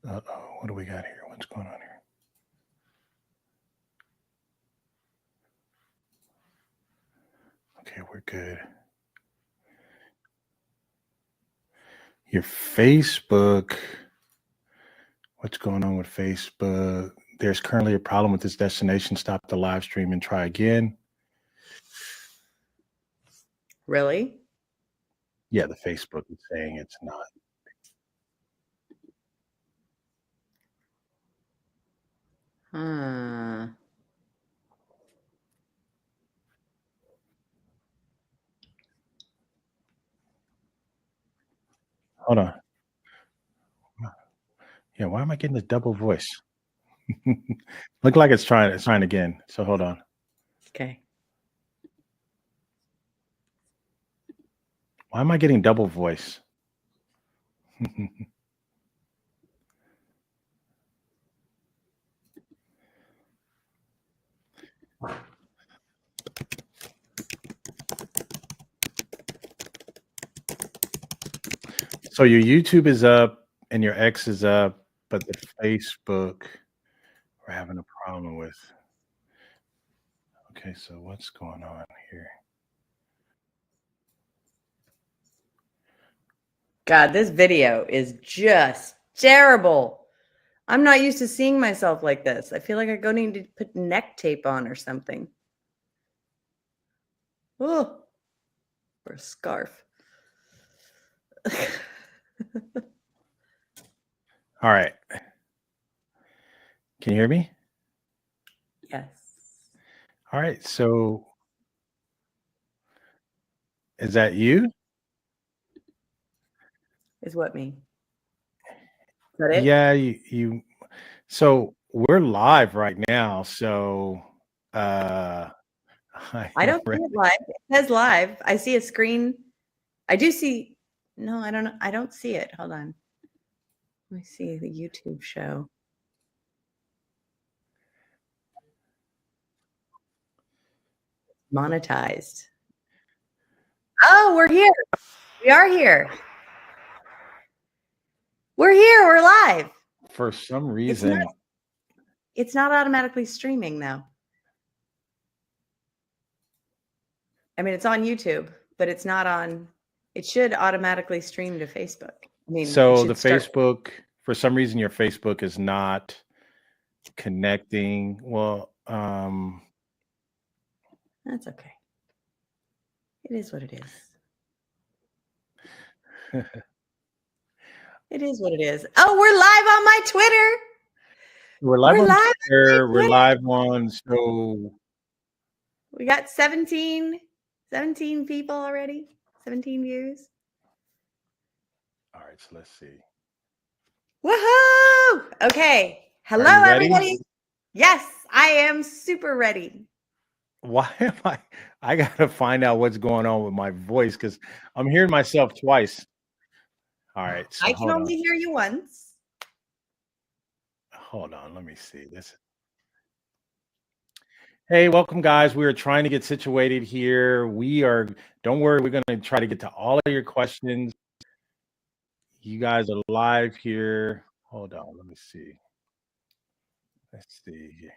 Uh-oh, what do we got here? What's going on here? Okay, we're good. Your Facebook. What's going on with Facebook? There's currently a problem with this destination. Stop the live stream and try again. Really? Yeah, the Facebook is saying it's not. Hold on. Yeah, why am I getting this double voice? Look like it's trying again. So hold on. Okay. Why am I getting double voice? So your YouTube is up and your X is up, but the Facebook we're having a problem with. Okay, so what's going on here? God, this video is just terrible. I'm not used to seeing myself like this. I feel like I need to put neck tape on or something. Oh, or a scarf. All right. Can you hear me? Yes. All right. So is that you? Is what me? Is that it? Yeah, you so we're live right now. So I don't see it live. It says live. I see a screen. I do see. No, I don't know. I don't see it. Hold on. Let me see the YouTube show. Monetized. Oh, we're here. We are here. We're here. We're live. For some reason. It's not automatically streaming though. I mean, it's on YouTube, but it's not on. It should automatically stream to Facebook. I mean, so the Facebook, for some reason, your Facebook is not connecting. Well, that's okay. It is what it is. It is what it is. Oh, we're live on my Twitter. We're live on Twitter. We're live on. So we got 17 people already. 17 views. All right, so let's see. Woohoo! Okay. Hello, everybody. Yes, I am super ready. Why am I gotta find out what's going on with my voice because I'm hearing myself twice. All right. So I can only hear you once. Hold on, let me see this. Hey, welcome, guys. We are trying to get situated here. Don't worry, we're going to try to get to all of your questions. You guys are live here. Hold on, let me see. Let's see here.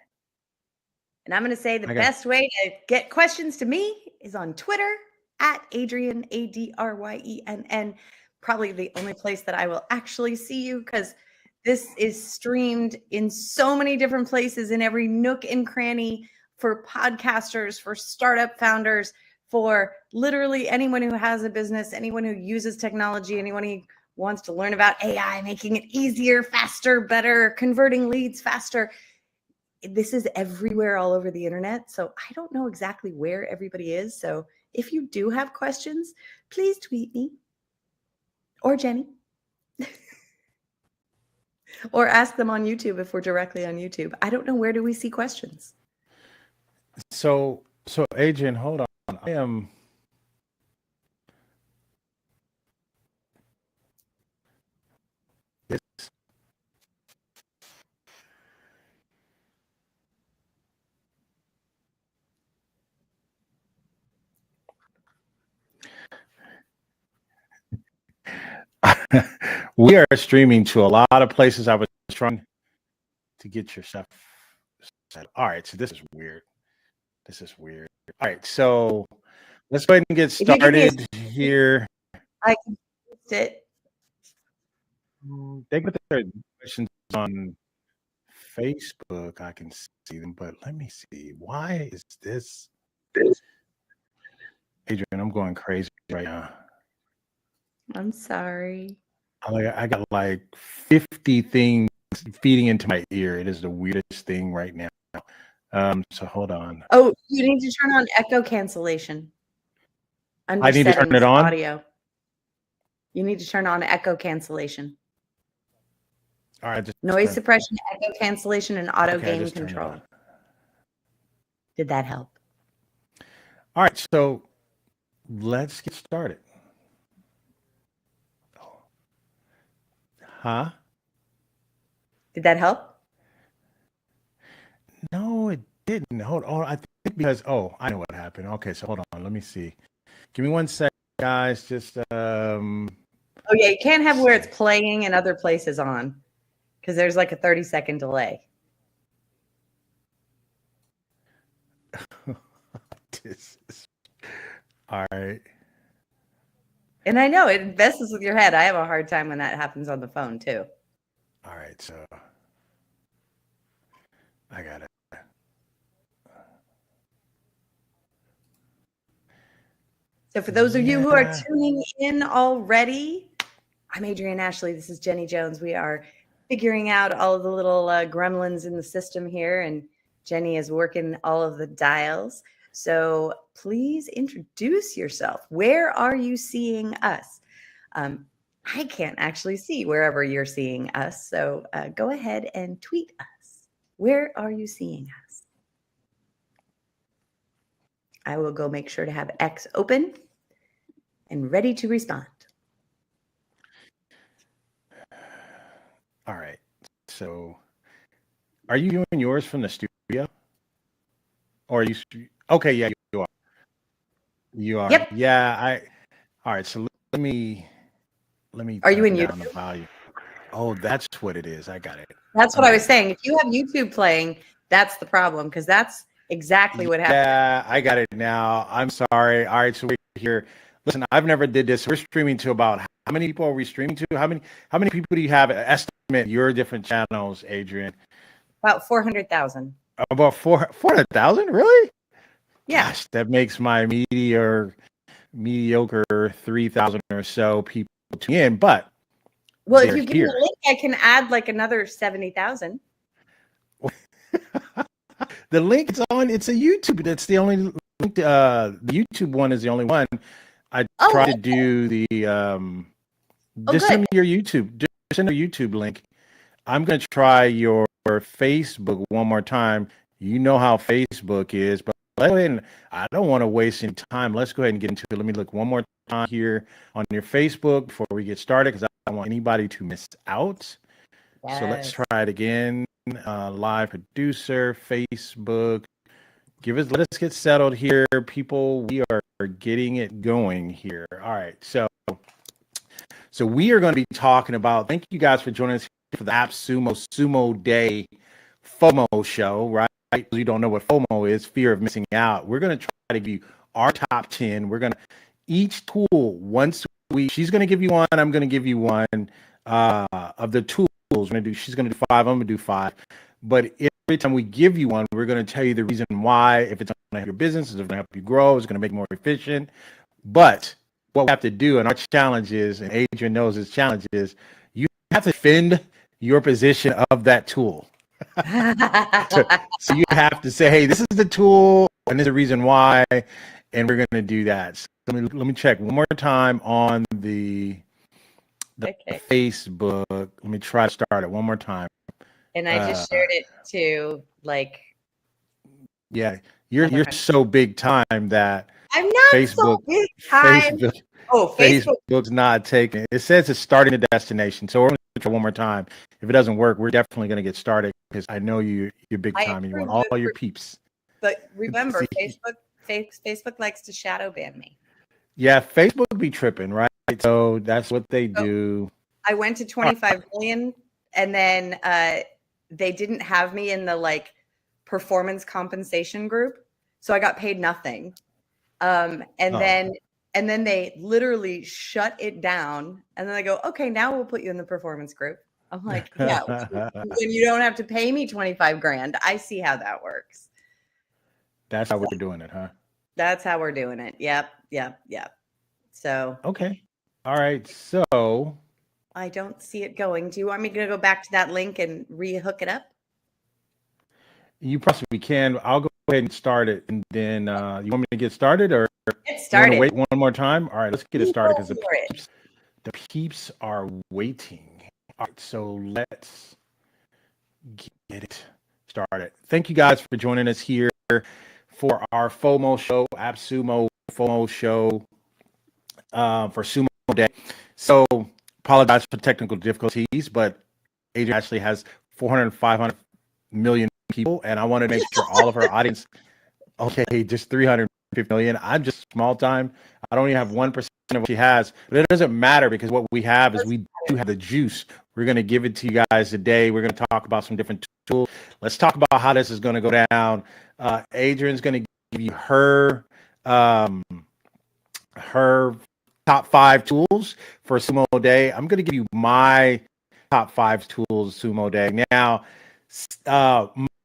And I'm going to say the best way to get questions to me is on Twitter at Adryenn, ADRYENN. Probably the only place that I will actually see you because this is streamed in so many different places in every nook and cranny for podcasters, for startup founders, for literally anyone who has a business, anyone who uses technology, anyone who wants to learn about AI, making it easier, faster, better, converting leads faster. This is everywhere all over the internet. So I don't know exactly where everybody is. So if you do have questions, please tweet me or Jenny or ask them on YouTube if we're directly on YouTube. I don't know. Where do we see questions? So Adryenn, hold on. I am. We are streaming to a lot of places. I was trying to get your stuff set. All right, so this is weird. All right, so let's go ahead and get started here. I can post it. They got their questions on Facebook. I can see them, but let me see. Why is this? Adryenn, I'm going crazy right now. I'm sorry. I got like 50 things feeding into my ear. It is the weirdest thing right now. So hold on. Oh, you need to turn on echo cancellation. I need to turn it on? Audio. You need to turn on echo cancellation. All right. Noise suppression, echo cancellation, and auto gain control. Did that help? All right, so let's get started. Huh? Did that help? No, it didn't. Hold on. I think because I know what happened. Okay, so hold on. Let me see. Give me 1 second, guys. Just Oh yeah, you can't have where it's playing and other places on, because there's like a 30-second delay. All right. And I know it messes with your head. I have a hard time when that happens on the phone too. All right, so I got it. So for those of you who are tuning in already, I'm Adryenn Ashley. This is Jenny Jones. We are figuring out all of the little gremlins in the system here, and Jenny is working all of the dials. So please introduce yourself. Where are you seeing us? I can't actually see wherever you're seeing us. So go ahead and tweet us. Where are you seeing us? I will go make sure to have X open and ready to respond. All right. So are you doing yours from the studio? Or are you okay, yeah, you are. You are. Yep. Yeah, all right, so let me Are you in down YouTube? the volume. Oh, that's what it is. I got it. That's what I was saying. If you have YouTube playing, that's the problem, because that's exactly what happened. Yeah, I got it now. I'm sorry. All right, so we're here. Listen, I've never did this. We're streaming to about how many people are we streaming to? How many people do you have estimate your different channels, Adryenn? About 400,000. About 400,000? Really? Yeah. Gosh, that makes my mediocre 3,000 or so people tune in. But well, if you give me a link, I can add like another 70,000. The link is on. It's a YouTube. That's the only link. The YouTube one is the only one. I tried to do the just send me your YouTube. Just send a YouTube link. I'm gonna try your Facebook one more time. You know how Facebook is, but let's go ahead and I don't want to waste any time. Let's go ahead and get into it. Let me look one more time here on your Facebook before we get started, because I don't want anybody to miss out. Yes. So let's try it again. Live producer, Facebook. Let us get settled here, people. We are getting it going here. All right. So we are going to be talking about, thank you guys for joining us for the AppSumo Day FOMO show, right? You don't know what FOMO is, fear of missing out. We're going to try to give you our top 10. We're going to each tool once a week. She's going to give you one. I'm going to give you one of the tools. She's going to do 5. I'm going to do 5. But every time we give you one, we're going to tell you the reason why. If it's going to help your business, it's going to help you grow, it's going to make it more efficient. But what we have to do, and our challenge is, and Adryenn knows his challenge is, you have to defend your position of that tool. So you have to say, hey, this is the tool, and there's a reason why, and we're going to do that. So let me check one more time on the Facebook. Let me try to start it one more time. And I just shared it to Yeah, you're so big time that I'm not Facebook, so big time. Facebook's not taking it. It says it's starting a destination. So we're going to try one more time. If it doesn't work, we're definitely going to get started, because I know you're big time and you want all your peeps. But remember, Facebook likes to shadow ban me. Yeah, Facebook be tripping, right? So that's what they do. I went to 25 million And then they didn't have me in the like performance compensation group. So I got paid nothing. And then they literally shut it down. And then they go, okay, now we'll put you in the performance group. I'm like, yeah, when you don't have to pay me 25 grand. I see how that works. That's how we're doing it, huh? That's how we're doing it. Yep. So. Okay. All right. So. I don't see it going. Do you want me to go back to that link and re-hook it up? You possibly can. I'll go ahead and start it. And then you want me to get started or get started. You want to wait one more time? All right, let's get it started because the peeps are waiting. All right, so let's get it started. Thank you guys for joining us here for our FOMO show, AppSumo FOMO show for Sumo Day. So apologize for technical difficulties, but Adryenn actually has 400, 500 million people, and I want to make sure all of her audience, okay, just 350 million. I'm just small time. I don't even have 1% of what she has, but it doesn't matter because what we have is we do have the juice. We're going to give it to you guys today. We're going to talk about some different tools. Let's talk about how this is going to go down. Adrienne's going to give you her top 5 tools for Sumo Day. I'm going to give you my top 5 tools Sumo Day. Now,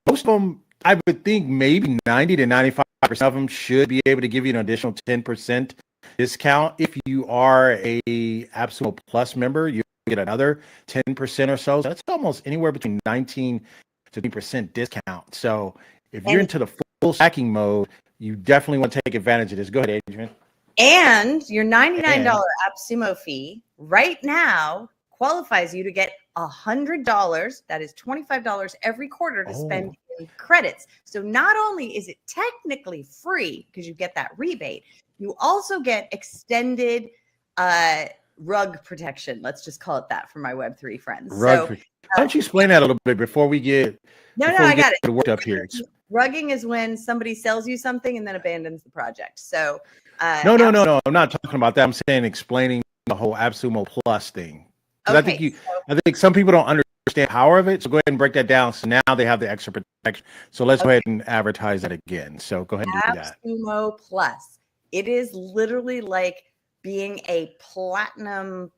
most of them, I would think maybe 90 to 95% of them should be able to give you an additional 10% discount. If you are a AppSumo Plus member, you get another 10% or so. That's almost anywhere between 19 to 20% discount. So if you're into the full stacking mode, you definitely want to take advantage of this. Go ahead, Adryenn. And your $99 AppSumo fee right now qualifies you to get $100. That is $25 every quarter to spend in credits. So not only is it technically free because you get that rebate, you also get extended rug protection. Let's just call it that for my Web3 friends. Why don't you explain that a little bit before we get I got it. Worked up here. Rugging is when somebody sells you something and then abandons the project. So no. I'm not talking about that. I'm saying explaining the whole AppSumo Plus thing. Okay, I think some people don't understand the power of it. So go ahead and break that down. So now they have the extra protection. So let's go ahead and advertise that again. So go ahead and do that. AppSumo Plus. It is literally like being a platinum,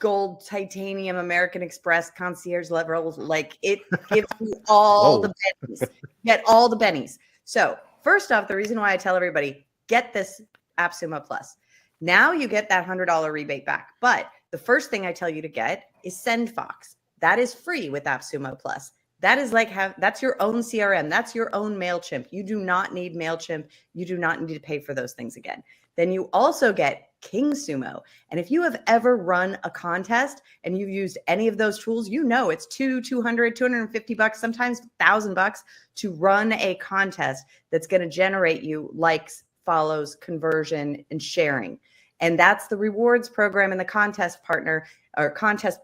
gold, titanium, American Express concierge level. Like it gives you all the bennies. Get all the bennies. So first off, the reason why I tell everybody, get this AppSumo Plus. Now you get that $100 rebate back. But the first thing I tell you to get is SendFox. That is free with AppSumo Plus. That is like that's your own CRM. That's your own MailChimp. You do not need MailChimp. You do not need to pay for those things again. Then you also get KingSumo. And if you have ever run a contest and you've used any of those tools, you know it's $200, $250, sometimes $1,000 to run a contest that's going to generate you likes, follows, conversion, and sharing. And that's the rewards program and the contest partner or contest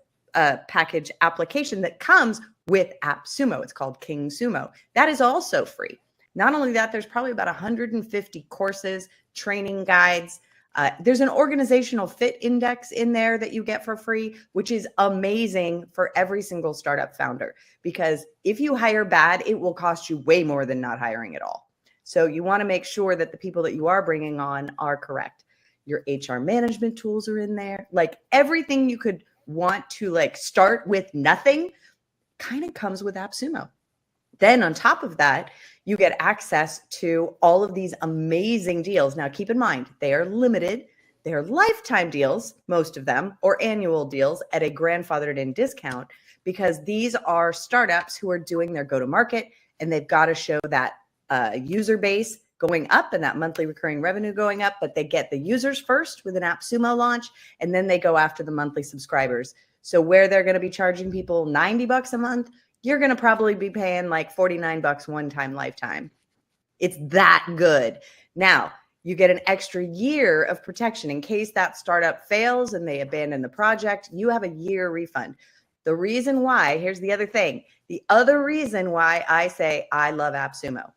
package application that comes with AppSumo. It's called KingSumo. That is also free. Not only that, there's probably about 150 courses, training guides. There's an organizational fit index in there that you get for free, which is amazing for every single startup founder. Because if you hire bad, it will cost you way more than not hiring at all. So you want to make sure that the people that you are bringing on are correct. Your HR management tools are in there. Like everything you could want to like start with nothing kind of comes with AppSumo. Then on top of that, you get access to all of these amazing deals. Now, keep in mind, they are limited. They are lifetime deals, most of them, or annual deals at a grandfathered in discount, because these are startups who are doing their go-to-market and they've got to show that user base going up and that monthly recurring revenue going up, but they get the users first with an AppSumo launch, and then they go after the monthly subscribers. So where they're going to be charging people $90 a month, you're going to probably be paying like $49 one time lifetime. It's that good. Now, you get an extra year of protection in case that startup fails and they abandon the project. You have a year refund. The reason why, here's the other thing. The other reason why I say I love AppSumo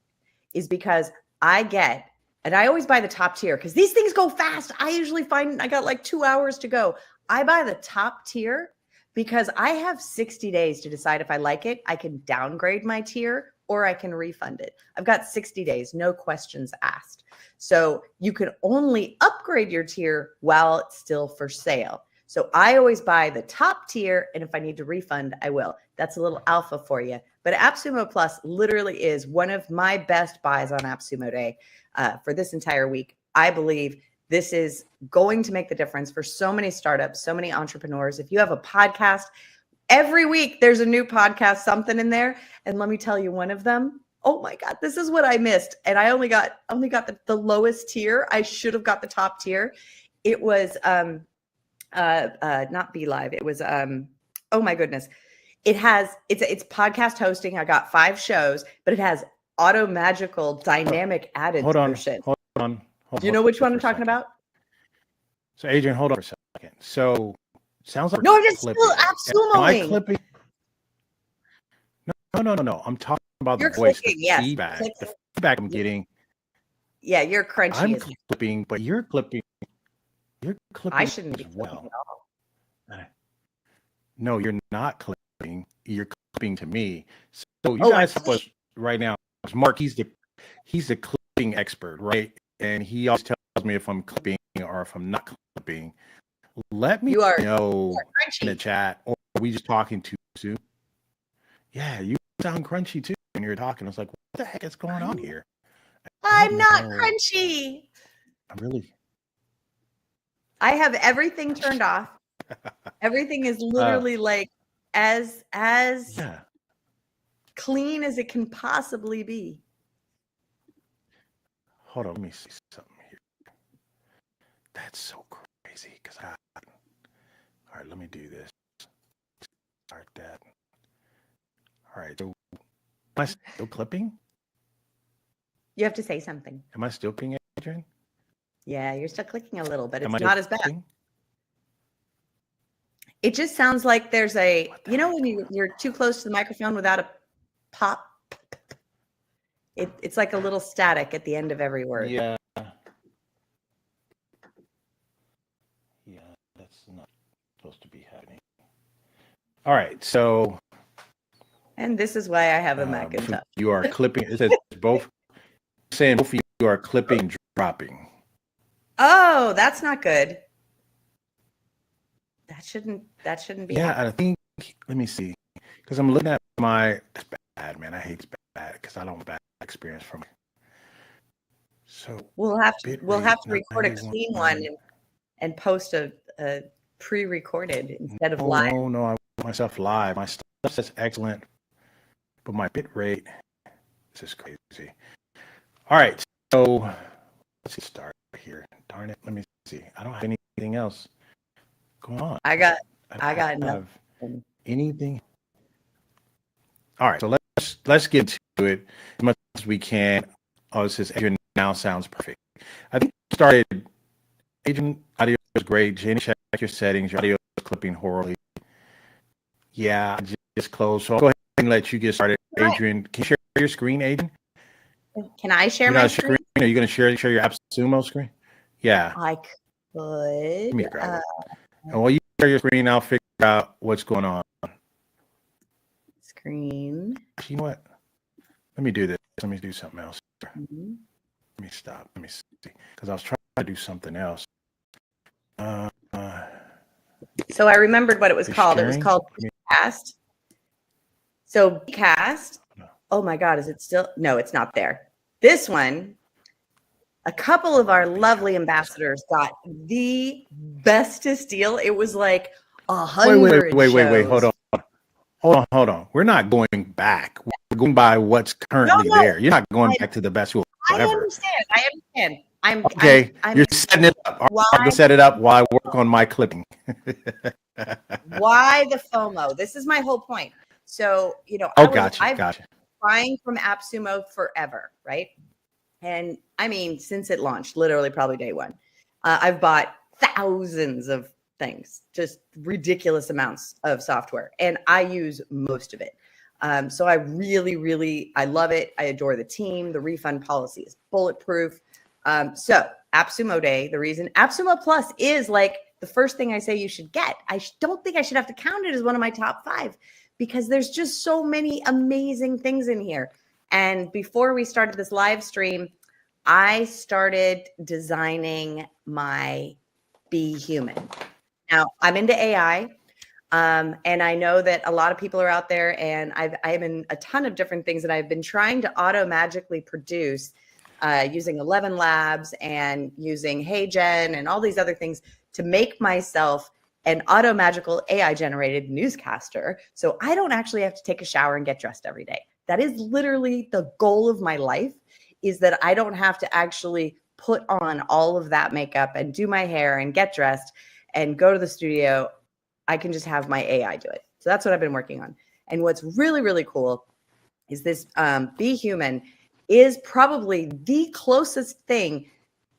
is because I get, and I always buy the top tier because these things go fast. I usually find I got like 2 hours to go. I buy the top tier because I have 60 days to decide if I like it. I can downgrade my tier or I can refund it. I've got 60 days, no questions asked. So you can only upgrade your tier while it's still for sale. So I always buy the top tier, and if I need to refund, I will. That's a little alpha for you. But AppSumo Plus literally is one of my best buys on AppSumo Day for this entire week. I believe this is going to make the difference for so many startups, so many entrepreneurs. If you have a podcast, every week there's a new podcast, something in there. And let me tell you, one of them, oh my God, this is what I missed. And I only got the lowest tier. I should have got the top tier. It was not Be Live. It was oh my goodness. It's podcast hosting. I got 5 shows, but it has auto magical dynamic added version. Hold on. Do you know which one I'm talking about? So Adryenn, hold on for a second. So sounds like no, I'm just still AppSumo. Am I clipping? No. I'm talking about the voice, the feedback. The feedback I'm getting. Yeah, you're crunchy. I'm clipping, but you're clipping. You're clipping. I shouldn't be as clipping well. at all. No, you're not clipping. You're clipping to me. So you guys help us right now. Mark, he's the clipping expert, right? And he always tells me if I'm clipping or if I'm not clipping. Let me know in the chat, or are we just talking too soon? Yeah, you sound crunchy too when you're talking. I was like, what the heck is going on here? I'm not crunchy. I have everything turned off. Everything is literally like as clean as it can possibly be. Hold on, let me see something here. That's so crazy because all right, let me do this. Start that. All right, so am I still clipping? You have to say something. Am I still clicking, Adryenn? Yeah, you're still clicking a little, but it's not as bad. Clipping? It just sounds like there's a, when you're too close to the microphone without a pop. It's like a little static at the end of every word. Yeah, that's not supposed to be happening. All right, so. And this is why I have a Macintosh. You are clipping. It says both. Saying both of you are clipping, dropping. Oh, that's not good. That shouldn't be. Yeah, happening. I think. Let me see, because I'm looking at my. It's bad, man. I hate it's bad because I don't have bad experience from it. So we'll have to record a clean one and post a pre-recorded instead of live. No, I want myself live. My stuff says excellent, but my bit rate. This is crazy. All right, so let's start here. Darn it, let me see. I don't have anything else going on. I got nothing. Anything. All right, so let's get to it as much as we can. Oh, this is Adryenn. Now sounds perfect. I think we started. Adryenn, audio is great. Jenny, check your settings. Your audio is clipping horribly. Yeah, just closed. So I'll go ahead and let you get started. Adryenn, can you share your screen, Adryenn? Can I share my screen? Are you going to share your AppSumo screen? Yeah. I could. Let me grab it. And while you share your screen, I'll figure out what's going on. Screen. You know what? Let me do this. Let me do something else. Mm-hmm. Let me stop. Let me see. Because I was trying to do something else. So I remembered what it was called. Sharing? It was called Cast. So Cast. Oh my God, is it still? No, it's not there. This one, a couple of our lovely ambassadors got the bestest deal. It was like 100 Wait. Hold on. We're not going back. We're going by what's currently there. You're not going back to the best who ever. I understand. You're setting it up. All right, I'm going to set it up while I work on my clipping. Why the FOMO? This is my whole point. So, Gotcha. I've been buying from AppSumo forever, right? And I mean, since it launched, literally probably day one, I've bought thousands of things, just ridiculous amounts of software, and I use most of it. So I really, I love it. I adore the team. The refund policy is bulletproof. So AppSumo Day, the reason AppSumo Plus is like the first thing I say you should get. I don't think I should have to count it as one of my top 5 because there's just so many amazing things in here. And before we started this live stream, I started designing my Be Human. Now I'm into AI. And I know that a lot of people are out there, and I'm in a ton of different things that I've been trying to auto-magically produce using 11 Labs and using HeyGen and all these other things to make myself an auto-magical AI-generated newscaster. So I don't actually have to take a shower and get dressed every day. That is literally the goal of my life, is that I don't have to actually put on all of that makeup and do my hair and get dressed and go to the studio. I can just have my AI do it. So that's what I've been working on. And what's really, really cool is this Be Human is probably the closest thing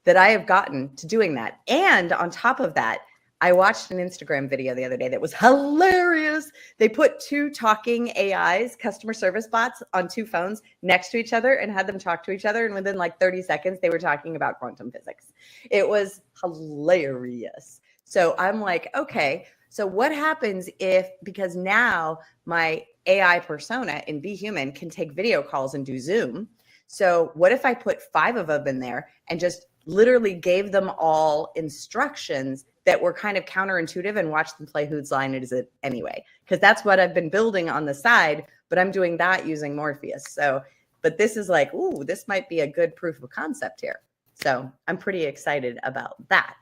that I have gotten to doing that. And on top of that, I watched an Instagram video the other day that was hilarious. They put 2 talking AIs, customer service bots, on 2 phones next to each other and had them talk to each other. And within like 30 seconds, they were talking about quantum physics. It was hilarious. So I'm like, okay, so what happens if, because now my AI persona in Be Human can take video calls and do Zoom. So what if I put 5 of them in there and just literally gave them all instructions that were kind of counterintuitive and watched them play Whose Line Is It Anyway? Because that's what I've been building on the side, but I'm doing that using Morpheus. So, but this is like, ooh, this might be a good proof of concept here. So I'm pretty excited about that.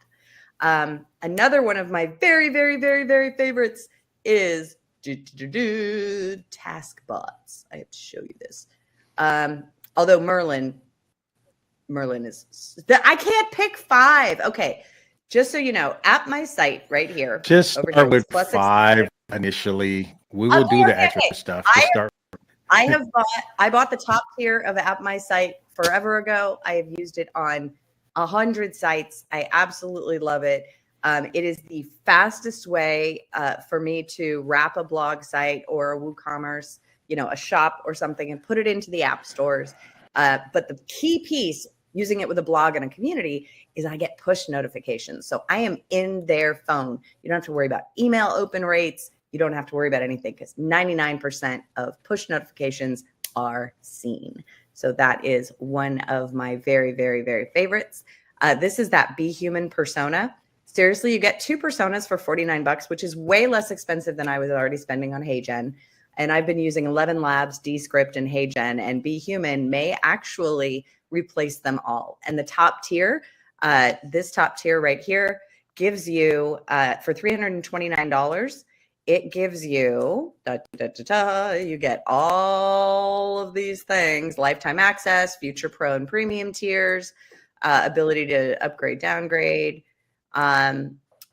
Another one of my very, very, very, very favorites is task bots. I have to show you this. Although Merlin is, I can't pick 5. Okay. Just so you know, at my site right here. Just start with 5 initially. We will do the extra stuff. Just start. I bought the top tier of At My Site forever ago. I have used it on 100 sites. I absolutely love it. It is the fastest way for me to wrap a blog site or a WooCommerce, a shop or something, and put it into the app stores. But the key piece, using it with a blog and a community, is I get push notifications. So I am in their phone. You don't have to worry about email open rates. You don't have to worry about anything because 99% of push notifications are seen. So that is one of my very, very, very favorites. This is that Be Human persona. Seriously, you get 2 personas for $49, which is way less expensive than I was already spending on HeyGen. And I've been using 11 Labs, Descript, and HeyGen, and Be Human may actually replace them all. And the top tier, this top tier right here, gives you, for $329, it gives you, you get all of these things: lifetime access, future pro and premium tiers, ability to upgrade, downgrade.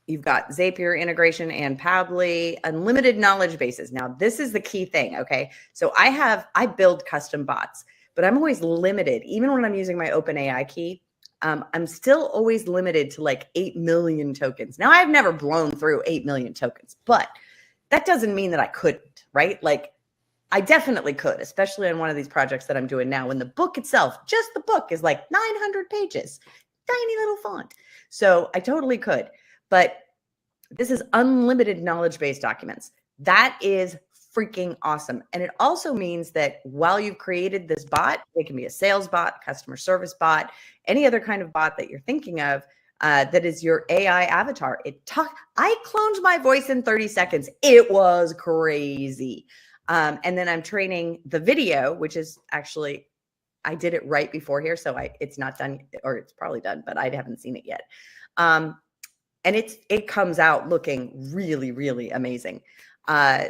You've got Zapier integration and Pabbly, unlimited knowledge bases. Now, this is the key thing, okay? So I build custom bots, but I'm always limited. Even when I'm using my OpenAI key, I'm still always limited to like 8 million tokens. Now, I've never blown through 8 million tokens, but that doesn't mean that I couldn't, right? Like, I definitely could, especially on one of these projects that I'm doing now, when the book itself, just the book, is like 900 pages, tiny little font. So I totally could. But this is unlimited knowledge-based documents. That is freaking awesome. And it also means that while you've created this bot, it can be a sales bot, customer service bot, any other kind of bot that you're thinking of, that is your AI avatar. I cloned my voice in 30 seconds. It was crazy. And then I'm training the video, which is actually, I did it right before here. So it's not done, or it's probably done, but I haven't seen it yet. And it comes out looking really, really amazing.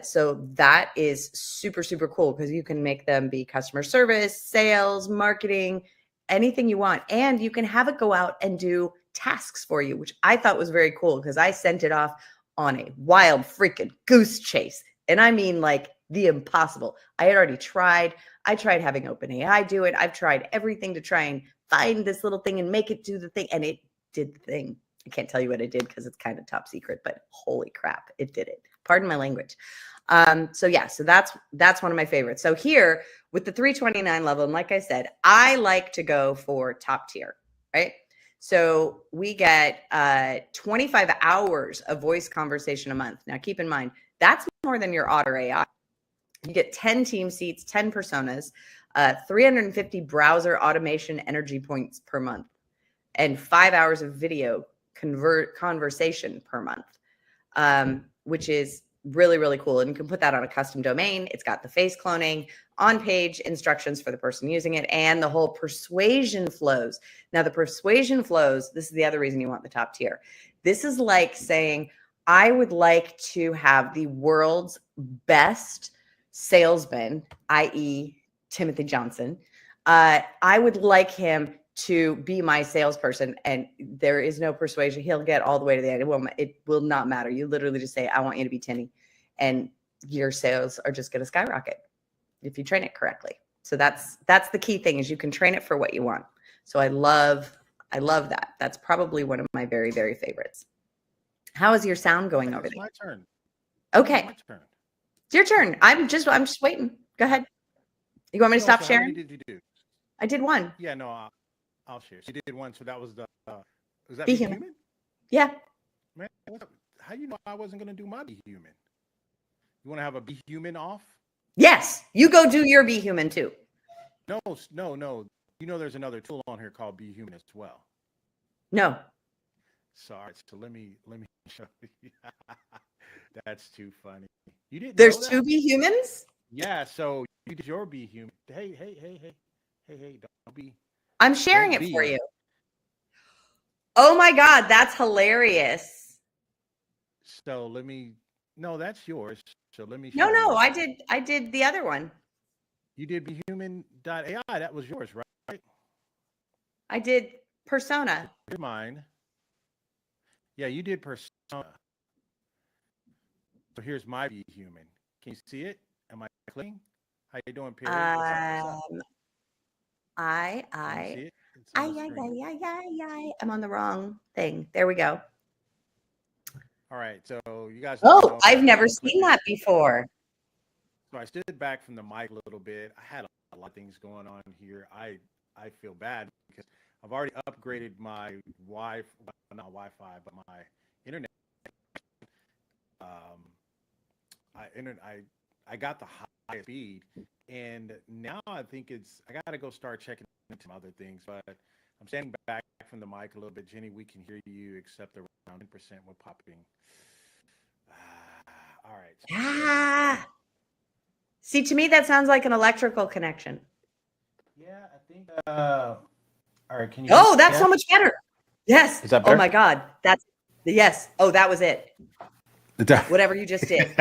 So that is super, super cool because you can make them be customer service, sales, marketing, anything you want. And you can have it go out and do tasks for you, which I thought was very cool because I sent it off on a wild freaking goose chase. And I mean like the impossible. I had already tried. I tried having OpenAI do it. I've tried everything to try and find this little thing and make it do the thing. And it did the thing. I can't tell you what it did because it's kind of top secret, but holy crap, it did it. Pardon my language. So that's one of my favorites. So here with the $329 level, and like I said, I like to go for top tier. right? So we get 25 hours of voice conversation a month. Now, keep in mind, that's more than your Otter AI. You get 10 team seats, 10 personas, 350 browser automation energy points per month, and 5 hours of video conversation per month, which is really, really cool. And you can put that on a custom domain. It's got the face cloning, on-page instructions for the person using it, and the whole persuasion flows. Now, the persuasion flows, this is the other reason you want the top tier. This is like saying, I would like to have the world's best salesman, i.e. Timothy Johnson. I would like him to be my salesperson, and there is no persuasion. He'll get all the way to the end. It will not matter. You literally just say, I want you to be Timmy, and your sales are just going to skyrocket if you train it correctly. So that's the key thing, is you can train it for what you want. So I love that. That's probably one of my very, very favorites. How is your sound going over there? My turn. Okay. My turn. It's your turn. I'm just waiting. Go ahead. You want me to stop so sharing? How many did you do? I did one. Yeah, no, I'll share. So you did one, so that was the was that Be Be Human? Human? Yeah. Man, how you know I wasn't gonna do my Be Human? You want to have a Be Human off? Yes. You go do your Be Human too. No. You know, there's another tool on here called Be Human as well. No. Sorry. So let me show you. That's too funny. You didn't. There's know that? 2 Be Humans? Yeah. So you did your Be Human. Hey. Don't be. I'm sharing it for you. Oh my God, that's hilarious. So let me. No, that's yours. So let me. No, you. I did the other one. You did BeHuman.ai. That was yours, right? I did Persona. Here's mine. Yeah, you did Persona. So here's my Be Human. Can you see it? Am I clicking? How you doing, Perry? I'm on the wrong thing. There we go. All right, so you guys. Oh, I've never seen that before. So I stood back from the mic a little bit. I had a lot of things going on here. I feel bad because I've already upgraded my not Wi-Fi, but my internet. I got the highest speed, and now I think I got to go start checking into some other things. But I'm standing back from the mic a little bit. Jenny, we can hear you, except around 10% we're popping. All right. So See, to me, that sounds like an electrical connection. Yeah, I think. All right, can you? Oh, that's so much better. Yes. Is that better? Oh my God, yes. Oh, that was it. Whatever you just did.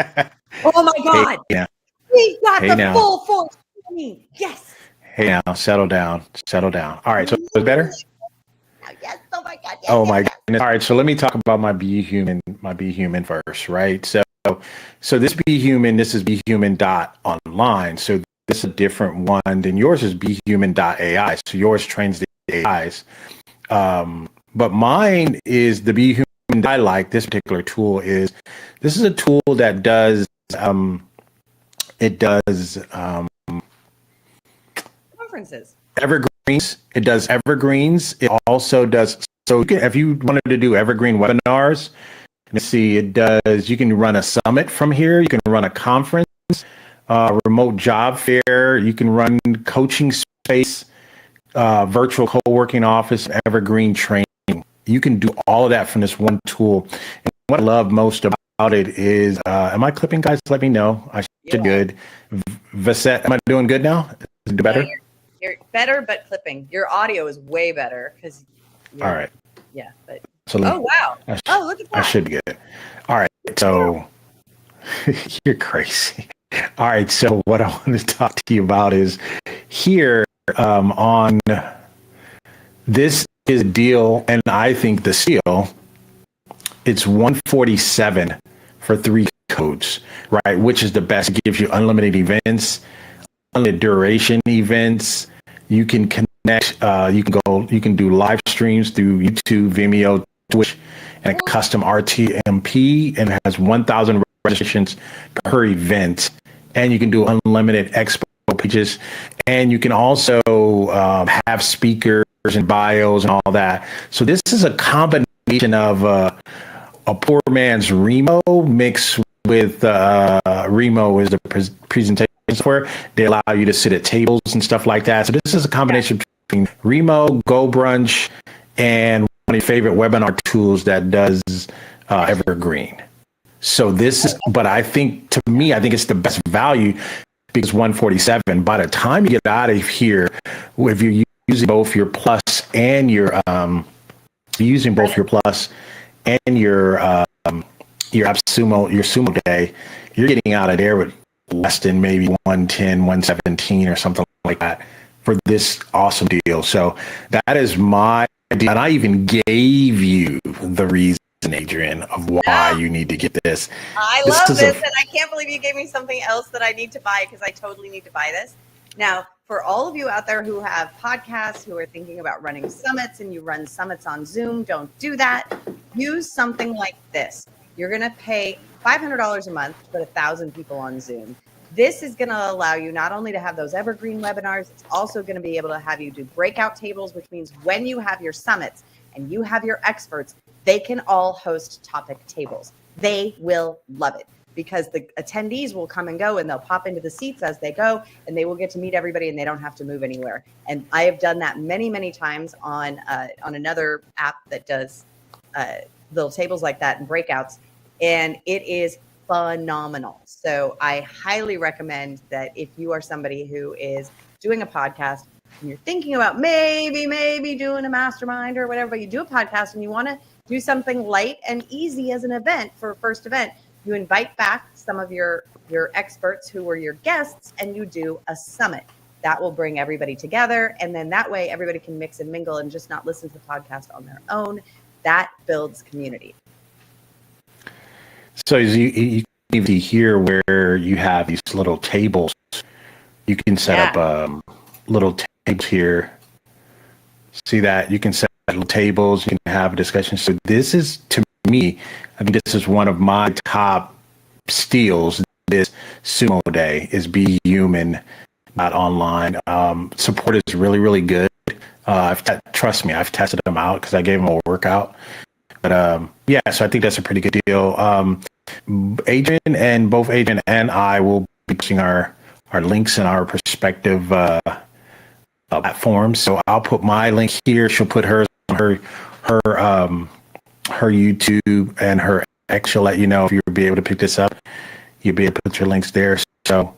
Oh my God. Hey, yeah. We got the full force. Yes. Hey now, settle down. All right, so it's better? Yes. Oh my God. Yes, oh my goodness. All right, so let me talk about my Be Human first, right? So this Be Human, this is BeHuman.online. So this is a different one than yours is BeHuman.ai. So yours trains the AIs. But mine is the Be Human I like. This particular tool this is a tool that does conferences. Evergreens. It does evergreens. It also does, so if you wanted to do evergreen webinars, let's see, you can run a summit from here. You can run a conference, remote job fair. You can run coaching space, virtual co-working office, evergreen training. You can do all of that from this one tool. And what I love most about it is, am I clipping, guys? Let me know. I should good. Vasette, am I doing good now? Is it better? You're better, but clipping. Your audio is way better because. All right. Yeah, but. So oh wow! Look at that. I should be good. All right. So you're crazy. All right. So what I want to talk to you about is here on this is a deal, and I think the seal. It's $147 for 3 codes, right? Which is the best. It gives you unlimited events, unlimited duration events. You can connect. You can do live streams through YouTube, Vimeo, Twitch, and a custom RTMP, and it has 1,000 registrations per event. And you can do unlimited expo pages, and you can also have speakers and bios and all that. So this is a combination of a poor man's Remo mixed with Remo is the presentation software. They allow you to sit at tables and stuff like that. So this is a combination between Remo, Go Brunch, and one of your favorite webinar tools that does Evergreen. So this is, but I think, to me, I think it's the best value because 147. By the time you get out of here, if you're using both your Plus and your AppSumo, your Sumo day, you're getting out of there with less than maybe 110, 117 or something like that for this awesome deal. So that is my deal. And I even gave you the reason, Adryenn, of why you need to get this. I love this, and I can't believe you gave me something else that I need to buy because I totally need to buy this. Now, for all of you out there who have podcasts, who are thinking about running summits, and you run summits on Zoom, don't do that. Use something like this. You're going to pay $500 a month to put 1,000 people on Zoom. This is going to allow you not only to have those evergreen webinars, it's also going to be able to have you do breakout tables, which means when you have your summits and you have your experts, they can all host topic tables. They will love it because the attendees will come and go and they'll pop into the seats as they go and they will get to meet everybody and they don't have to move anywhere. And I have done that many, many times on another app that does little tables like that and breakouts. And it is phenomenal. So I highly recommend that if you are somebody who is doing a podcast and you're thinking about maybe doing a mastermind or whatever, but you do a podcast and you want to do something light and easy as an event for a first event, you invite back some of your experts who were your guests and you do a summit. That will bring everybody together. And then that way everybody can mix and mingle and just not listen to the podcast on their own. That builds community. So you see here where you have these little tables, you can set up little tables here. See that? You can set little tables, you can have a discussion. So this is, to me, I think this is one of my top steals this Sumo day is be human, not online. Support is really, really good. Trust me, I've tested them out because I gave them a workout. But so I think that's a pretty good deal. Adryenn and I will be pushing our links and our respective platforms. So I'll put my link here. She'll put hers on her YouTube and her X. She'll let you know if you'll be able to pick this up. You'll be able to put your links there. So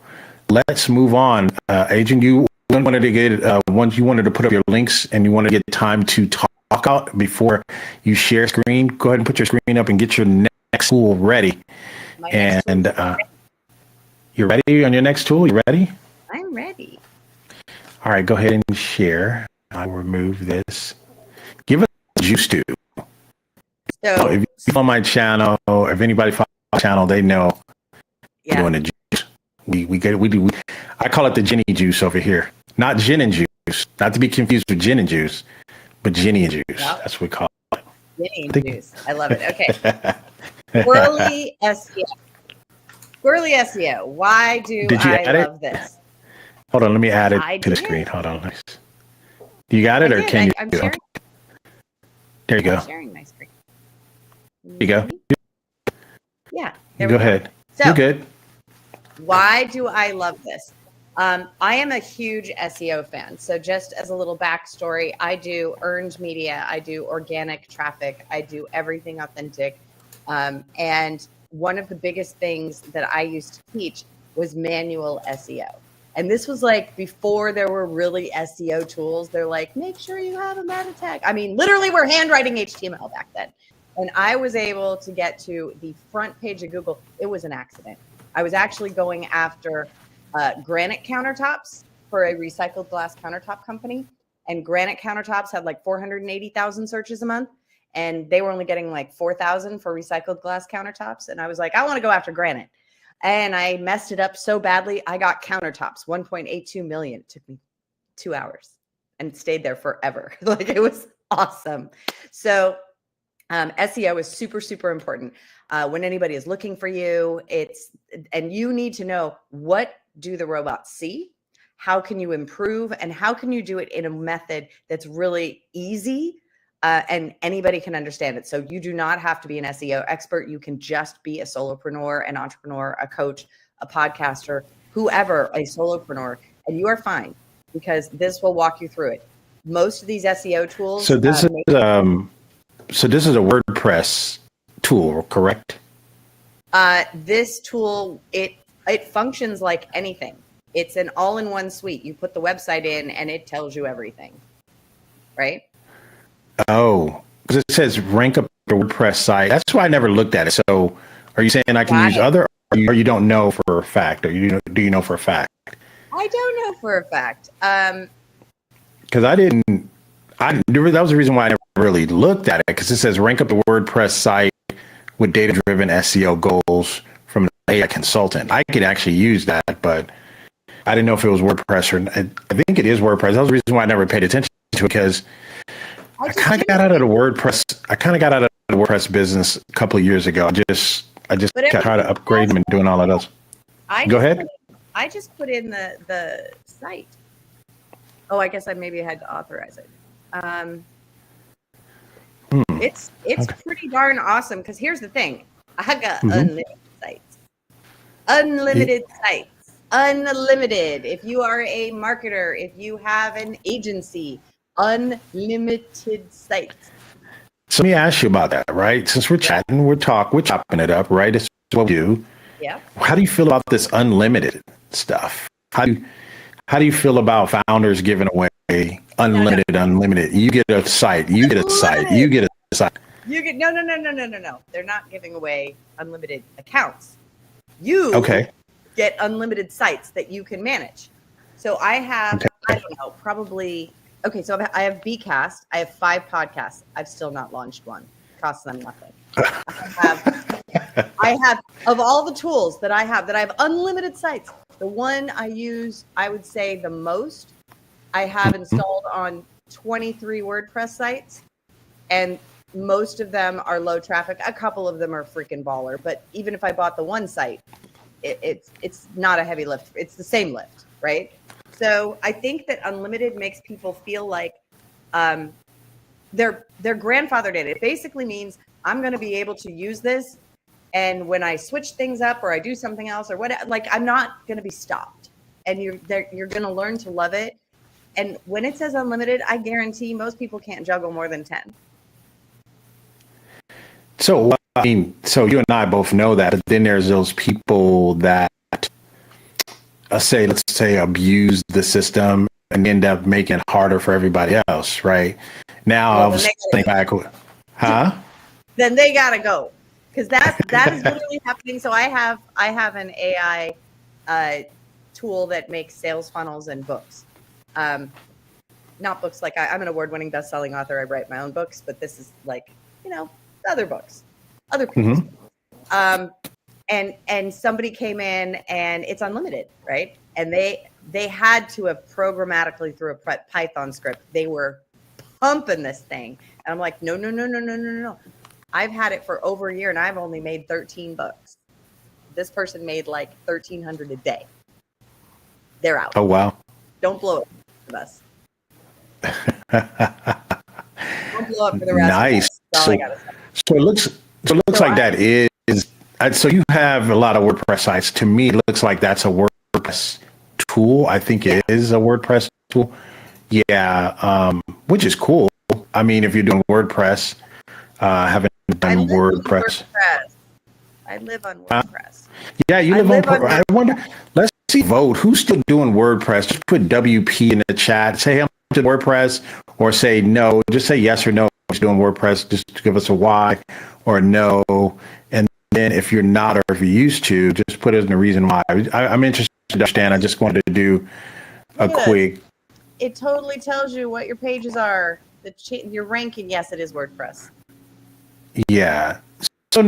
let's move on. Adryenn, you wanted to get once you wanted to put up your links and you want to get time to talk out before you share screen. Go ahead and put your screen up and get your next tool ready. You're ready on your next tool? You ready? I'm ready. All right, go ahead and share. I'll remove this. Give us a juice to. So if you follow my channel, if anybody follows my channel, they know we're doing the juice. We do. I call it the Jenny juice over here. Not gin and juice. Not to be confused with gin and juice, but Jenny and juice. Yep. That's what we call it. Jenny and juice. I love it. Okay. Squirrely SEO. Squirrely SEO. Why do I love this? Hold on, let me add it to the screen. Hold on. You got it, or can you? I'm sharing. Okay. There you go. I'm sharing my screen. There you go. Yeah. Go ahead. So, you're good. Why do I love this? I am a huge SEO fan. So just as a little backstory, I do earned media. I do organic traffic. I do everything authentic. And one of the biggest things that I used to teach was manual SEO. And this was like before there were really SEO tools. They're like, make sure you have a meta tag. I mean, literally we're handwriting HTML back then. And I was able to get to the front page of Google. It was an accident. I was actually going after granite countertops for a recycled glass countertop company. And granite countertops had like 480,000 searches a month. And they were only getting like 4,000 for recycled glass countertops. And I was like, I want to go after granite. And I messed it up so badly. I got countertops, 1.82 million. It took me 2 hours and stayed there forever. Like it was awesome. So SEO is super, super important. When anybody is looking for you, and you need to know, what do the robots see? how can you improve, and how can you do it in a method that's really easy and anybody can understand it. So you do not have to be an SEO expert. You can just be a solopreneur, an entrepreneur, a coach, a podcaster, whoever, a solopreneur, and you are fine because this will walk you through it. Most of these SEO tools. So this is a WordPress tool, correct? This tool, it functions like anything. It's an all-in-one suite. You put the website in and it tells you everything, right? Oh, because it says rank up the WordPress site. That's why I never looked at it. So are you saying I can use other, or you don't know for a fact, or do you know for a fact? I don't know for a fact. Because that was the reason why I never really looked at it, because it says rank up the WordPress site with data-driven SEO goals from an AI consultant. I could actually use that, but I didn't know if it was WordPress or I think it is WordPress. That was the reason why I never paid attention to it, because I kind of got out of the WordPress business a couple of years ago. I just try to upgrade them and doing all of those. Go ahead. I just put in the site. Oh, I guess I maybe had to authorize it. It's okay. Pretty darn awesome, because here's the thing. I got unlimited sites. Unlimited sites. Unlimited. If you are a marketer, if you have an agency, unlimited sites. So let me ask you about that, right? Since we're chatting, we're chopping it up, right? It's what we do. Yeah. How do you feel about this unlimited stuff? How do you feel about founders giving away unlimited? You get a site, you get a site, you get a site. You get no. They're not giving away unlimited accounts. You get unlimited sites that you can manage. So I have, I don't know, probably. Okay, so I have Bcast. I have 5 podcasts. I've still not launched one. It costs them nothing. I have of all the tools that I have unlimited sites. The one I use, I would say the most, I have installed on 23 WordPress sites, and most of them are low traffic. A couple of them are freaking baller, but even if I bought the one site, it's not a heavy lift. It's the same lift, right? So I think that unlimited makes people feel like they're grandfathered in. It basically means I'm going to be able to use this, and when I switch things up or I do something else or what, like I'm not going to be stopped. And you're going to learn to love it. And when it says unlimited, I guarantee most people can't juggle more than 10. So I mean, so you and I both know that. But then there's those people that let's say abuse the system and end up making it harder for everybody else, right? Now I was thinking back, Then they gotta go, because that is literally happening. So I have an AI tool that makes sales funnels and books. Not books like I'm an award-winning best-selling author. I write my own books, but this is like, other books, other people's books. And somebody came in and it's unlimited, right? And they had to have programmatically through a Python script. They were pumping this thing. And I'm like, no. I've had it for over a year and I've only made 13 bucks. This person made like 1,300 a day. They're out. Oh, wow. Don't blow it for us. Don't blow up for the rest. Nice. That's all I gotta say. So it looks like that is. So you have a lot of WordPress sites. To me, it looks like that's a WordPress tool. I think it is a WordPress tool. Yeah, which is cool. I mean, if you're doing WordPress, haven't done WordPress. I live on WordPress. Yeah, you live on WordPress. I wonder. Let's see. Vote. Who's still doing WordPress? Just put WP in the chat. Say I'm doing WordPress, or say no. Just say yes or no. Who's doing WordPress? Just give us a Y or no. And then if you're not, or if you used to, just put it in the reason why. I'm interested to understand. I just wanted to do a quick. It totally tells you what your pages are. Your ranking. Yes, it is WordPress. Yeah. So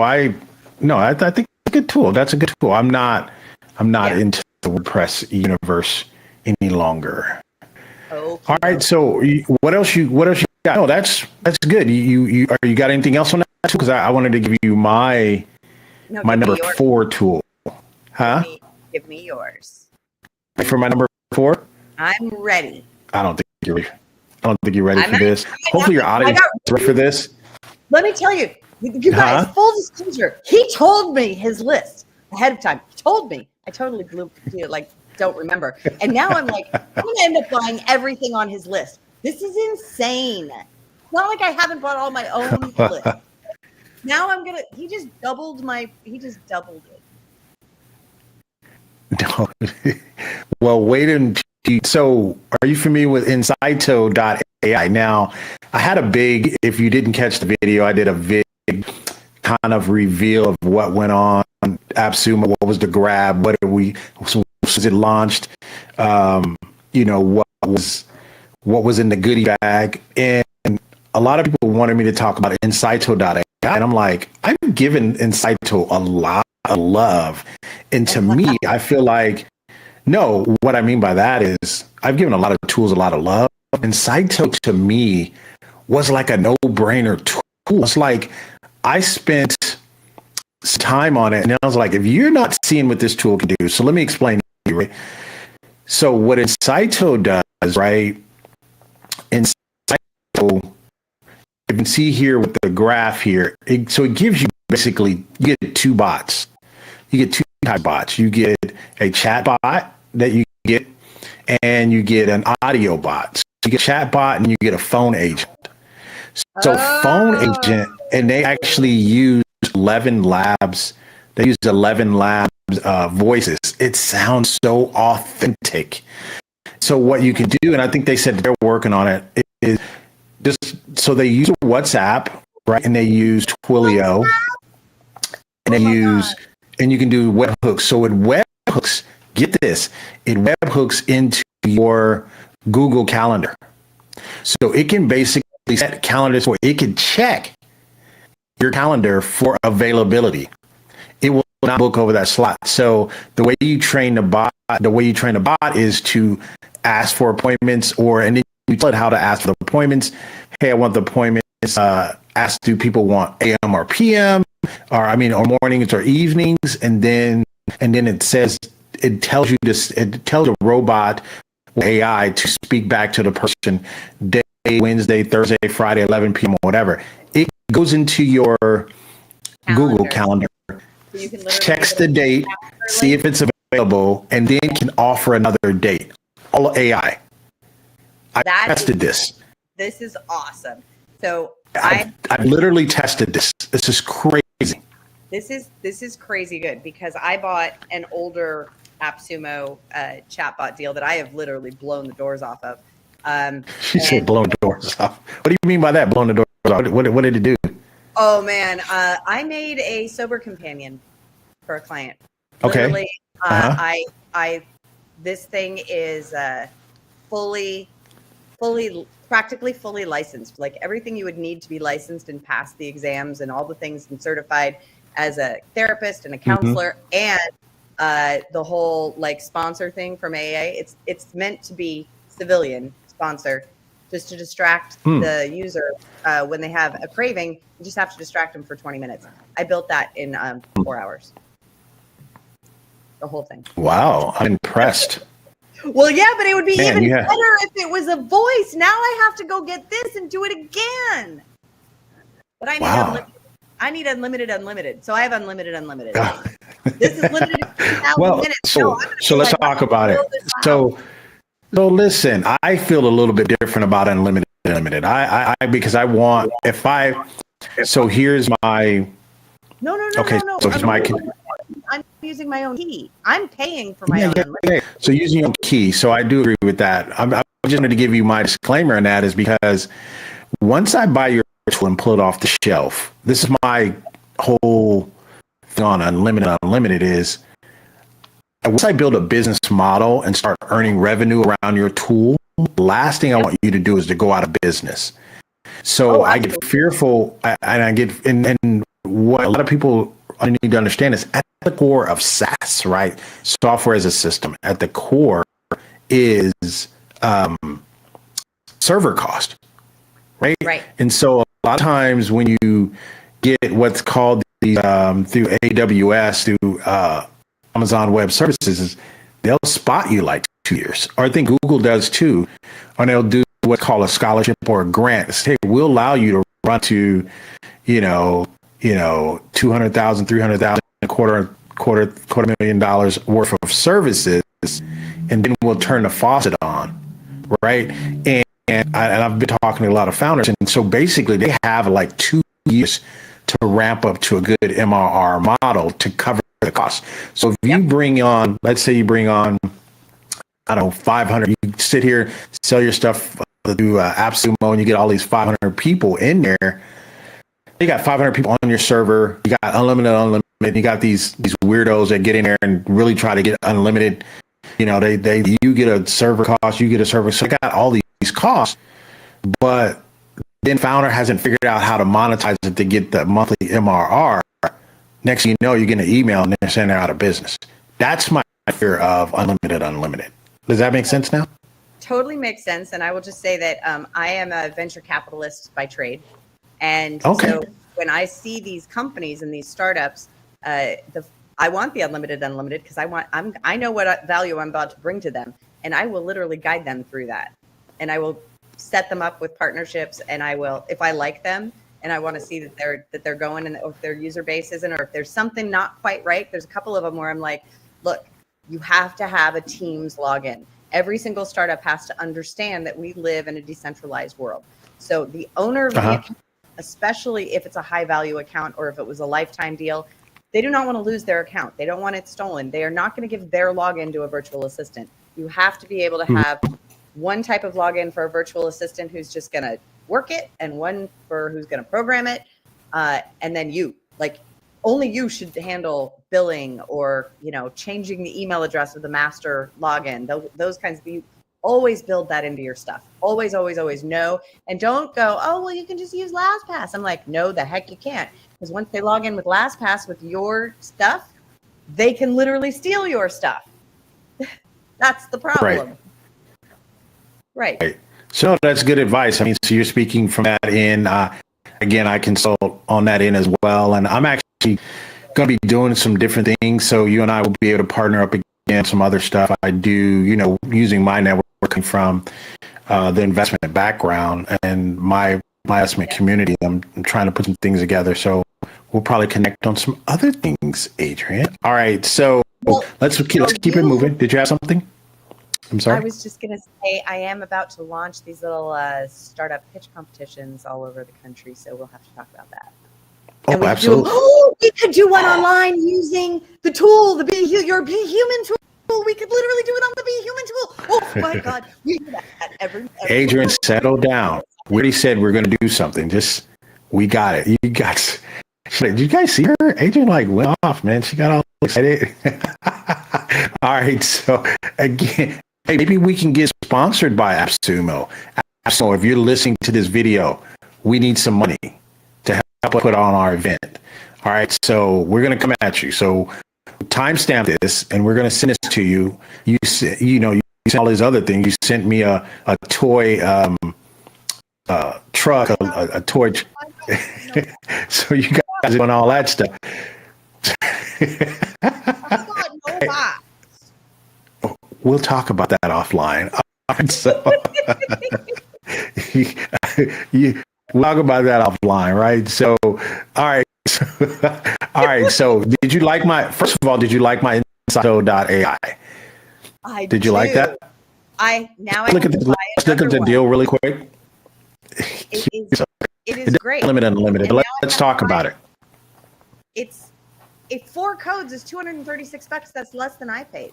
I think it's a good tool. That's a good tool. I'm not into the WordPress universe any longer. Okay. All right. So what else you got? No, that's good. You got anything else on that? Because I wanted to give you my number 4 tool. Huh? Give me yours. for my number 4? I'm ready. I don't think you're ready for this. Hopefully your audience is ready for this. Let me tell you, you guys, full disclosure, he told me his list ahead of time. He told me. I totally don't remember. And now I'm like, I'm going to end up buying everything on his list. This is insane. It's not like I haven't bought all my own list. Now he just doubled it. No. Well, wait until. So, are you familiar with Insaito.ai? Now, I had if you didn't catch the video, I did a big kind of reveal of what went on AppSumo, what was the grab, was it launched, what was in the goodie bag. And a lot of people wanted me to talk about Insaito.ai. And I'm like, I'm giving Insaito a lot of love. And to me, I feel like, no, what I mean by that is I've given a lot of tools a lot of love. And Saito to me was like a no-brainer tool. It's like I spent time on it and I was like, if you're not seeing what this tool can do, so let me explain to you, right? So what Saito does, right? In Saito, you can see here with the graph here, so it gives you basically, you get 2 bots. You get 2 type of bots. You get a chat bot that you get, and you get an audio bot. So you get a chat bot and you get a phone agent. So phone agent, and they actually use 11 labs. They use 11 labs voices. It sounds so authentic. So what you can do, and I think they said they're working on it, is just so they use WhatsApp, right? And they use Twilio, and and you can do webhooks. So it webhooks. Get this, it webhooks into your Google Calendar. So it can basically set calendars where it can check your calendar for availability. It will not book over that slot. So the way you train the bot is to ask for appointments, and then you tell it how to ask for the appointments. Hey, I want the appointments. Ask, do people want AM or PM, or mornings or evenings, and then it tells the robot AI to speak back to the person day, Wednesday, Thursday, Friday, 11 p.m. or whatever. It goes into your Google Calendar, so you can checks the date, see if it's available, and then can offer another date. All AI. I tested this. This is awesome. So I've literally tested this. This is crazy. This is crazy good, because I bought an older AppSumo chatbot deal that I have literally blown the doors off of. She said blown doors off. What do you mean by that, blown the doors off? What did it do? Oh, man. I made a sober companion for a client. Okay. Literally, this thing is practically fully licensed. Like everything you would need to be licensed and pass the exams and all the things, and certified as a therapist and a counselor, and the whole sponsor thing from AA. It's meant to be civilian sponsor, just to distract the user when they have a craving. You just have to distract them for 20 minutes. I built that in 4 hours. The whole thing. Wow, I'm impressed. Well, yeah, but it would be better if it was a voice. Now I have to go get this and do it again. But I need unlimited. So I have unlimited. This is limited to 2,000 minutes. So let's talk about it. So listen, I feel a little bit different about unlimited. I because I want so here's my. No. Okay, so here's my. I'm using my own key. I'm paying for my own. Yeah. So using your own key. So I do agree with that. I just wanted to give you my disclaimer on that, is because once I buy your tool and pull it off the shelf, this is my whole thing on unlimited is once I build a business model and start earning revenue around your tool, the last thing I want you to do is to go out of business. So I get fearful, and what a lot of people need to understand is at the core of SaaS, right? Software as a system. At the core is server cost, right? Right. And so a lot of times when you get what's called through AWS, through Amazon Web Services, they'll spot you like 2 years. Or I think Google does too. Or they'll do what's called a scholarship or a grant. Say, we'll allow you to run to, 200,000, 300,000, quarter million dollars worth of services, and then we'll turn the faucet on, right? And I've been talking to a lot of founders, and so basically they have like 2 years to ramp up to a good MRR model to cover the cost. So if you bring on, let's say you bring on, I don't know, 500, you sit here, sell your stuff through AppSumo, and you get all these 500 people in there. You got 500 people on your server. You got unlimited. You got these weirdos that get in there and really try to get unlimited. You get a server cost, you get a server. So I got all these costs, but then founder hasn't figured out how to monetize it to get the monthly MRR. Next thing you know, you're getting an email and they're saying they're out of business. That's my fear of unlimited. Does that make sense now? Totally makes sense. And I will just say that I am a venture capitalist by trade. And so when I see these companies and these startups, I want the unlimited because I know what value I'm about to bring to them, and I will literally guide them through that. And I will set them up with partnerships, and I will, if I like them and I want to see that they're going, and if their user base isn't, or if there's something not quite right. There's a couple of them where I'm like, look, you have to have a Teams login. Every single startup has to understand that we live in a decentralized world. So the owner of the account, especially if it's a high value account or if it was a lifetime deal, they do not want to lose their account. They don't want it stolen. They are not going to give their login to a virtual assistant. You have to be able to have one type of login for a virtual assistant who's just going to work it, and one for who's going to program it. And then only you should handle billing or, changing the email address of the master login. Those kinds of things. Always build that into your stuff. Always, always, always know. And don't go, oh, well, you can just use LastPass. I'm like, no, the heck you can't. Because once they log in with LastPass with your stuff, they can literally steal your stuff. That's the problem. Right. So that's good advice. I mean, so you're speaking from that end. Again, I consult on that end as well. And I'm actually going to be doing some different things. So you and I will be able to partner up again, some other stuff I do, using my networking from the investment background and my investment community. I'm trying to put some things together. So we'll probably connect on some other things, Adryenn. All right. So let's keep it moving. Did you have something? I'm sorry. I was just going to say I am about to launch these little startup pitch competitions all over the country. So we'll have to talk about that. Oh, absolutely. We could do one online using the tool, your Be Human tool. We could literally do it on the Be Human tool. Oh my God. We do that every Adryenn, settle down. We already said we're going to do something. We got it. Did you guys see her? Adryenn went off, man. She got all excited. All right. So again, maybe we can get sponsored by AppSumo. So if you're listening to this video, we need some money to help us put on our event. All right. So we're going to come at you. So timestamp this, and we're going to send this to you. You sent all these other things. You sent me a toy truck, a toy. So you guys doing all that stuff. We'll talk about that offline. So we'll talk about that offline, right? So, all right. All right. So, did you like my Insido.ai? Did you like that? Let's look at the deal really quick. It is great. Unlimited. Let's talk about it. It's 4 codes is $236. That's less than I paid.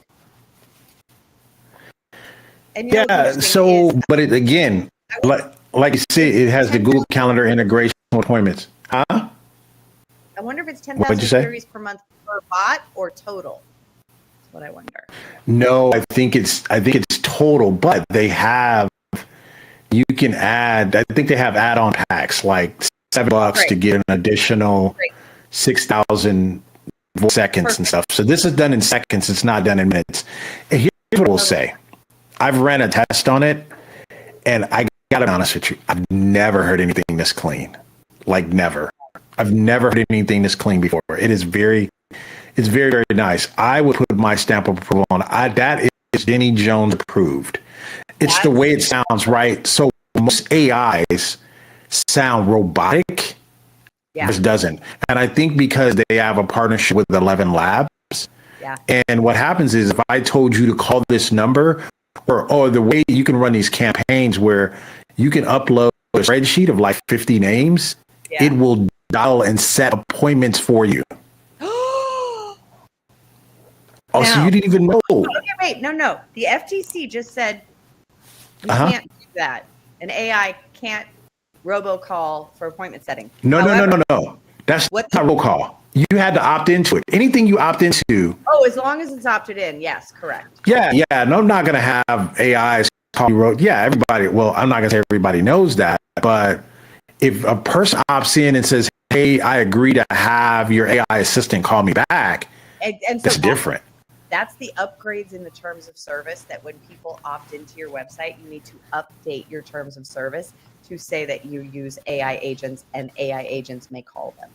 And but it again, like you see, it has the Google Calendar integration appointments. Huh? I wonder if it's 10,000 queries per month per bot or total. That's what I wonder. No, I think it's total, but they have. You can add. I think they have add-on packs like $7 to get an additional 6,000 seconds and stuff. So this is done in seconds. It's not done in minutes. And here's what we'll say. I've ran a test on it, and I gotta be honest with you, I've never heard anything this clean. Like never. I've never heard anything this clean before. It is very It's very, very nice. I would put my stamp of approval on it. That is Jenny Jones approved. It's the way it sounds, right? So most AIs sound robotic. Yeah. This doesn't. And I think because they have a partnership with 11 Labs. Yeah. And what happens is if I told you to call this number, or the way you can run these campaigns where you can upload a spreadsheet of like 50 names, it will dial and set appointments for you. Oh, now, so you didn't even know. Okay, wait, no. The FTC just said you can't do that. An AI can't robocall for appointment setting. No. That's not roll call. You had to opt into it. Anything you opt into. Oh, as long as it's opted in. Yes, correct. Yeah. No, I'm not going to have AIs call you. Yeah, everybody. Well, I'm not going to say everybody knows that. But if a person opts in and says, hey, I agree to have your AI assistant call me back, and so that's different. That's the upgrades in the terms of service, that when people opt into your website, you need to update your terms of service to say that you use AI agents and AI agents may call them.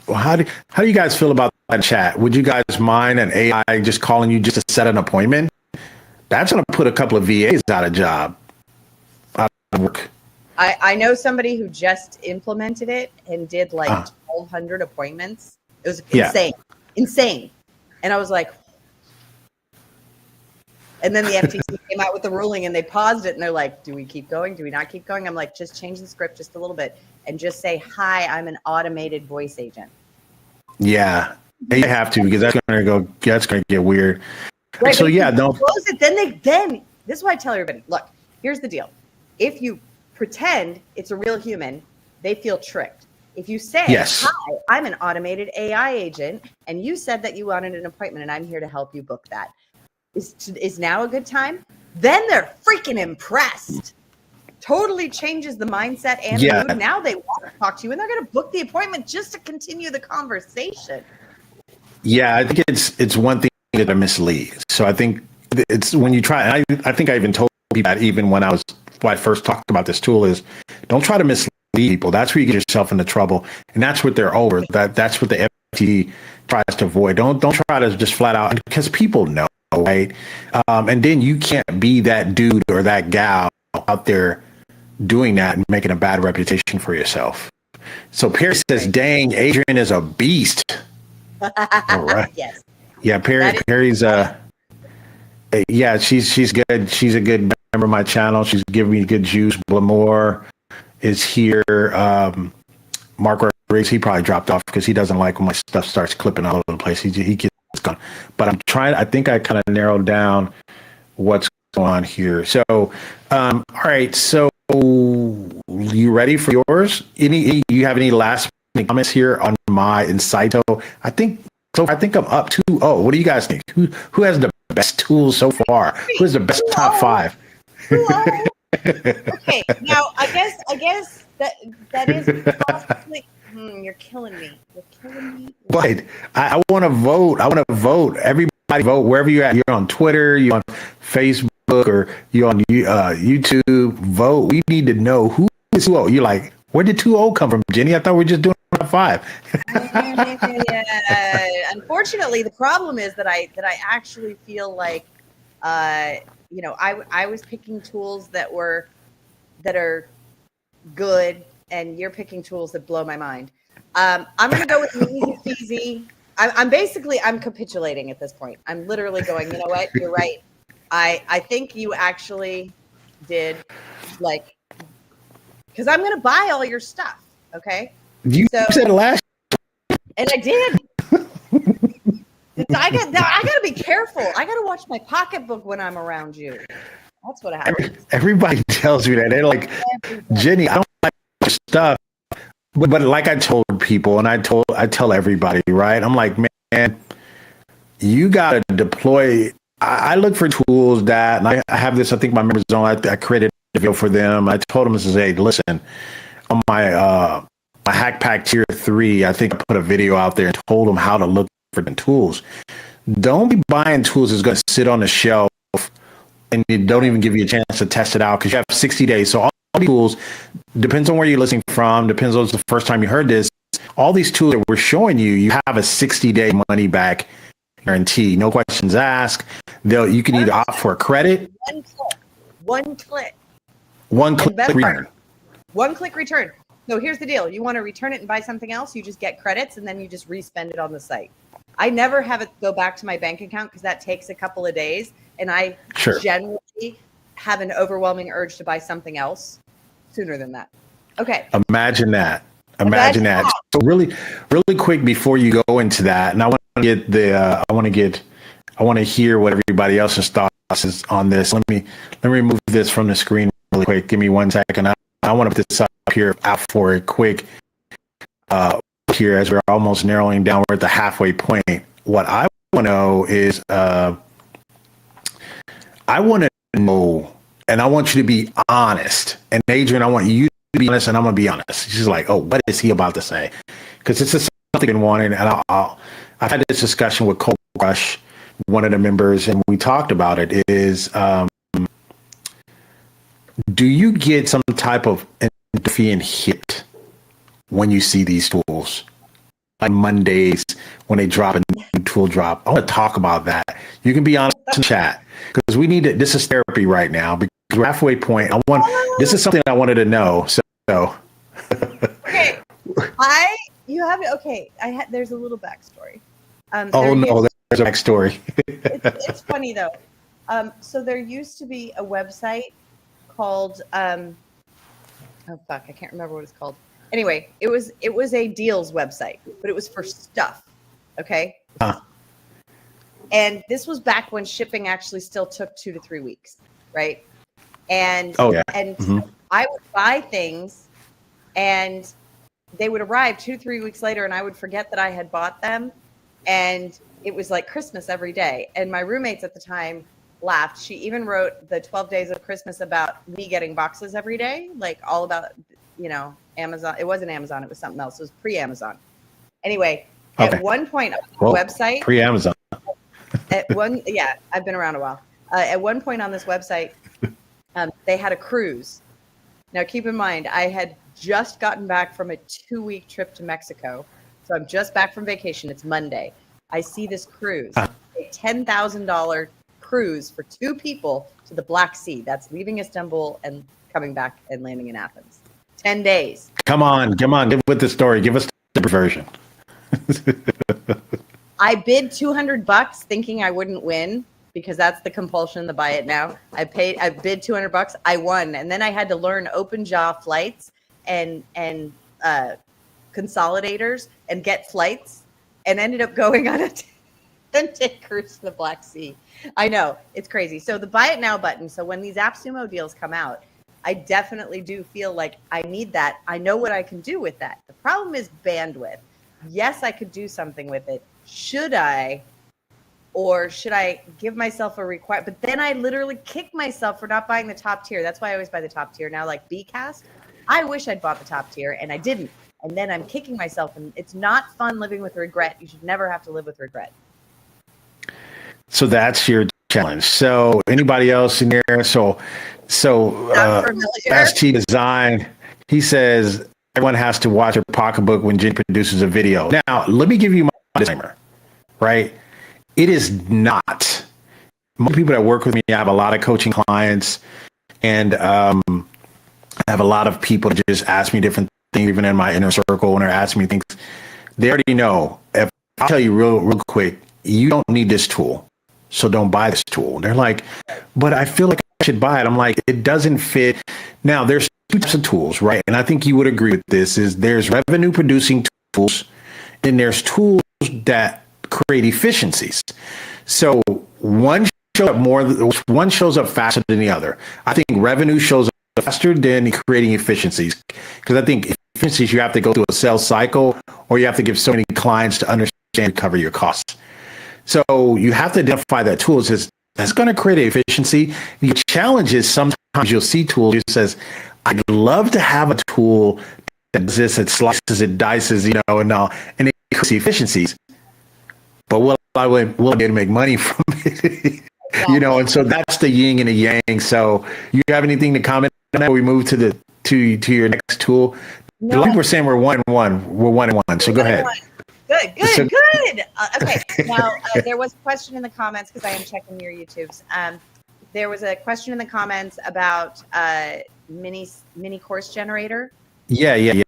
Well, how do you guys feel about that chat? Would you guys mind an AI just calling you just to set an appointment? That's going to put a couple of VAs out of work. I know somebody who just implemented it and did like 1,200 appointments. It was insane. And I was like, and then the FTC came out with the ruling and they paused it and they're like, do we keep going? Do we not keep going? I'm like, just change the script just a little bit and just say, hi, I'm an automated voice agent. Yeah, you have to, because that's going to get weird. Right, so yeah, don't close it. Then this is why I tell everybody, look, here's the deal. If you pretend it's a real human, they feel tricked. If you say, hi, I'm an automated AI agent, and you said that you wanted an appointment and I'm here to help you book that. Is now a good time? Then they're freaking impressed. Totally changes the mindset and the mood. Now they want to talk to you and they're going to book the appointment just to continue the conversation. Yeah, I think it's one thing that I mislead. So I think it's when you try, I think I even told people that even when I first talked about this tool is don't try to mislead people. That's where you get yourself into trouble. And that's what they're over. That's what the FTC tries to avoid. Don't try to just flat out, because people know, right? And then you can't be that dude or that gal out there doing that and making a bad reputation for yourself. So Perry says, dang, Adryenn is a beast. All right. Yes. Yeah, Perry's she's good. She's a good member of my channel. She's giving me good juice. Blamore is here. Mark Rodriguez, he probably dropped off because he doesn't like when my stuff starts clipping all over the place. He gets gone. But I think I kind of narrowed down what's going on here. So, all right. So you ready for yours? You have any last comments here on my Insighto? I think I'm up 2-0. What do you guys think? Who has the best tools so far? Who has the best top 5? Okay, now I guess that is possibly. You're killing me. But I want to vote. Everybody vote wherever you're at. You're on Twitter. You're on Facebook, or you're on YouTube. Vote. We need to know who is 2-0. You're like, where did 2-0 come from, Jenny? I thought we were just doing 5. Unfortunately, the problem is that I actually feel like, I was picking tools that are good, and you're picking tools that blow my mind. I'm going to go with the easy peasy. I'm capitulating at this point. I'm literally going, you know what? You're right. I think you actually did, like, because I'm going to buy all your stuff. Okay. You said it last. And I did. I got to be careful. I got to watch my pocketbook when I'm around you. That's what happens. Everybody tells me that. They're like, Jenny, I don't like your stuff. But like I told people, and I tell everybody, right? I'm like, man, you got to deploy. I look for tools that, and I have this, I think my members on, I created a video for them. I told them, hey, listen, on my Hack Pack Tier 3, I think I put a video out there and told them how to look for the tools. Don't be buying tools that's going to sit on the shelf and you don't even give you a chance to test it out, because you have 60 days. So all these tools, depends on where you're listening from, depends on the first time you heard this, all these tools that we're showing you, you have a 60-day money back guarantee, no questions asked. You can either opt for a credit. One click. One click return. One click return. So here's the deal. You want to return it and buy something else, you just get credits and then you just respend it on the site. I never have it go back to my bank account because that takes a couple of days. And I generally have an overwhelming urge to buy something else sooner than that. Okay. Imagine that. Imagine that. So really quick before you go into that, and I want to hear what everybody else's thoughts is on this. Let me remove this from the screen really quick. Give me 1 second. I want to put this up here out for a quick here as we're almost narrowing down. We're at the halfway point. What I want to know is I want to know, and I want you to be honest. And Adryenn, I want you to be honest, and I'm going to be honest. She's like, oh, what is he about to say? Because this is something I've been wanting, and I've had this discussion with Cole Rush, one of the members, and we talked about it, is do you get some type of endorphin hit when you see these tools? Like Mondays when they drop a new tool drop. I want to talk about that. You can be honest in chat because we need it. This is therapy right now because we're halfway point. This is something I wanted to know. So okay. There's a little backstory. There's a backstory. it's funny though. So there used to be a website called I can't remember what it's called. Anyway, it was a deals website, but it was for stuff. Okay. And this was back when shipping actually still took 2 to 3 weeks, right? And I would buy things and they would arrive 2 to 3 weeks later and I would forget that I had bought them. And it was like Christmas every day. And my roommates at the time laughed. She even wrote the 12 Days of Christmas about me getting boxes every day, like all about, Amazon. It wasn't Amazon. It was something else. It was pre-Amazon. Anyway, at one point on the website. Pre-Amazon. I've been around a while. At one point on this website, they had a cruise. Now, keep in mind, I had just gotten back from a 2-week trip to Mexico. So I'm just back from vacation. It's Monday. I see this cruise, a $10,000 cruise for 2 people to the Black Sea. That's leaving Istanbul and coming back and landing in Athens. 10 days. Come on. Get with the story. Give us the version. I bid $200 thinking I wouldn't win because that's the compulsion to buy it now. I bid $200. I won. And then I had to learn open jaw flights and consolidators and get flights and ended up going on a 10-day cruise to the Black Sea. I know, it's crazy. So the buy it now button. So when these AppSumo deals come out, I definitely do feel like I need that. I know what I can do with that. The problem is bandwidth. Yes, I could do something with it. Should I? Or should I give myself a requirement? But then I literally kick myself for not buying the top tier. That's why I always buy the top tier. Now, like Bcast, I wish I'd bought the top tier and I didn't. And then I'm kicking myself. And it's not fun living with regret. You should never have to live with regret. So that's your challenge. So anybody else in there? So ST Design, he says everyone has to watch their pocketbook when Jenny produces a video. Now, let me give you my disclaimer, right? It is not. Most people that work with me, I have a lot of coaching clients, and I have a lot of people that just ask me different things, even in my inner circle, when they're asking me things. They already know. If I'll tell you real quick, you don't need this tool, so don't buy this tool. They're like, but I feel like I should buy it. I'm like, it doesn't fit. Now, there's 2 types of tools, right? And I think you would agree with this, is there's revenue producing tools, and there's tools that create efficiencies. So one shows up faster than the other. I think revenue shows up faster than creating efficiencies, because I think efficiencies, you have to go through a sales cycle, or you have to give so many clients to understand and cover your costs. So you have to identify that tool that's going to create efficiency. The challenge is sometimes you'll see tools that says, I'd love to have a tool that exists, it slices, it dices, and it creates efficiencies. But will I be able to make money from it? And so that's the yin and the yang. So you have anything to comment on that? We move to your next tool. A lot of people are saying we're 1-1. We're 1-1. So go ahead. Good. Okay. Now, there was a question in the comments because I am checking your YouTubes. There was a question in the comments about mini course generator. Yeah. You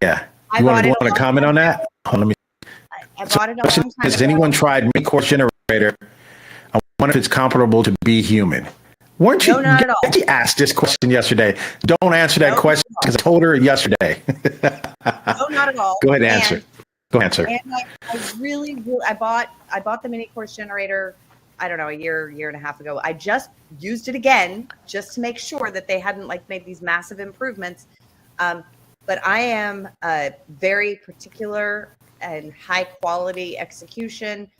want to comment on that? Let me. I bought it a long time ago. Has anyone tried mini course generator? I wonder if it's comparable to Be Human. Weren't you? No, not at all. You asked this question yesterday. Don't answer that question because I told her yesterday. No, not at all. Go ahead and answer. Go answer. And I bought the mini course generator, I don't know, a year and a half ago. I just used it again just to make sure that they hadn't made these massive improvements. But I am very particular and high quality execution.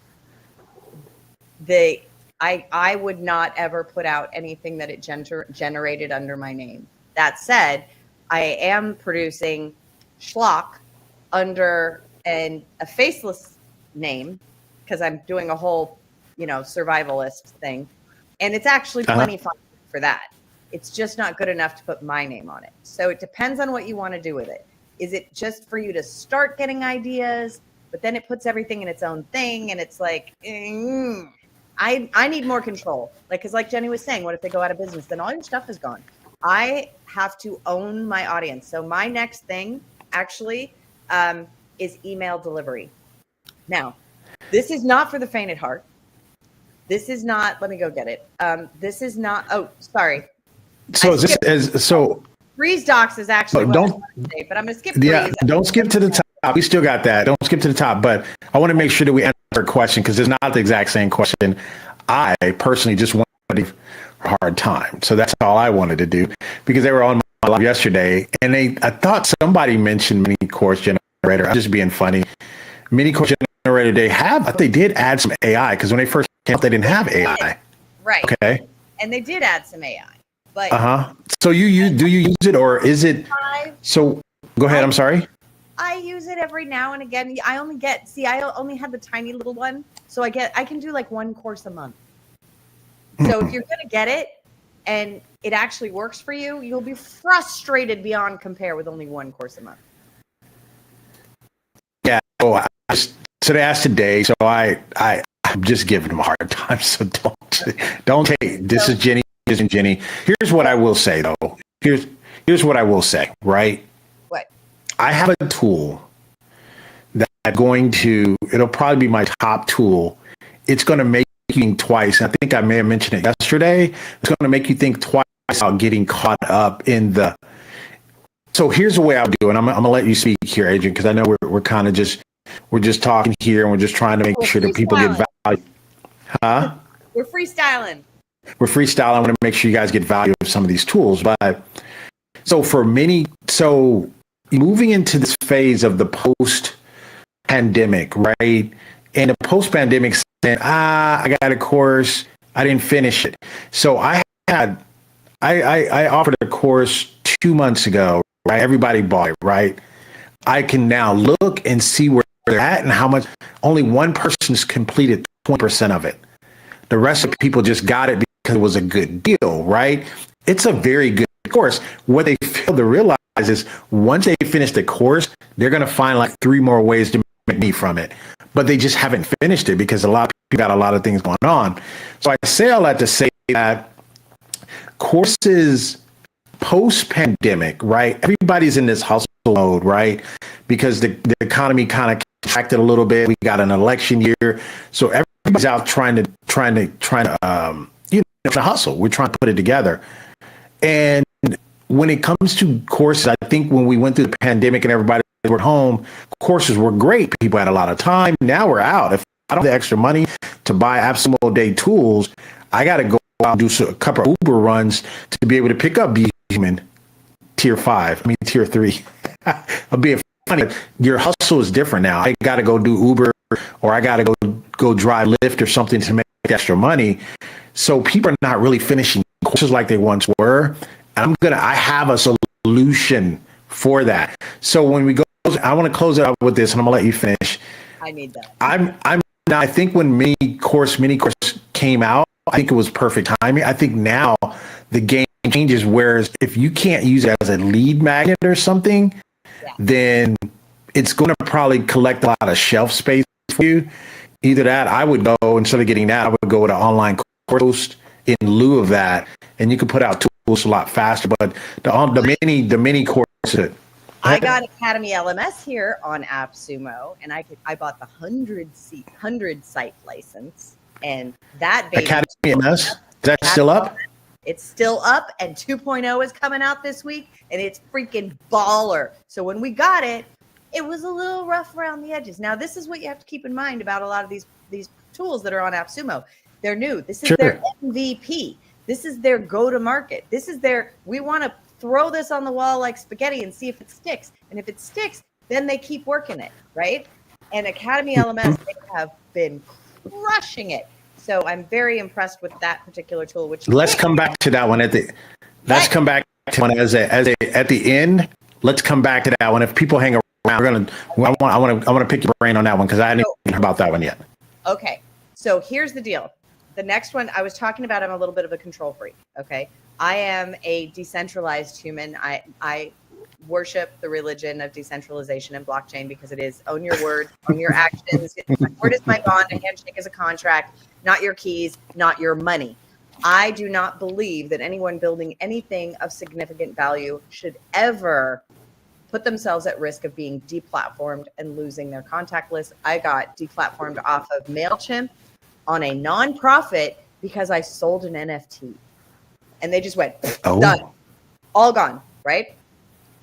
I would not ever put out anything that it generated under my name. That said, I am producing schlock under a faceless name because I'm doing a whole, survivalist thing. And it's actually plenty fun for that. It's just not good enough to put my name on it. So it depends on what you want to do with it. Is it just for you to start getting ideas, but then it puts everything in its own thing and it's like, I need more control. Because like Jenny was saying, what if they go out of business? Then all your stuff is gone. I have to own my audience. So my next thing actually is email delivery. Now, this is not for the faint at heart. This is not, let me go get it. This is not, sorry. So Freeze docs is actually what I was going to say, but I'm going to skip freeze. Yeah, don't skip to the top. We still got that. Don't skip to the top. But I want to make sure that we answer a question because it's not the exact same question. I personally just wanted to give a hard time. So that's all I wanted to do because they were on my live yesterday. And I thought somebody mentioned mini course generator. I'm just being funny. Mini course generator, they did add some AI because when they first came out, they didn't have AI. Right. Okay. And they did add some AI. But So do you use it or is it? So go ahead. I'm sorry. I use it every now and again. I only have the tiny little one. So I can do one course a month. So if you're going to get it and it actually works for you, you'll be frustrated beyond compare with only one course a month. Yeah. So they asked today. So I'm just giving them a hard time. So don't take, this is Jenny. And Jenny, here's what I will say though. Here's what I will say, right? What? I have a tool that it'll probably be my top tool. It's going to make you think twice. I think I may have mentioned it yesterday. It's going to make you think twice about getting caught up in so here's the way I'll do it. I'm going to let you speak here, Adryenn, because I know we're kind of we're just talking here and we're just trying to make sure that people get value. Huh? We're freestyling. I want to make sure you guys get value of some of these tools. But so moving into this phase of the post-pandemic, right? And the post-pandemic saying, I got a course, I didn't finish it. So I offered a course 2 months ago, right? Everybody bought it, right? I can now look and see where they're at and how much. Only one person's completed 20% of it. The rest of the people just got it because it was a good deal, right? It's a very good course. What they fail to realize is once they finish the course, they're going to find 3 more ways to make money from it. But they just haven't finished it because a lot of people got a lot of things going on. So I say all that to say that courses post-pandemic, right? Everybody's in this hustle mode, right? Because the economy kind of contracted a little bit. We got an election year. So everybody's out trying to hustle. We're trying to put it together. And when it comes to courses, I think when we went through the pandemic and everybody were home, courses were great. People had a lot of time. Now we're out. If I don't have the extra money to buy AppSumo Day tools, I got to go out and do a couple of Uber runs to be able to pick up Be Human tier 3. I'm being funny. Your hustle is different now. I got to go do Uber or I got to go drive Lyft or something to make extra money. So people are not really finishing courses like they once were. And I have a solution for that. So when we go, I want to close it out with this and I'm gonna let you finish. I need that. I think when mini course came out, I think it was perfect timing. I think now the game changes, whereas if you can't use it as a lead magnet or something, then it's going to probably collect a lot of shelf space for you. Either that, I would go, instead of getting that, I would go with an online course in lieu of that, and you can put out tools a lot faster. But the mini courses. I got Academy LMS here on AppSumo, and I bought the 100 site license, and that baby, Academy LMS, is that still up? It's still up, and 2.0 is coming out this week, and it's freaking baller. So when we got it, it was a little rough around the edges. Now, this is what you have to keep in mind about a lot of these tools that are on AppSumo. They're new. This is their MVP. This is their go-to-market. This is we want to throw this on the wall like spaghetti and see if it sticks. And if it sticks, then they keep working it, right? And Academy LMS, they have been crushing it. So I'm very impressed with that particular tool. Let's come back to that one at the end. Let's come back to that one. If people hang around, I want to pick your brain on that one because I didn't hear about that one yet. Okay, so here's the deal. The next one I was talking about, I'm a little bit of a control freak. Okay, I am a decentralized human. I worship the religion of decentralization and blockchain because it is own your word, own your actions. My word is my bond. A handshake is a contract, not your keys, not your money. I do not believe that anyone building anything of significant value should ever put themselves at risk of being deplatformed and losing their contact list. I got deplatformed off of MailChimp on a nonprofit because I sold an NFT. And they just went, done, all gone, right?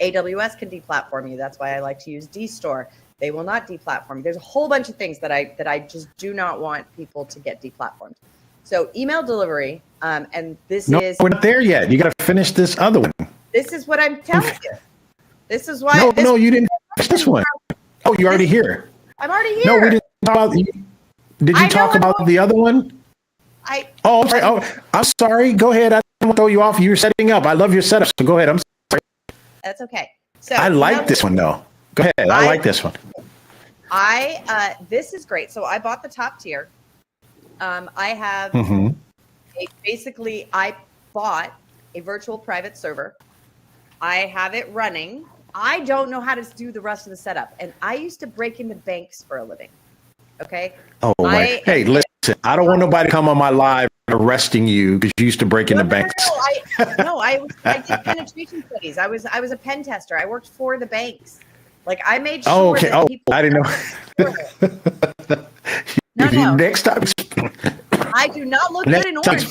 AWS can deplatform you. That's why I like to use DStore. They will not deplatform. There's a whole bunch of things that I just do not want people to get deplatformed. So email delivery, and this is... we're not there yet. You got to finish this other one. This is what I'm telling you. This is why... No, you didn't finish this one. Oh, you're already here. I'm already here. No, we didn't talk about... Did you talk about the other one? I'm sorry. Oh, I'm sorry. Go ahead. I didn't want to throw you off. You're setting up. I love your setup, so go ahead. I'm sorry. That's okay. So I like this one, though. Go ahead. I like this one. This is great. So I bought the top tier. I have I bought a virtual private server. I have it running. I don't know how to do the rest of the setup. And I used to break into banks for a living. Okay. Oh, hey, listen, I don't want nobody to come on my live arresting you because you used to break into banks. I did penetration studies. I was a pen tester. I worked for the banks. Like I made sure that people. I didn't know. No. Next time. I do not look good in orange.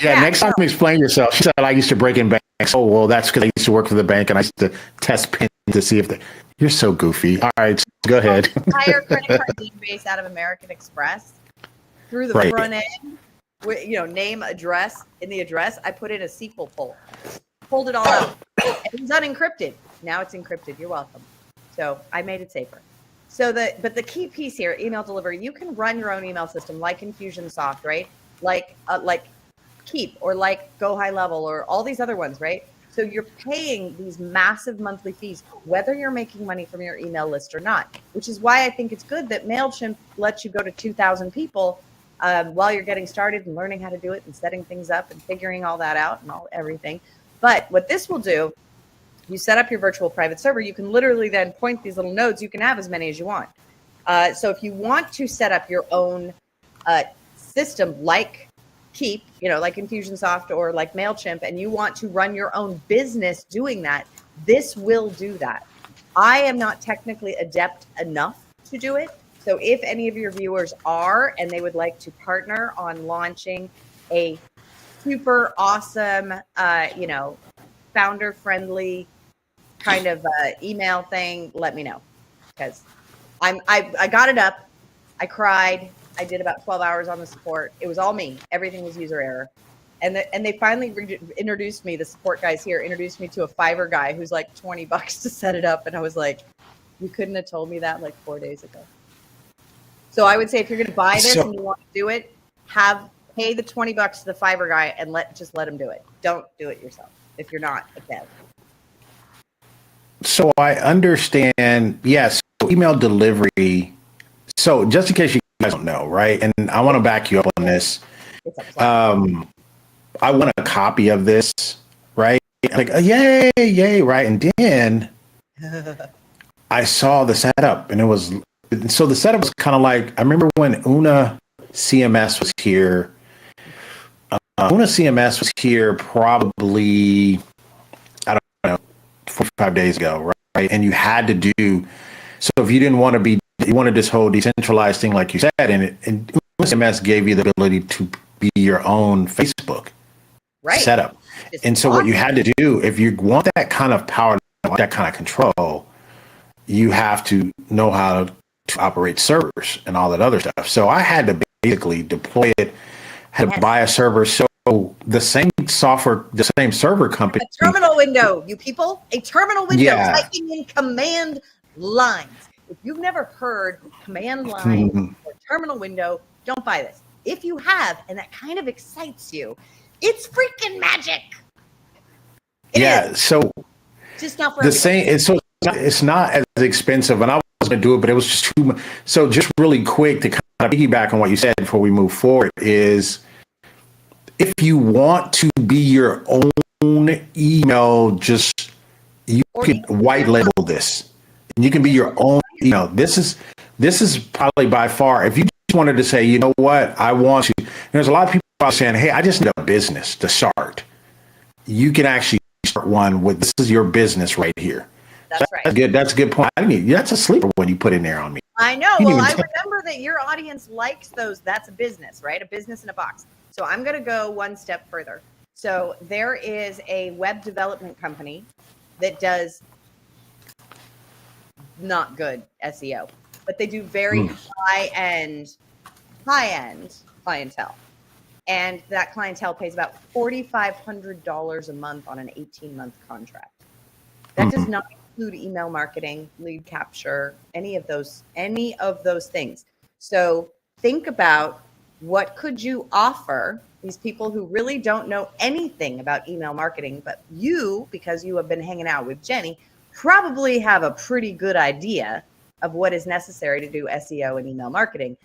Next time explain yourself. She said, I used to break in banks. Oh, well, that's because I used to work for the bank and I used to test pins to see if you're so goofy. All right, go ahead. Entire credit card database out of American Express through the front end, with, name, address. In the address, I put in a SQL poll, pulled it all out. It was unencrypted. Now it's encrypted. You're welcome. So I made it safer. But the key piece here, email delivery, you can run your own email system like Infusionsoft, right? Like Keep or like Go High Level or all these other ones, right? So you're paying these massive monthly fees, whether you're making money from your email list or not, which is why I think it's good that MailChimp lets you go to 2,000 people while you're getting started and learning how to do it and setting things up and figuring all that out and everything. But what this will do, you set up your virtual private server, you can literally then point these little nodes. You can have as many as you want. So if you want to set up your own system like Keep, like Infusionsoft or like MailChimp, and you want to run your own business doing that, this will do that. I am not technically adept enough to do it. So if any of your viewers are, and they would like to partner on launching a super awesome, founder-friendly kind of email thing, let me know. Because I got it up. I cried. I did about 12 hours on the support. It was all me. Everything was user error. And they finally introduced me, the support guys here introduced me to a Fiverr guy who's like $20 to set it up. And I was like, you couldn't have told me that like 4 days ago. So I would say if you're going to buy this and you want to do it, pay the $20 to the Fiverr guy and let him do it. Don't do it yourself if you're not a dev. So I understand. Yes. Email delivery. So just in case you guys don't know, right? And I want to back you up on this. I want a copy of this, right? Like, yay, right? And then I saw the setup, and so the setup was kind of like, I remember when Una CMS was here. Una CMS was here probably, I don't know, 45 days ago, right? And you had to do, so if you didn't want to be, you wanted this whole decentralized thing, like you said, and Una CMS gave you the ability to be your own Facebook setup. It's and so awesome. what you had to do, if you want that kind of power, that kind of control, you have to know how to operate servers and all that other stuff. So I had to basically deploy it, had to buy a server. So the same software, the same server company. A terminal window, you people, a terminal window, typing in command lines. If you've never heard command line or terminal window, don't buy this. If you have, and that kind of excites you, it's freaking magic. It is. So just not for the same. It's not as expensive, and I was going to do it, but it was just too much. So just really quick to kind of piggyback on what you said before we move forward is, if you want to be your own email, just you can white label this. You can be your own email. This is probably by far, if you just wanted to say, you know what, I want to. There's a lot of people out saying, hey, I just need a business to start. You can actually start one with, this is your business right here. That's right. That's good. That's a good point. That's a sleeper when you put in there on me. I know. Well, I remember that your audience likes those. That's a business, right? A business in a box. So I'm going to go one step further. So there is a web development company that does not good SEO, but they do very high-end clientele. And that clientele pays about $4,500 a month on an 18-month contract. That does not include email marketing, lead capture, any of those things. So think about, what could you offer these people who really don't know anything about email marketing, but you, because you have been hanging out with Jenny, probably have a pretty good idea of what is necessary to do SEO and email marketing,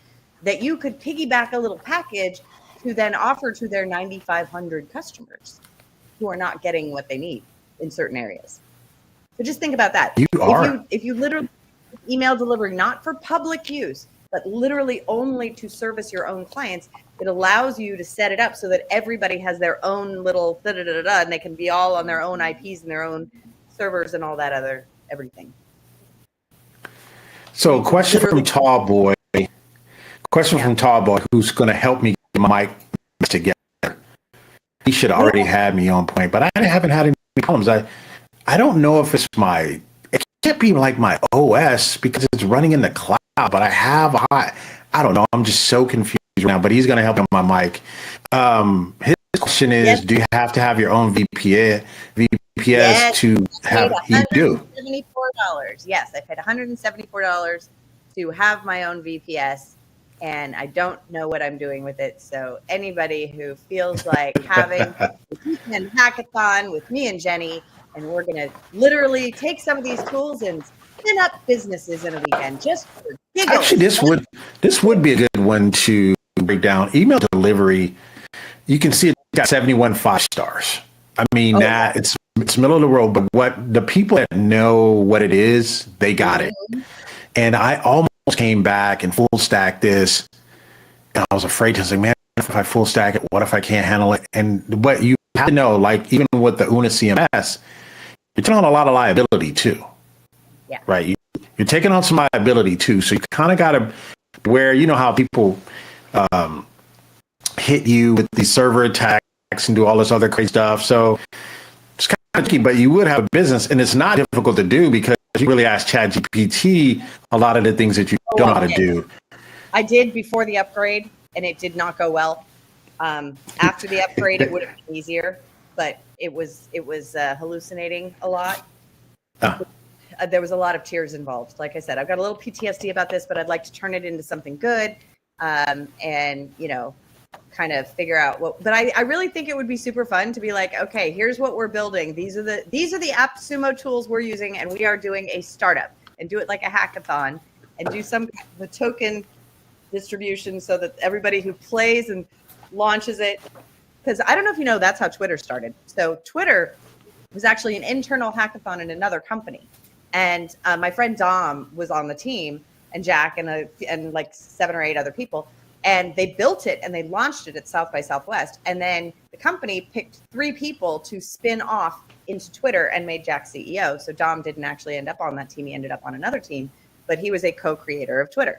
that you could piggyback a little package to then offer to their 9,500 customers who are not getting what they need in certain areas. So just think about that. If you literally email delivery, not for public use, but literally only to service your own clients, it allows you to set it up so that everybody has their own little and they can be all on their own IPs and their own servers and all that other everything. So question from Tall Boy. From Tall Boy, who's going to help me get my mic together. He should already have me on point, but I haven't had any problems. I don't know if it's it can't be like my OS because it's running in the cloud, but I don't know. I'm just so confused right now, but he's going to help me on my mic. His question is, do you have to have your own VPS to have, you do? $174. Yes, I paid $174 to have my own VPS, and I don't know what I'm doing with it. So anybody who feels like having a weekend hackathon with me and Jenny, and we're going to literally take some of these tools and spin up businesses in a weekend just for giggles. Actually, this would be a good one to break down. Email delivery, you can see it got 71 5-stars. I mean, it's middle of the road, but what the people that know what it is, they got it. And I almost came back and full stack this, and I was afraid to say, man, if I full stack it, what if I can't handle it? And what you have to know, like even with the Una CMS, you're taking on a lot of liability too. Yeah. Right. You're taking on some liability too. So you kind of got to, where, you know how people hit you with these server attacks and do all this other crazy stuff. So it's kind of tricky, but you would have a business, and it's not difficult to do because you really ask ChatGPT a lot of the things that you don't know how to do. I did before the upgrade, and it did not go well. After the upgrade, it would have been easier, but it was hallucinating a lot. There was a lot of tears involved. Like I said, I've got a little PTSD about this, but I'd like to turn it into something good, and kind of figure out what. But I really think it would be super fun to be like, okay, here's what we're building. These are the AppSumo tools we're using, and we are doing a startup, and do it like a hackathon, and do some kind of a token distribution so that everybody who plays and launches it. Because I don't know if you know, that's how Twitter started. So Twitter was actually an internal hackathon in another company. And my friend Dom was on the team, and Jack and like 7 or 8 other people. And they built it and they launched it at South by Southwest. And then the company picked 3 people to spin off into Twitter and made Jack CEO. So Dom didn't actually end up on that team. He ended up on another team, but he was a co-creator of Twitter.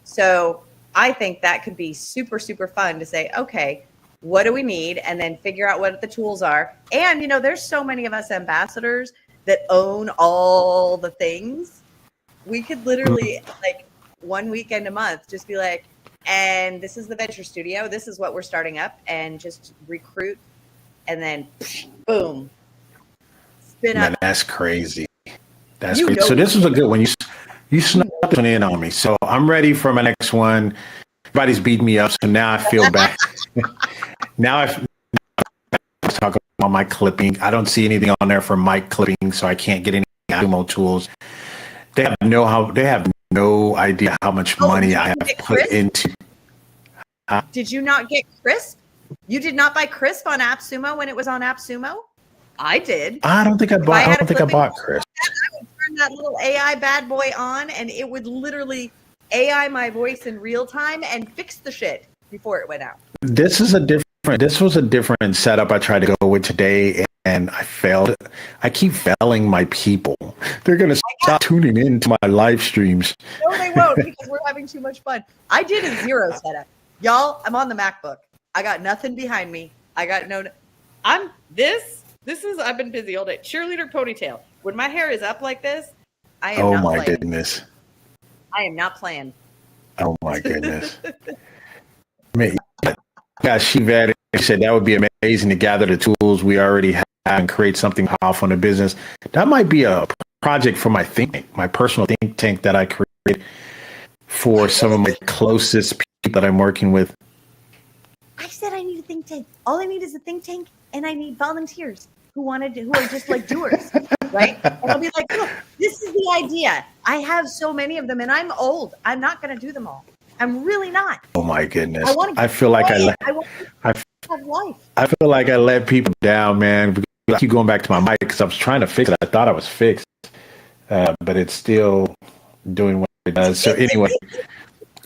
So I think that could be super, super fun to say, okay, what do we need? And then figure out what the tools are. And, you know, there's so many of us ambassadors that own all the things. We could literally, like, one weekend a month, just be like, and this is the venture studio. This is what we're starting up, and just recruit, and then boom, spin up. Man, that's crazy. That's crazy. So this was a good one. You snuck this one in on me. So I'm ready for my next one. Everybody's beating me up, so now I feel bad. Now I talk about my clipping. I don't see anything on there for mic clipping, so I can't get any Sumo tools. They have no idea how much money I have put into. Did you not get Crisp? You did not buy Crisp on AppSumo when it was on AppSumo? I did. I don't think I bought Crisp. I would turn that little AI bad boy on, and it would literally AI my voice in real time and fix the shit before it went out. This was a different setup I tried to go with today, and I failed. I keep failing my people. They're going to stop tuning in to my live streams. No, they won't, because we're having too much fun. I did a 0 setup. Y'all, I'm on the MacBook. I got nothing behind me. I got no, I've been busy all day. Cheerleader ponytail. When my hair is up like this, I am not playing. Goodness. I am not playing. Oh my goodness. Man, yeah, she said that would be amazing to gather the tools we already have and create something powerful in the business. That might be a project for my personal think tank that I created for some of my closest people that I'm working with. I said I need a think tank. All I need is a think tank, and I need volunteers who are just like doers, right? And I'll be like, look, this is the idea. I have so many of them, and I'm old. I'm not going to do them all. I'm really not. Oh my goodness! I feel like I feel like I let people down, man. I keep going back to my mic because I was trying to fix it. I thought I was fixed, but it's still doing what it does. So anyway,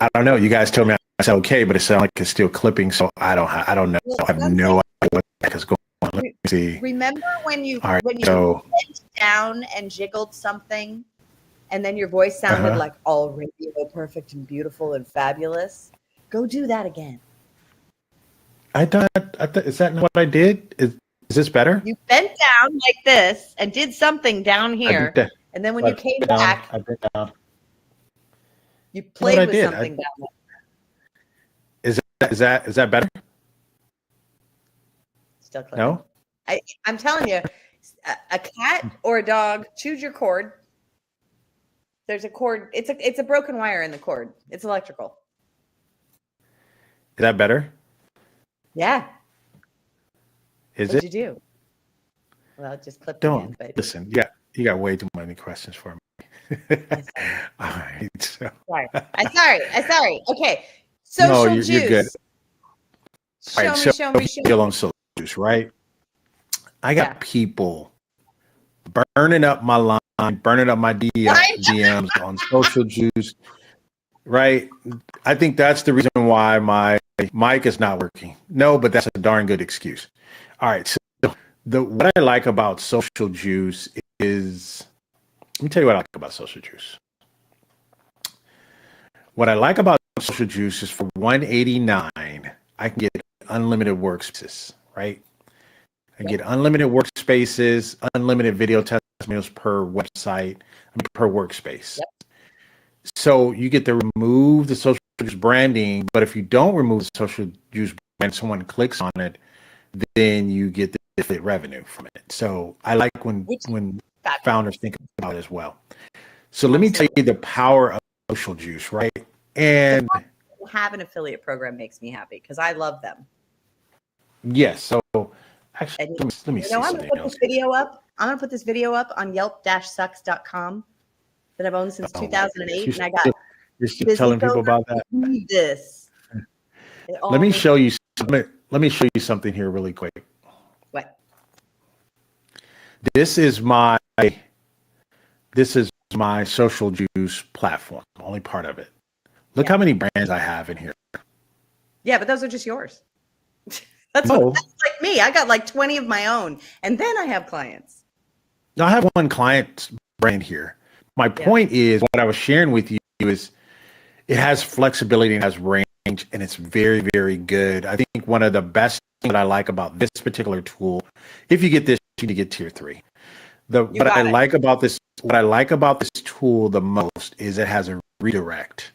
I don't know. You guys told me I said okay, but it sounds like it's still clipping. So I don't know. I have no idea what the heck is going on. Let me see. Remember when you bent down and jiggled something, and then your voice sounded like all radio perfect and beautiful and fabulous? Go do that again. I thought is that not what I did? Is this better? You bent down like this and did something down here, and then when you came back, I bent down. You played with something down there. Is that better? Still clicking. No. I'm telling you, a cat or a dog, choose your cord. There's a cord. It's a broken wire in the cord. It's electrical. Is that better? Yeah. What'd you do? Well, just clip. Don't listen. You got way too many questions for me. All right. So. Sorry. I'm sorry. Okay. Social juice. You're good. Show me. Still on social juice, right? I got people burning up my line, burning up my DMs on social juice, right? I think that's the reason why my mic is not working. No, but that's a darn good excuse. All right. So what I like about social juice is, let me tell you what I like about social juice. What I like about social juice is for $189, I can get unlimited workspaces, right? I get unlimited workspaces, unlimited video testimonials per website, per workspace. Yep. So you get to remove the social juice branding, but if you don't remove the social juice brand, someone clicks on it, then you get the affiliate revenue from it. So I like when founders think about it as well. So let me tell you the power of social juice, right? And have an affiliate program makes me happy because I love them. Yes. So actually, let me see. I'm going to put this video up. I'm going to put this video up on yelp-sucks.com that I've owned since 2008. And I got you're still telling people about that. Need this. Let me show you. Let me show you something here really quick. What? This is my This is my social juice platform, only part of it. Look Yeah. how many brands I have in here. Yeah, but those are just yours. That's No, like me. I got like 20 of my own, and then I have clients. no, I have one client brand here. My Yeah. point is, what I was sharing with you is it has flexibility and has range, and it's very, very good. I think one of the best things that I like about this particular tool, if you get this, you need to get tier 3. What I like about this tool the most is it has a redirect.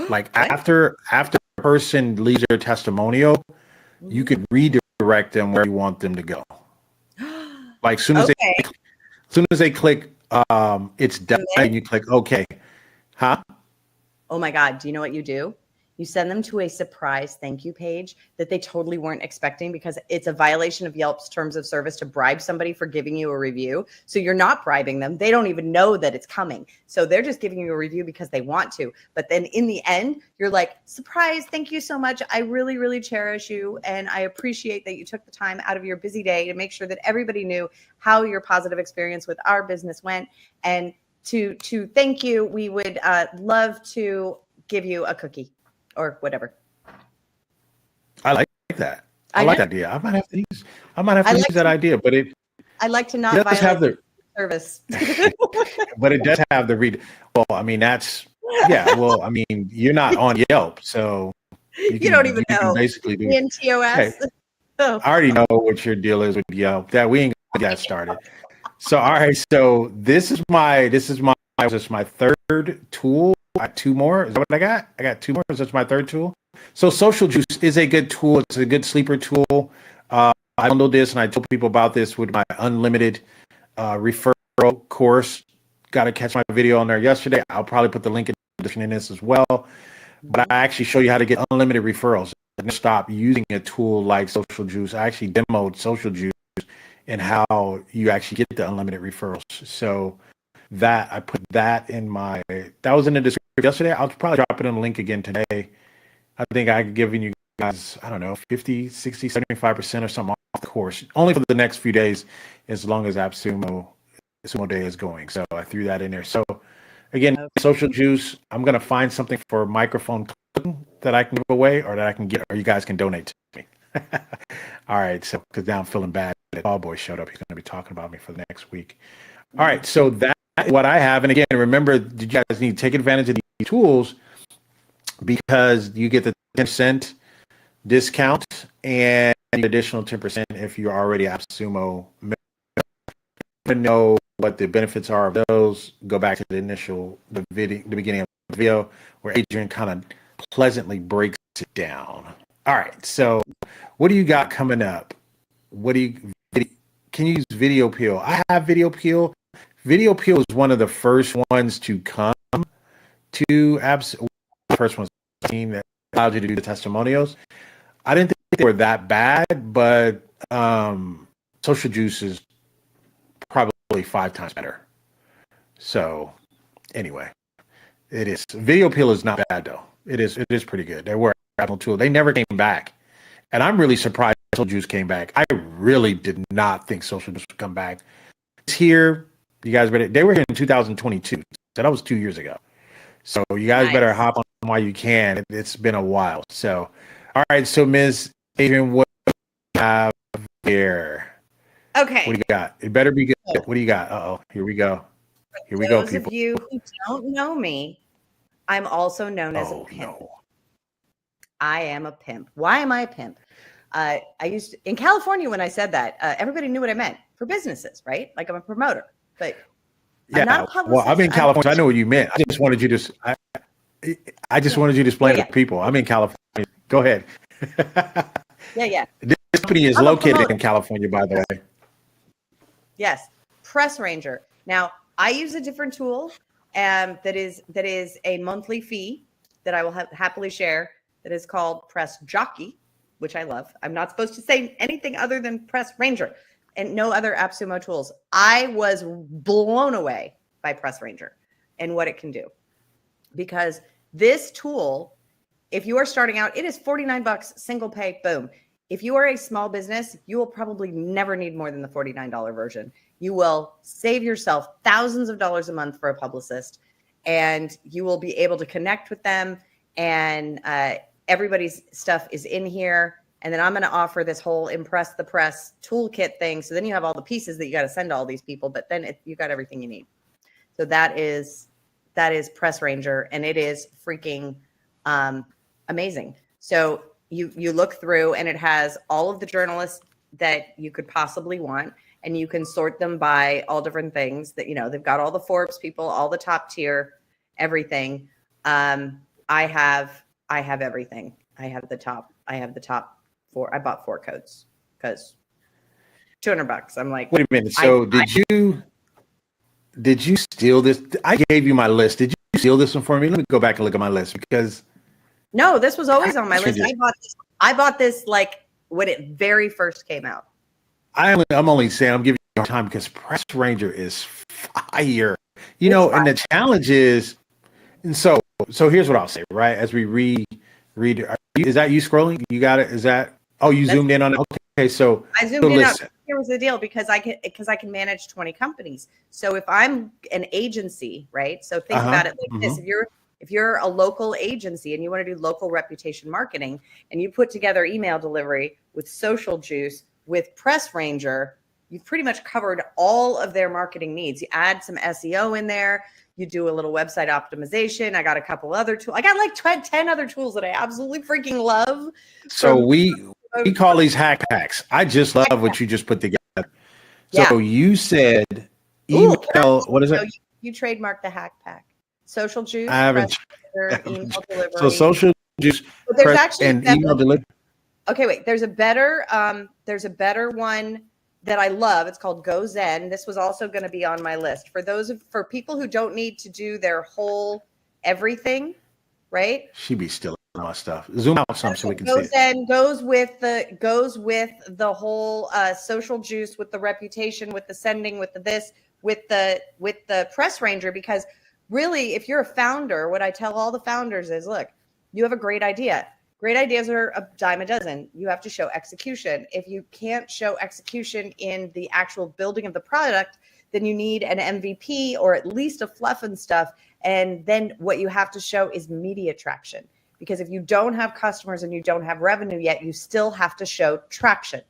Like after a person leaves their testimonial, you could redirect them where you want them to go. Like soon as they click it's done and you click okay. Huh? Oh my God. Do you know what you do? You send them to a surprise thank you page that they totally weren't expecting, because it's a violation of Yelp's terms of service to bribe somebody for giving you a review. So you're not bribing them. They don't even know that it's coming. So they're just giving you a review because they want to. But then in the end, you're like, surprise, thank you so much. I really, really cherish you. And I appreciate that you took the time out of your busy day to make sure that everybody knew how your positive experience with our business went. And to thank you, we would love to give you a cookie or whatever. I like that. I like that idea. I might have to use that idea, but I like to not does have violate service. but it does have the read. Well, I mean, well, I mean, you're not on Yelp, so you don't even know. Basically do TOS. Hey, I already know what your deal is with Yelp. That we ain't gonna get started. So all right, so this is my third tool. I got 2 more. Is that what I got? I got 2 more. Is that my third tool? So Social Juice is a good tool. It's a good sleeper tool. I bundled this and I told people about this with my unlimited referral course. Got to catch my video on there yesterday. I'll probably put the link in this as well. But I actually show you how to get unlimited referrals and stop using a tool like Social Juice. I actually demoed Social Juice and how you actually get the unlimited referrals. So that I put that that was in the description yesterday. I'll probably drop it in the link again today. I think I've given you guys, I don't know, 50, 60, 75% or something off the course, only for the next few days, as long as AppSumo Day is going. So I threw that in there. So again, Social Juice, I'm going to find something for microphone that I can give away or that I can get, or you guys can donate to me. All right. So, because now I'm feeling bad. Ball Boy showed up. He's going to be talking about me for the next week. All right. So that's what I have. And again, remember, did you guys need to take advantage of these tools because you get the 10% discount and an additional 10% if you're already AppSumo. To know what the benefits are of those, go back to the beginning of the video where Adryenn kind of pleasantly breaks it down. All right, so what do you got coming up? Can you use Video Peel? I have Video Peel. Video Peel is one of the first ones to come to apps. First ones that allowed you to do the testimonials. I didn't think they were that bad, but Social Juice is probably 5 times better. So anyway, it is. Video Peel is not bad though. It is pretty good. They were a tool. They never came back. And I'm really surprised Social Juice came back. I really did not think Social Juice would come back. It's here. You guys they were here in 2022. So that was 2 years ago. So you guys better hop on while you can. It's been a while. So all right. So Ms. Adryenn, what do you have here? Okay. What do you got? It better be good. What do you got? Uh-oh. Here we go. Here we go, people. Those of you who don't know me, I'm also known as a pimp. No. I am a pimp. Why am I a pimp? In California, when I said that, everybody knew what I meant for businesses, right? Like I'm a promoter, but yeah. I'm not a publicist. Well, I'm in California. So I know what you meant. I just wanted you to. I just wanted you to explain to people. I'm in California. Go ahead. Yeah. This company is located in California, by the way. Yes, Press Ranger. Now, I use a different tool that is a monthly fee that I will happily share. That is called Press Jockey, which I love. I'm not supposed to say anything other than Press Ranger and no other AppSumo tools. I was blown away by Press Ranger and what it can do. Because this tool, if you are starting out, it is $49, single pay, boom. if you are a small business, you will probably never need more than the $49 version. You will save yourself thousands of dollars a month for a publicist, and you will be able to connect with them, and everybody's stuff is in here. And then I'm going to offer this whole Impress the Press toolkit thing. So then you have all the pieces that you got to send to all these people, but then you got everything you need. So that is Press Ranger, and it is freaking amazing. So you look through, and it has all of the journalists that you could possibly want, and you can sort them by all different things that, they've got all the Forbes people, all the top tier, everything. I have everything. I have the top 4. I bought 4 coats because $200. I'm like, wait a minute. So did you steal this? I gave you my list. Did you steal this one for me? Let me go back and look at my list, because no, this was always on my list. I bought this like when it very first came out. I'm only saying, I'm giving you time because Press Ranger is fire. And the challenge is, and so here's what I'll say, right? As we read, is that you scrolling? You got it? Is that, you zoomed in on it? Okay, so I zoomed in on it. Here was the deal, because I can manage 20 companies. So if I'm an agency, right? So think about it like this. If you're a local agency and you want to do local reputation marketing, and you put together email delivery with Social Juice, with Press Ranger, you've pretty much covered all of their marketing needs. You add some SEO in there. You do a little website optimization. I got a couple other tools. I got like 10 other tools that I absolutely freaking love. So we call these hack packs. I just love what you just put together. So you said email. What is it? You trademarked the hack pack. Social Juice. I haven't. Email delivery. So Social Juice and email delivery. Okay, wait. There's a better one that I love. It's called Go Zen. This was also going to be on my list for people who don't need to do their whole everything, right? She be stealing my stuff. Zoom out some so we can see. Go Zen goes with the whole Social Juice, with the reputation, with the sending, with the this, with the Press Ranger. Because really, if you're a founder, what I tell all the founders is, look, you have a great idea. Great ideas are a dime a dozen. You have to show execution. If you can't show execution in the actual building of the product, then you need an MVP or at least a fluff and stuff. And then what you have to show is media traction. Because if you don't have customers and you don't have revenue yet, you still have to show traction.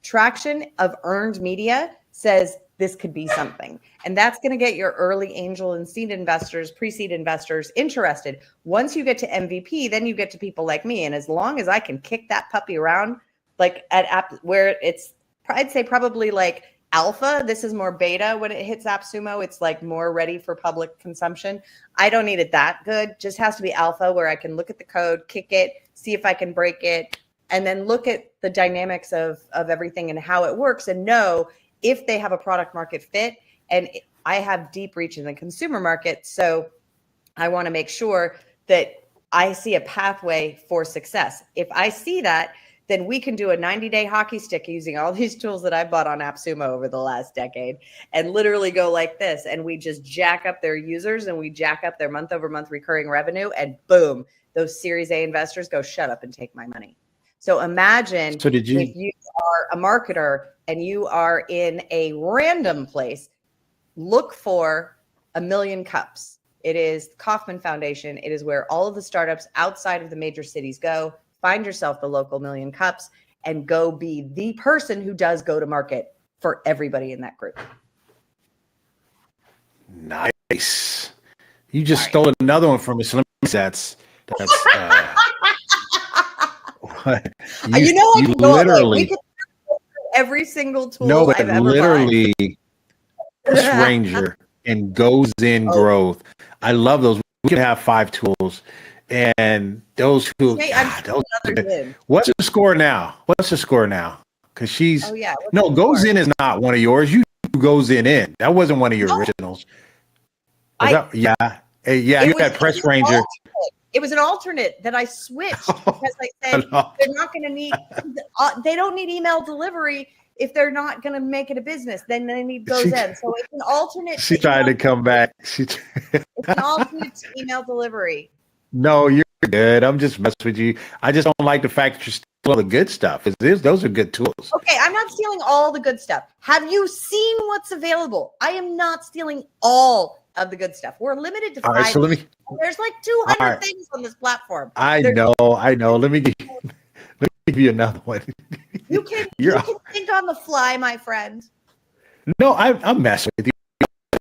Traction of earned media says this could be something. And that's going to get your early angel and seed investors, pre-seed investors interested. Once you get to MVP, then you get to people like me. And as long as I can kick that puppy around, like at app where it's, I'd say probably like alpha, this is more beta. When it hits AppSumo, it's like more ready for public consumption. I don't need it that good. Just has to be alpha, where I can look at the code, kick it, see if I can break it, and then look at the dynamics of everything and how it works, and know if they have a product market fit. And I have deep reach in the consumer market. So I want to make sure that I see a pathway for success. If I see that, then we can do a 90-day hockey stick using all these tools that I bought on AppSumo over the last decade, and literally go like this. And we just jack up their users, and we jack up their month-over-month recurring revenue, and boom, those Series A investors go, shut up and take my money. So imagine if you are a marketer and you are in a random place, look for A Million Cups. It is Kauffman Foundation. It is where all of the startups outside of the major cities go. Find yourself the local Million Cups and go be the person who does go to market for everybody in that group. Nice. You just stole another one from me. So that's you know, I can go literally we can every single tool I've ever literally Press Ranger and Goes In Growth. I love those. We can have 5 tools, and those tools. What's the score now? Because she's Goes In is not one of yours. You Goes In. That wasn't one of your originals. You had Press Ranger. It was an alternate that I switched because I said they're not going to need. They don't need email delivery if they're not going to make it a business. Then they need Goes In. So it's an alternate. She tried to come back. It's an alternate to email delivery. No, you're good. I'm just messing with you. I just don't like the fact that you're all the good stuff. Those are good tools. Okay, I'm not stealing all the good stuff. Have you seen what's available? I am not stealing all of the good stuff. We're limited to 5. Right, so there's like 200 right. things on this platform. I know. Let me give you another one. You can think on the fly, my friend. No, I'm messing with you.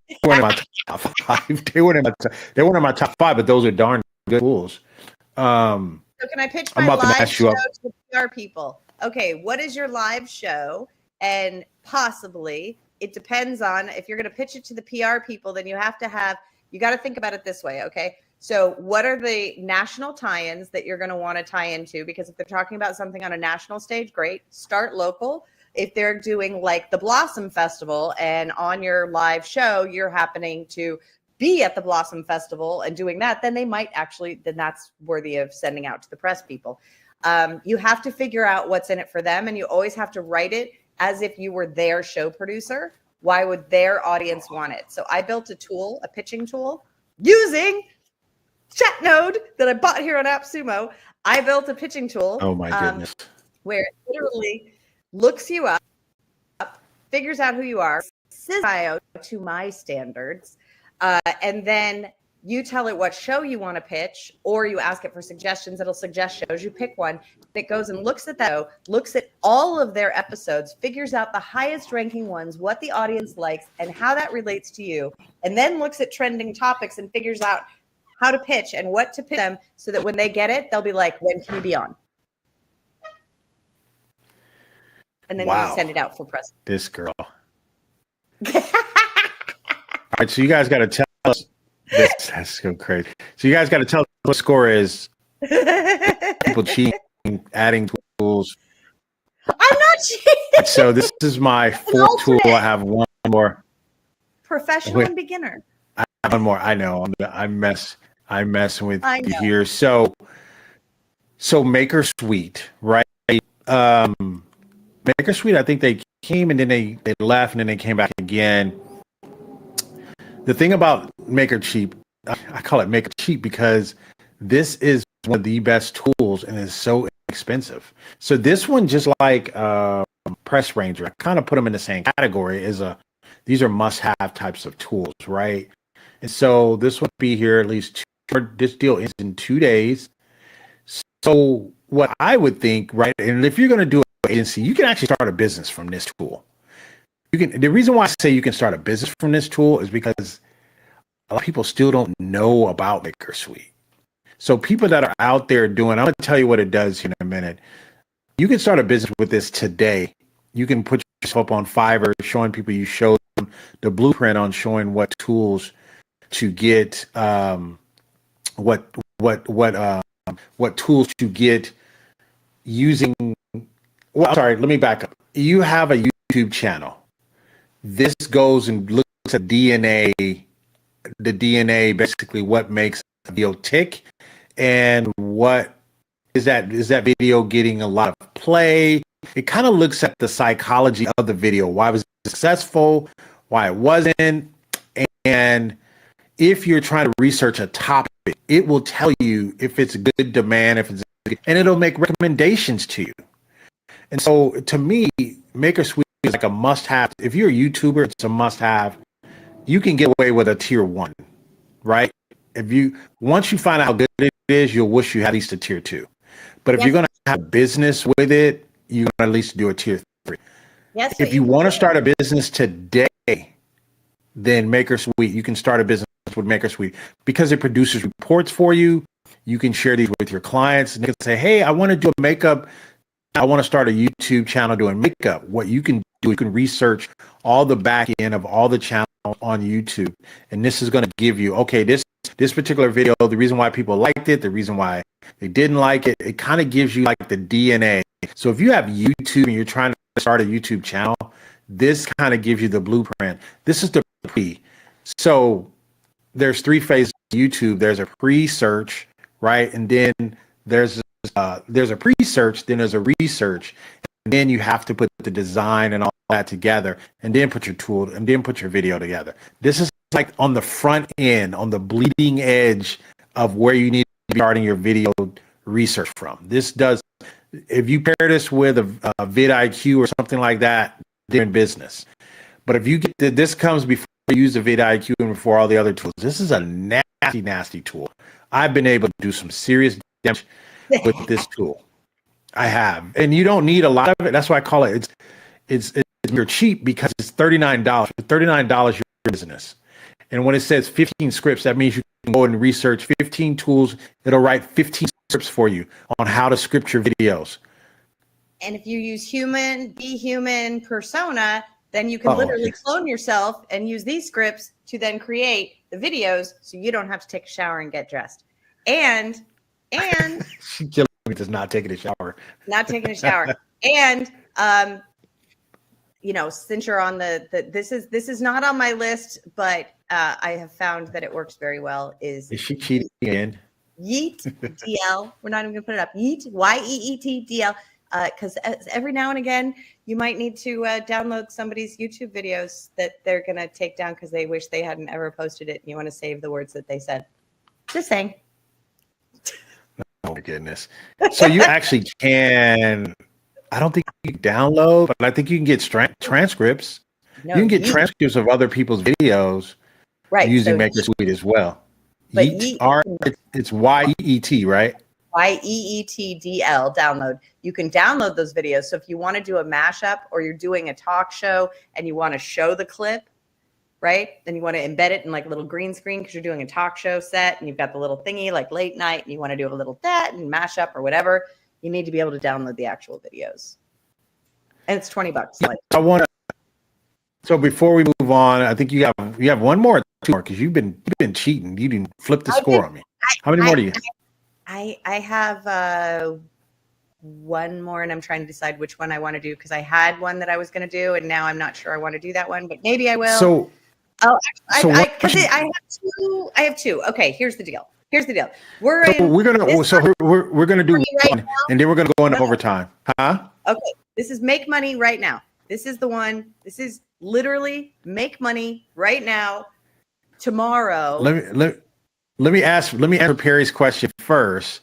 They weren't in my top 5. They weren't in my top 5, but those are darn good tools. So can I pitch my live show to the PR people? Okay, what is your live show? And possibly, it depends on if you're going to pitch it to the PR people, then you got to think about it this way, okay? So what are the national tie-ins that you're going to want to tie into? Because if they're talking about something on a national stage, great. Start local. If they're doing like the Blossom Festival and on your live show, you're happening to be at the Blossom Festival and doing that, then then that's worthy of sending out to the press people. You have to figure out what's in it for them, and you always have to write it as if you were their show producer. Why would their audience want it? So I built a pitching tool using ChatNode that I bought here on AppSumo. I built a pitching tool. Oh my goodness. Where it literally looks you up, figures out who you are, says bio to my standards, and then you tell it what show you want to pitch, or you ask it for suggestions. It'll suggest shows. You pick one. It goes and looks at that, looks at all of their episodes, figures out the highest ranking ones, what the audience likes, and how that relates to you, and then looks at trending topics and figures out how to pitch and what to pitch them so that when they get it, they'll be like, when can you be on? And then you send it out for press. This girl. All right, so you guys got to tell us. That's so crazy. So you guys got to tell us what the score is. People cheating, adding tools. I'm not cheating. So this is my 4th tool. I have one more. Professional and beginner. I have one more. I know. I'm messing with you here. So Maker Suite, right? Maker Suite, I think they came and then they left and then they came back again. The thing about Maker Cheap, I call it Maker Cheap because this is one of the best tools and it's so expensive. So this one, just like Press Ranger, I kind of put them in the same category as these are must-have types of tools, right? And so this would be here at least this deal is in 2 days. So what I would think, right, and if you're going to do an agency, you can actually start a business from this tool. The reason why I say you can start a business from this tool is because a lot of people still don't know about Maker Suite. So people that are out there doing, I'm going to tell you what it does in a minute. You can start a business with this today. You can put yourself up on Fiverr, showing people, you show them the blueprint on showing what tools to get, what tools to get using. Well, sorry, let me back up. You have a YouTube channel. This goes and looks at DNA, basically what makes a video tick, and what is that video getting a lot of play. It kind of looks at the psychology of the video. Why was it successful? Why it wasn't? And if you're trying to research a topic, it will tell you if it's a good demand, and it'll make recommendations to you. And so to me, Maker Suite is like a must-have. If you're a YouTuber, it's a must-have. You can get away with a tier 1, right? Once you find out how good it is, you'll wish you had at least a tier 2. But if you're going to have a business with it, you're going to at least do a tier 3. Yes. If you want to start a business today, then Maker Suite, you can start a business with Maker Suite because it produces reports for you. You can share these with your clients and you can say, hey, I want to do a makeup. I want to start a YouTube channel doing makeup. What you can do, you can research all the back end of all the channels on YouTube. And this is going to give you, okay, this particular video, the reason why people liked it, the reason why they didn't like it, it kind of gives you like the DNA. So if you have YouTube and you're trying to start a YouTube channel, this kind of gives you the blueprint. This is the pre. So there's 3 phases of YouTube. There's a pre-search, right? And then there's a pre-search, then there's a research, and then you have to put the design and all that together, and then put your tool, and then put your video together. This is like on the front end, on the bleeding edge of where you need to be starting your video research from. This if you pair this with a vidIQ or something like that, they're in business. But if you get this comes before you use the vidIQ and before all the other tools. This is a nasty tool. I've been able to do some serious damage with this tool. I have, and you don't need a lot of it. That's why I call it. It's you're cheap because it's $39. For $39, your business. And when it says 15 scripts, that means you can go and research 15 tools. It'll write 15 scripts for you on how to script your videos. And if you use be human persona, then you can literally clone yourself and use these scripts to then create the videos so you don't have to take a shower and get dressed. And she killing me just not taking a shower. Not taking a shower. And since you're on this is not on my list, but I have found that it works very well. Is she cheating again? Yeet DL. We're not even gonna put it up. Yeet YEET DL. Because every now and again you might need to download somebody's YouTube videos that they're gonna take down because they wish they hadn't ever posted it. And you want to save the words that they said. Just saying. Oh my goodness. So you actually can. I don't think you can download, but I think you can get transcripts. No, you can get transcripts of other people's videos, right? Using MakerSuite as well. But it's YEET, right? YEETDL download. You can download those videos. So if you want to do a mashup or you're doing a talk show and you want to show the clip, right? Then you want to embed it in like a little green screen because you're doing a talk show set and you've got the little thingy like late night and you want to do a little that and mashup or whatever. You need to be able to download the actual videos. And it's $20. Like. So before we move on, I think you have one more, two more, because you've been cheating. You didn't flip the score on me. How many more do you have? I have one more, and I'm trying to decide which one I want to do because I had one that I was going to do, and now I'm not sure I want to do that one, but maybe I will. I have two. Okay, here's the deal. We're gonna do one, and then we're gonna go into overtime. Huh? Okay. This is make money right now. This is the one. This is literally make money right now. Tomorrow. Let me answer Perry's question first.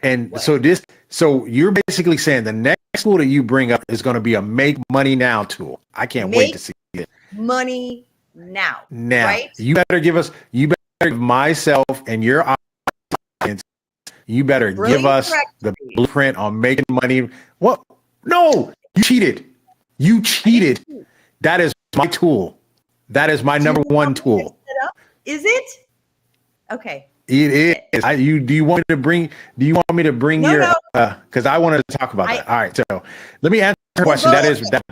And so you're basically saying the next tool that you bring up is going to be a make money now tool. I can't wait to see it. Money now. Right? You better give myself and your audience, you better give us the blueprint on making money. What? No, you cheated. That is my tool. That is my number one tool. Is it? Okay. It is. Do you want me to bring your because I wanted to talk about that. All right. So let me answer her question.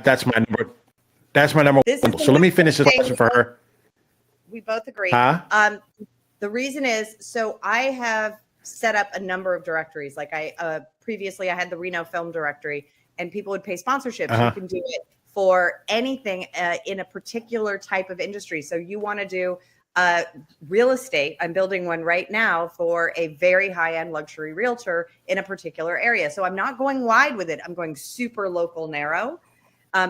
That's my number one. So let me finish this question for her. We both agree. Huh? The reason is, so I have set up a number of directories. Like previously I had the Reno film directory and people would pay sponsorships. You can do it for anything in a particular type of industry. So you want to do real estate. I'm building one right now for a very high-end luxury realtor in a particular area. So I'm not going wide with it. I'm going super local narrow.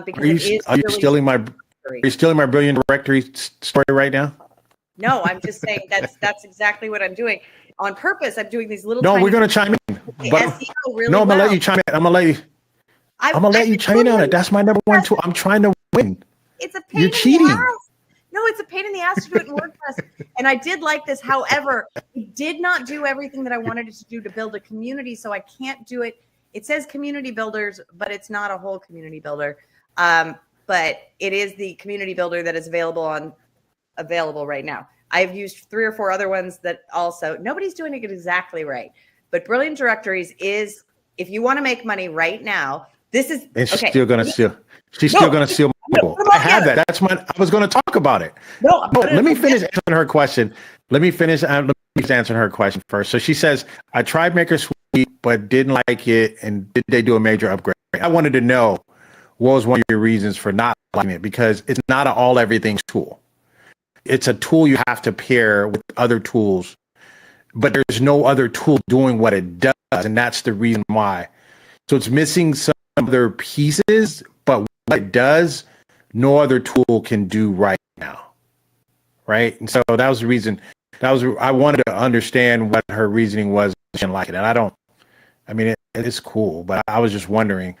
Because are you stealing my brilliant directory story right now? No, I'm just saying that's exactly what I'm doing. On purpose, I'm doing these little. No, we're going to chime in. But, I'm going to let you chime in. I'm going to let you chime in on it. That's my number one tool. I'm trying to win. It's a pain. You're cheating. No, it's a pain in the ass to do it in WordPress. And I did like this. However, it did not do everything that I wanted it to do to build a community. So I can't do it. It says community builders, but it's not a whole community builder. But it is the community builder that is available right now. I've used 3 or 4 other ones that also nobody's doing it exactly right. But Brilliant Directories is, if you want to make money right now, this is and she's still gonna steal. She's still gonna steal my tool. I have that. That's I was gonna talk about it. Let me finish answering her question. Let me answering her question first. So she says, I tried MakerSuite, but didn't like it. And did they do a major upgrade? I wanted to know what was one of your reasons for not liking it, because it's not an all everything tool. It's a tool you have to pair with other tools, but there's no other tool doing what it does. And that's the reason why. So it's missing some other pieces, but what it does, no other tool can do right now. Right. And so that was the reason. I wanted to understand what her reasoning was. She didn't like it. And it's cool, but I was just wondering,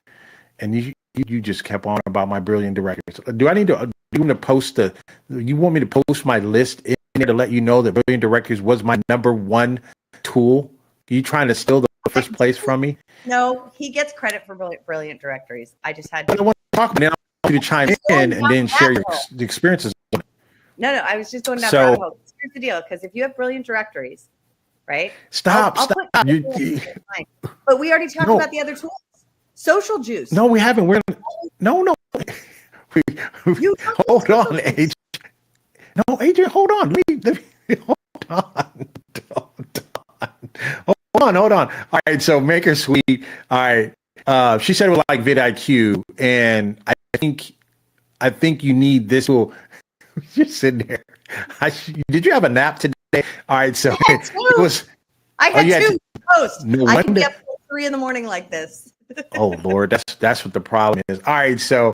and you just kept on about my brilliant directors. Do I need to? Do you want to post the? You want me to post my list in there to let you know that brilliant directors was my number one tool? Are you trying to steal the first place from me? No, he gets credit for brilliant directories. I just had to. I want to talk about it. I want you to chime in and then share your experiences. No, I was just going down the rabbit hole. Here's the deal, because if you have brilliant directories, right? Stop. But we already talked about the other tools. Social juice. No, we haven't. We're no. Hold on, Adryenn. No, Adryenn, hold on. Let me hold on. All right, so make her sweet. All right. She said it was like vidIQ, and I think you need this tool. You're sitting there. Did you have a nap today? All right, so it was. I had two posts. No I can be up till 3 a.m. like this. Oh Lord, that's what the problem is. All right, so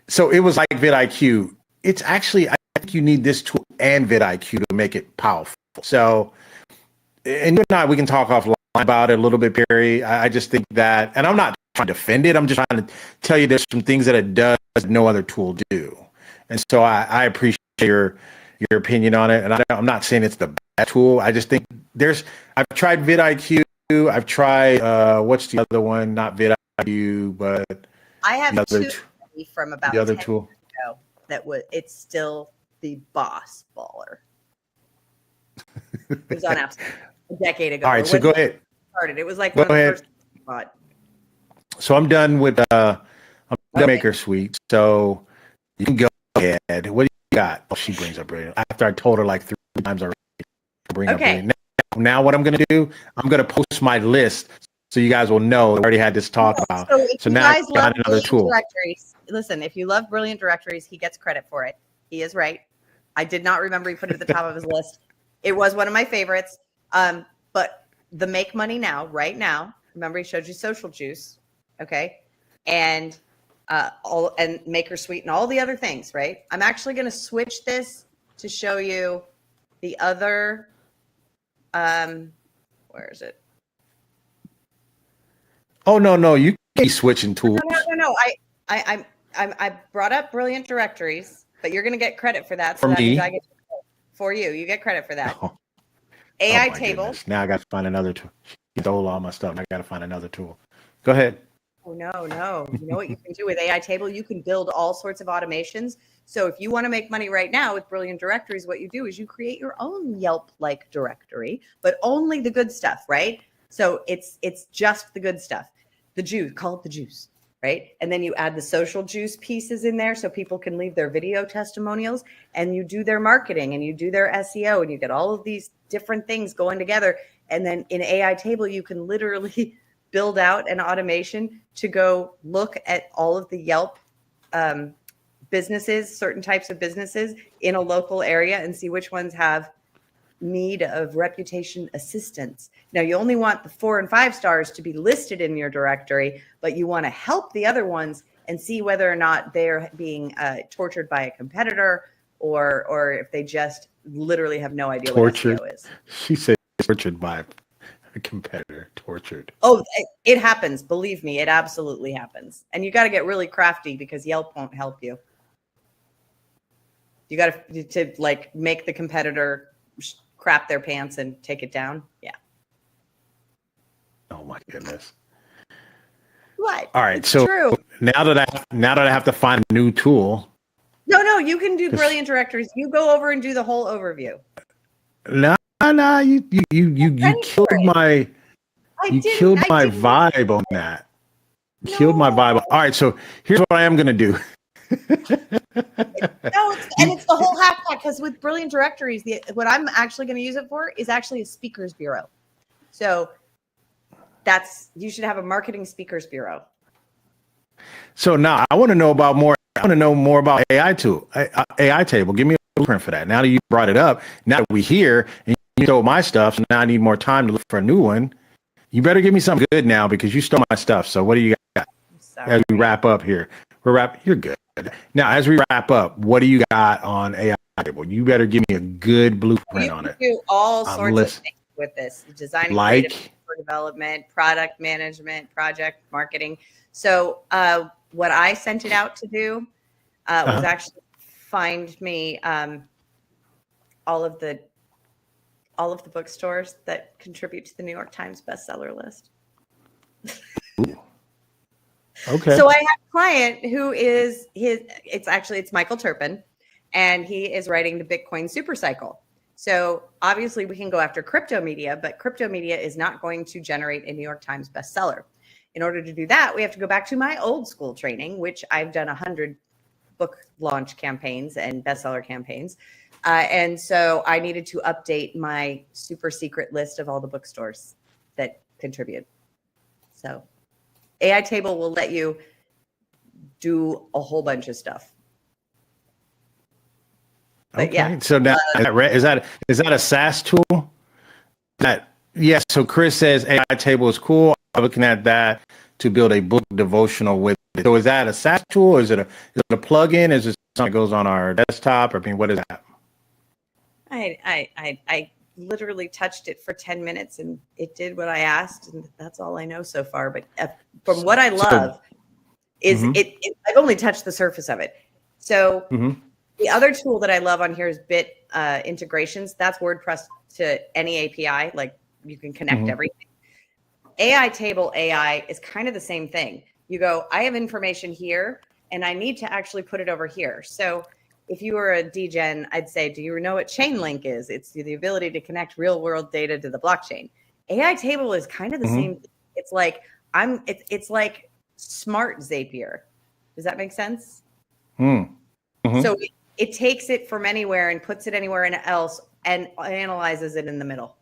it was like vidIQ. It's actually, I think you need this tool and vidIQ to make it powerful. So, and you and I, we can talk offline about it a little bit, Perry. I just think that, and I'm not trying to defend it. I'm just trying to tell you there's some things that it does no other tool do. And so I appreciate your opinion on it. And I'm not saying it's the best tool. I just think I've tried vidIQ. I've tried, what's the other one? Not vidIQ, but I have two from about the other 10 tool years ago it's still the boss baller. It was on AppSumo a decade ago. All right, so go ahead. It was like one of the first things I bought. So I'm done with Maker Suite. So you can go ahead. What do you got? Oh, she brings up brilliant. After I told her like 3 times already. Bring up brilliant. Now what I'm going to do, I'm going to post my list so you guys will know we already had this talk about. So now I got another tool. Listen, if you love brilliant directories, he gets credit for it. He is right. I did not remember he put it at the top of his list. It was one of my favorites. But the Make Money Now, right now, remember he showed you Social Juice, okay? And Maker Suite and all the other things, right? I'm actually going to switch this to show you the other. Where is it? Oh no! You keep switching tools. No. I brought up brilliant directories, but you're going to get credit for that. So for me, for you, you get credit for that. Oh. AI table. Goodness. Now I got to find another tool. She stole all my stuff. I got to find another tool. Go ahead. Oh no! You know what you can do with AI table? You can build all sorts of automations. So if you want to make money right now with brilliant directories, what you do is you create your own Yelp-like directory, but only the good stuff, right? So it's just the good stuff. The juice, call it the juice, right? And then you add the social juice pieces in there so people can leave their video testimonials, and you do their marketing and you do their SEO, and you get all of these different things going together. And then in AI table, you can literally build out an automation to go look at all of the Yelp businesses, certain types of businesses in a local area, and see which ones have need of reputation assistance. Now, you only want the 4 and 5 stars to be listed in your directory, but you want to help the other ones and see whether or not they're being tortured by a competitor, or if they just literally have no idea what SEO is. She said tortured by a competitor. Tortured. Oh, it happens. Believe me, it absolutely happens. And you got to get really crafty because Yelp won't help you. You got to like make the competitor crap their pants and take it down. Yeah. Oh my goodness. What? All right. It's so true. now that I have to find a new tool. No, you can do brilliant directories. You go over and do the whole overview. No, you killed my vibe on that. You killed my vibe. All right, so here's what I am gonna do. It's the whole hashtag, because with brilliant directories, what I'm actually going to use it for is actually a speakers bureau. So you should have a marketing speakers bureau. So now I want to know more about AI table. Give me a blueprint for that. Now that you brought it up, now that we're here and you stole my stuff, so now I need more time to look for a new one. You better give me something good now because you stole my stuff. So what do you got as we wrap up here? You're good. Now, as we wrap up, what do you got on AI table? You better give me a good blueprint on it. You can do all sorts of things with this. Designing software development, product management, project marketing. So what I sent it out to do was actually find me all of the bookstores that contribute to the New York Times bestseller list. Okay. So I have a client who is it's Michael Turpin, and he is writing the Bitcoin super cycle. So obviously we can go after crypto media, but crypto media is not going to generate a New York Times bestseller. In order to do that, we have to go back to my old school training, which I've done 100 book launch campaigns and bestseller campaigns. And so I needed to update my super secret list of all the bookstores that contribute. So AI Table will let you do a whole bunch of stuff. But okay. Yeah. So now is that a SaaS tool? So Chris says AI Table is cool. I'm looking at that to build a book devotional with it. So is that a SaaS tool, or is it a plugin? Is it something that goes on our desktop? I mean, what is that? I literally touched it for 10 minutes and it did what I asked, and that's all I know so far. But from what I love is I've only touched the surface of it. So the other tool that I love on here is Bit integrations. That's WordPress to any API. Like you can connect everything. AI Table AI is kind of the same thing. You go, I have information here and I need to actually put it over here. So if you were a DGen, I'd say, do you know what Chainlink is? It's the ability to connect real world data to the blockchain. AI Table is kind of the same. It's like it's like smart Zapier. Does that make sense? So it takes it from anywhere and puts it anywhere else and analyzes it in the middle.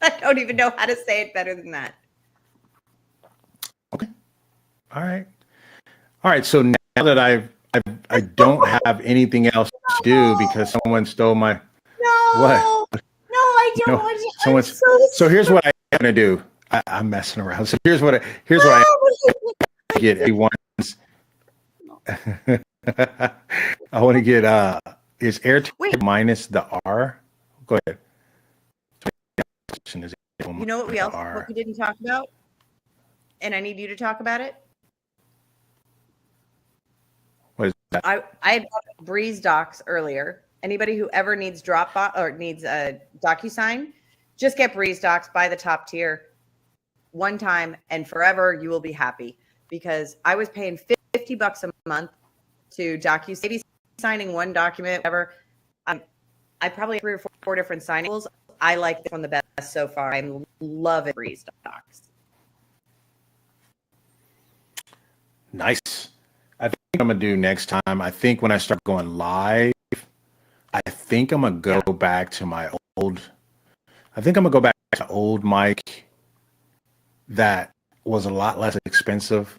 I don't even know how to say it better than that. Okay. All right. So now that I don't have anything else to do because someone stole my what? No, I don't want to. Someone. So here's what I'm gonna do. I'm messing around. So here's what I get everyone's. I want to get is Airtable minus the R. Go ahead. You know what we didn't talk about? And I need you to talk about it. What is that? I had Breeze Docs earlier. Anybody who ever needs Dropbox or needs a DocuSign, just get Breeze Docs, buy the top tier one time and forever. You will be happy, because I was paying $50 a month to DocuSign, maybe signing one document, whatever. I probably have 3 or 4 different signing tools. I like this one the best so far. I love it. Breeze Docs. Nice. I think I'm gonna do next time. I think when I start going live, I think I'm gonna go back to my old. I think I'm gonna go back to old mic that was a lot less expensive.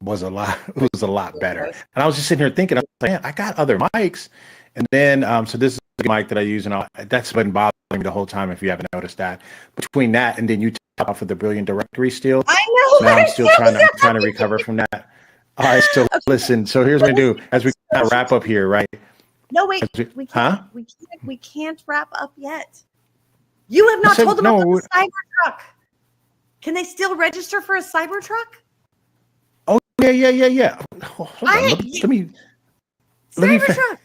It was a lot better. And I was just sitting here thinking, I was like, man, I got other mics. And then so this is the mic that I use, and that's been bothering me the whole time. If you haven't noticed that, between that and then you top off with the Brilliant Directory still. I know. Now I'm still trying to recover from that. All right, so listen. So here's what I do as we kind of wrap up here, right? No, wait. We can't wrap up yet. You have not told them about the Cybertruck. Can they still register for a Cybertruck? Oh yeah. Hold on. Let me. Cybertruck,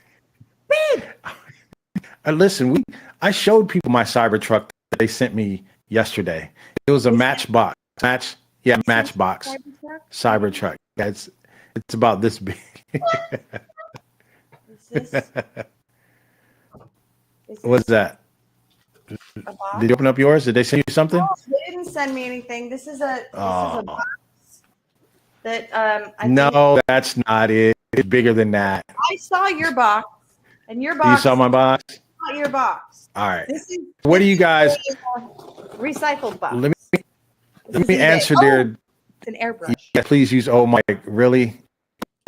babe. Listen, I showed people my Cybertruck that they sent me yesterday. It was a Matchbox. Matchbox Cybertruck. It's about this big. What's that? Did you open up yours? Did they send you something? No, they didn't send me anything. This is a box that No, that's not it. It's bigger than that. I saw your box, and your box. You saw my box? Not your box. All right. What do you guys? Recycled box. Let me answer there. It's an airbrush. Yeah, please use mic. Really?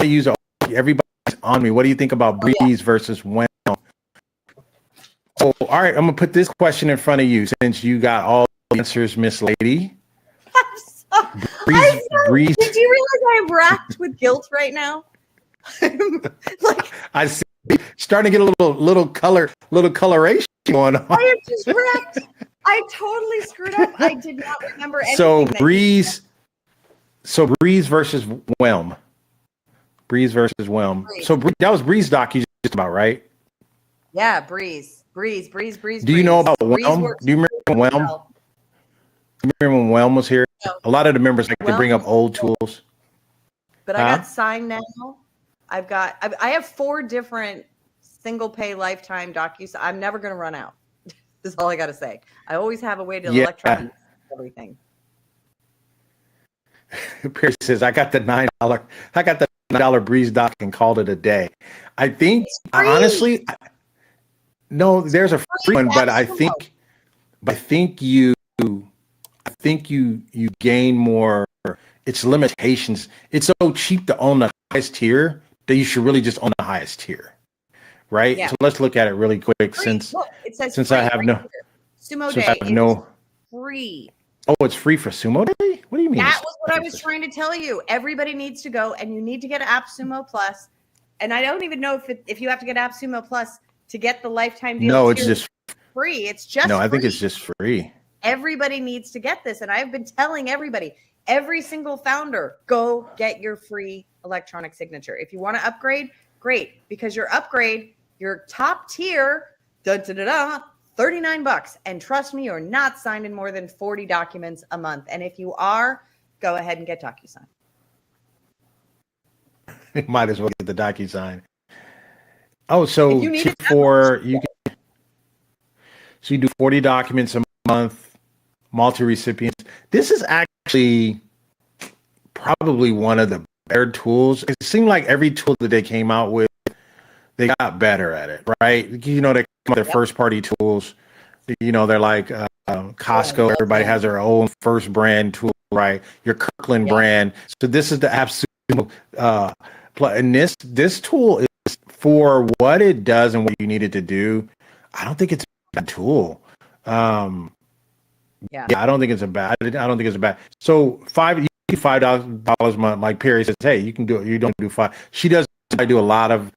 Use everybody's on me. What do you think about Breeze versus Whelm? Oh, all right. I'm gonna put this question in front of you since you got all the answers, Miss Lady. Breeze. Did you realize I'm racked with guilt right now? I see starting to get a little coloration going on. I am just correct. I totally screwed up. I did not remember anything. Breeze versus Whelm. Breeze versus Whelm. Breeze. So that was Breeze doc you just about, right? Yeah, Breeze. Do you know about Whelm? Do you remember Whelm? Well. You remember when Whelm was here? No. A lot of the members like to bring up old tools. But I got signed now. I have 4 different single pay lifetime DocuSign. I'm never going to run out. That's all I got to say. I always have a way to electronic everything. Perry says, I got the $9 Breeze doc and called it a day. I think honestly, no, there's a free one, but I think you gain more. It's limitations. It's so cheap to own the highest tier that you should really just own the highest tier, right? Yeah. So let's look at it really quick since I have Sumo Day is free. Oh, it's free for Sumo Day? What do you mean? That was what I was trying to tell you. Everybody needs to go, and you need to get AppSumo Plus. And I don't even know if you have to get AppSumo Plus to get the lifetime deal. No, it's just free. It's just no. free. I think it's just free. Everybody needs to get this, and I've been telling everybody, every single founder, go get your free electronic signature. If you want to upgrade, great, because your upgrade, your top tier, $39. And trust me, you're not signed in more than 40 documents a month. And if you are, go ahead and get DocuSign. You might as well get the DocuSign. Oh, so you do 40 documents a month, multi-recipients. This is actually probably one of the better tools. It seemed like every tool that they came out with, they got better at it, right? You know, they come out with their first-party tools. You know, they're like Costco. Everybody has their own first brand tool, right? Your Kirkland brand. So this is the AppSumo. And this tool is for what it does and what you need it to do. I don't think it's a bad tool. I don't think it's a bad. So $5 a month. Like Perry says, hey, you can do it. You don't do 5. She does. I do a lot of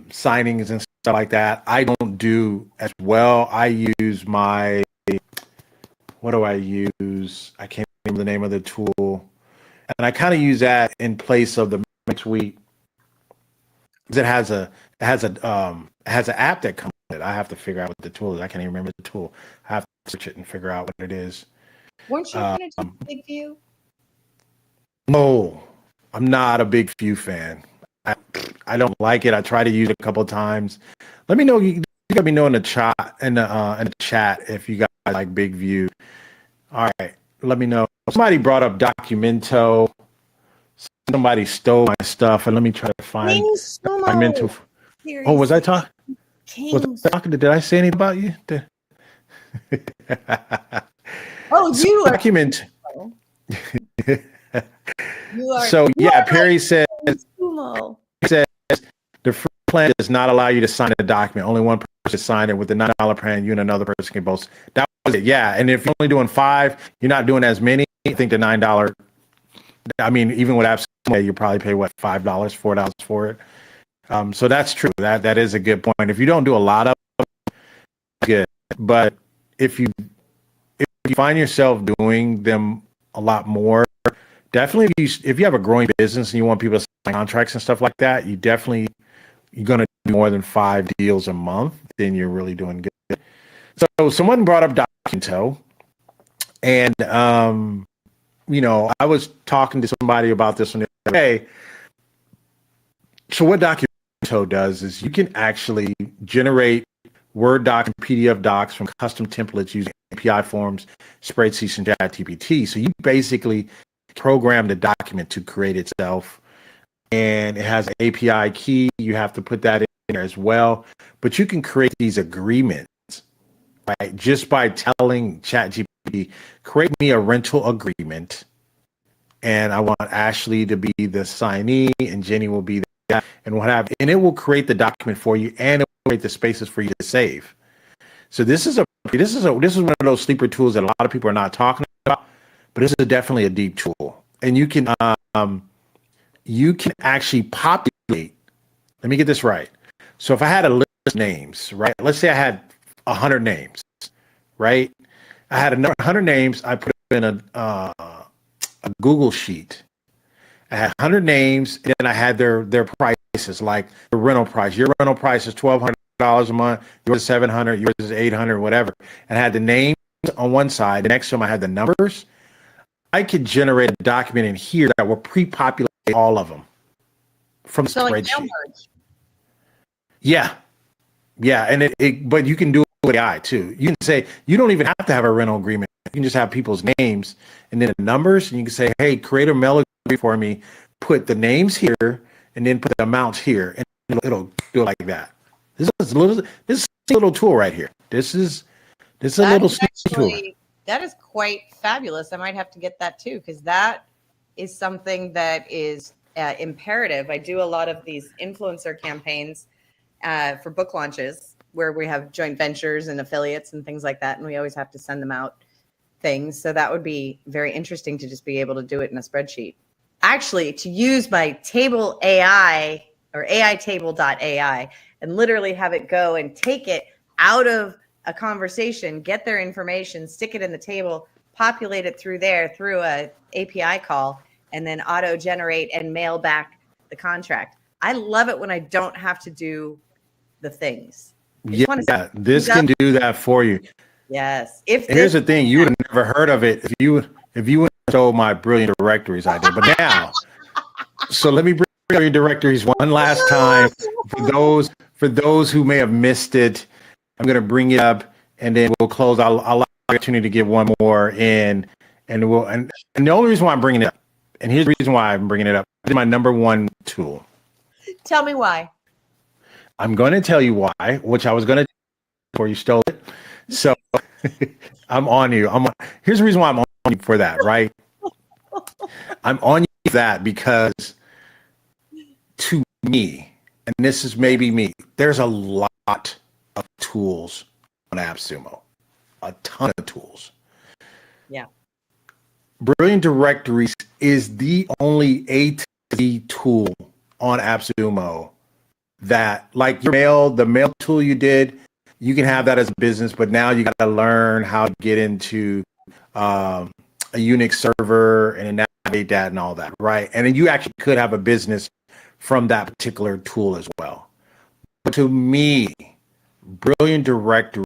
signings and stuff like that. I don't do as well. I use what do I use? I can't remember the name of the tool, and I kind of use that in place of the suite. It has an app that comes with it. I have to figure out what the tool is. I can't even remember the tool. I have to search it and figure out what it is. Weren't you going to do Big View? No, I'm not a Big View fan. I don't like it. I tried to use it a couple of times. Let me know. You let me know in the chat if you guys like Big View. All right, let me know. Somebody brought up Documento. Somebody stole my stuff, and let me try to find Documento. Oh, was I talking? Was I talking? Did I say anything about you? You document. So Perry said. He says the free plan does not allow you to sign a document. Only one person sign it. With the $9 plan, you and another person can both. That was it. Yeah, and if you're only doing 5, you're not doing as many. I think the $9. I mean, even with AppSumo, you probably pay $5, $4 for it. So that's true. That is a good point. If you don't do a lot of it, good. But if you find yourself doing them a lot more, definitely if you have a growing business and you want people to sign contracts and stuff like that, you're going to do more than 5 deals a month, then you're really doing good. So someone brought up Documento, and I was talking to somebody about this one the other day. So what Documento does is you can actually generate Word doc and PDF docs from custom templates using API forms, spreadsheets, and ChatGPT. So you basically program the document to create itself, and it has an API key. You have to put that in there as well, but you can create these agreements, right? Just by telling ChatGPT, create me a rental agreement, and I want Ashley to be the signee, and Jenny will be that, and what have, and it will create the document for you, and it will create the spaces for you to save. So this is one of those sleeper tools that a lot of people are not talking about. But this is definitely a deep tool, and you can actually populate. Let me get this right. So if I had a list of names, right? Let's say I had 100 names, right? I had 100 names. I put it in a Google sheet. I had 100 names, and then I had their prices, like the rental price. Your rental price is $1,200 a month. Yours is 700. Yours is 800. Whatever. And I had the names on one side. The next to them, I had the numbers. I could generate a document in here that will pre-populate all of them from the spreadsheet. Like yeah, and but you can do it with AI too. You can say you don't even have to have a rental agreement. You can just have people's names and then the numbers, and you can say, "Hey, create a mail agreement for me. Put the names here, and then put the amounts here, and it'll do it like that." This is a little tool right here. This is a little tool. That is quite fabulous. I might have to get that too, because that is something that is imperative. I do a lot of these influencer campaigns for book launches where we have joint ventures and affiliates and things like that. And we always have to send them out things. So that would be very interesting to just be able to do it in a spreadsheet. Actually, to use my table AI or aitable.ai and literally have it go and take it out of a conversation, get their information, stick it in the table, populate it through there through a API call, and then auto generate and mail back the contract. I love it when I don't have to do the things. Yeah, this can do that for you. Yes. Here's the thing, you would have never heard of it if you would have stole my brilliant directories idea. But now, so let me bring brilliant directories one last time for those who may have missed it. I'm going to bring it up, and then we'll close. I'll allow the opportunity to get one more in, and the only reason why I'm bringing it up, and here's the reason why I'm bringing it up, is my number one tool. Tell me why. I'm going to tell you why, which I was going to before you stole it. So I'm on you. Here's the reason why I'm on you for that, right? I'm on you for that because to me, and this is maybe me, there's a lot of tools on AppSumo, a ton of tools. Yeah. Brilliant Directories is the only A to Z tool on AppSumo that, like the mail tool you did, you can have that as a business, but now you got to learn how to get into a Unix server and navigate that and all that, right? And then you actually could have a business from that particular tool as well. But to me, Brilliant Directories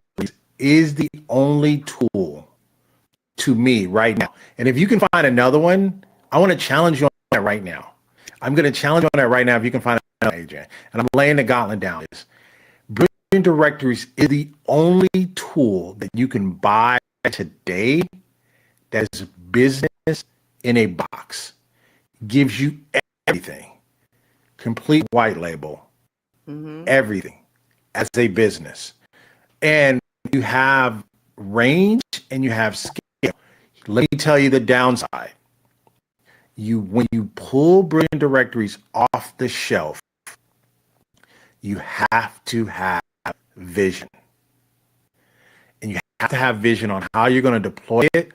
is the only tool to me right now. And if you can find another one, I want to challenge you on that right now. I'm going to challenge you on that right now if you can find another, Adryenn. And I'm laying the gauntlet down. Brilliant Directories is the only tool that you can buy today that is business in a box. Gives you everything. Complete white label. Everything as a business. And you have range and you have scale. Let me tell you the downside. When you pull Brilliant Directories off the shelf, you have to have vision. And you have to have vision on how you're going to deploy it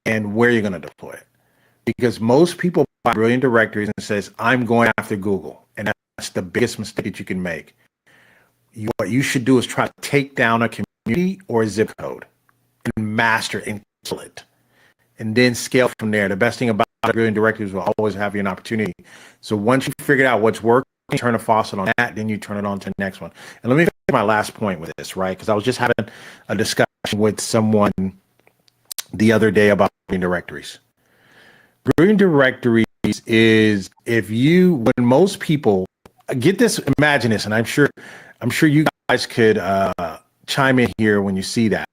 and where you're going to deploy it. Because most people buy Brilliant Directories and says, I'm going after Google. And that's the biggest mistake that you can make. What you should do is try to take down a community or a zip code and master it and kill it. And then scale from there. The best thing about Brilliant Directories will always have you an opportunity. So once you figure out what's working, turn a faucet on that, then you turn it on to the next one. And let me finish my last point with this, right? Because I was just having a discussion with someone the other day about Brilliant Directories. Brilliant Directories is when most people get this, imagine this, and I'm sure you guys could chime in here when you see that.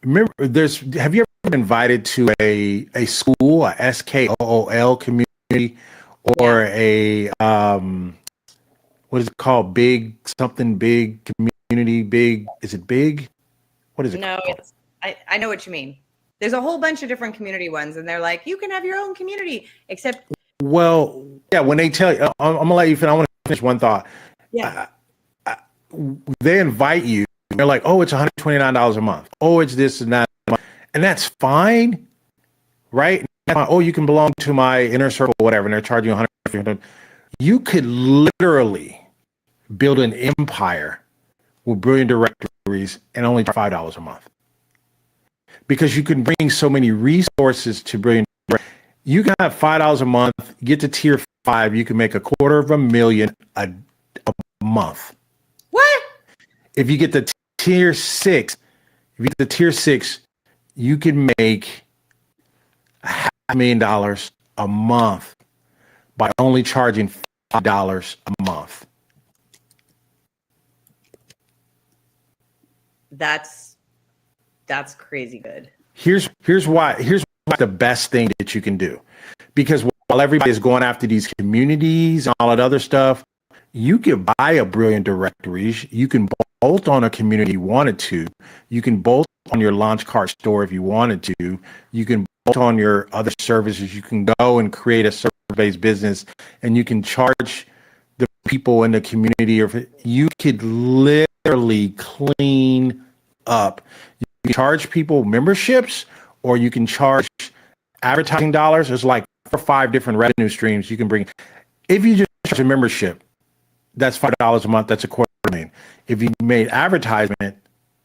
Remember, have you ever been invited to a school, a SKOOL community, or a what is it called? Big community, big, is it big? What is it called? No, I know what you mean. There's a whole bunch of different community ones, and they're like, you can have your own community, except. Well, yeah, when they tell you, I'm going to let you finish. I want to finish one thought. Yeah. They invite you. They're like, oh, it's $129 a month. Oh, it's this and that. And that's fine, right? Oh, you can belong to my inner circle, whatever, and they're charging you $100. You could literally build an empire with brilliant directories and only $5 a month. Because you can bring so many resources to brilliant. You can have $5 a month, get to tier 5, you can make $250,000 a month. What? If you get the tier 6, you can make $500,000 a month by only charging $5 a month. That's crazy good. Here's why the best thing that you can do. Because while everybody is going after these communities and all that other stuff, you can buy a brilliant directories. You can bolt on a community you wanted to. You can bolt on your launch cart store if you wanted to. You can bolt on your other services. You can go and create a service-based business, and you can charge the people in the community. Or you could literally clean up. You can charge people memberships, or you can charge advertising dollars. There's like 4 or 5 different revenue streams you can bring. If you just charge a membership, that's $5 a month. That's $250,000. If you made advertisement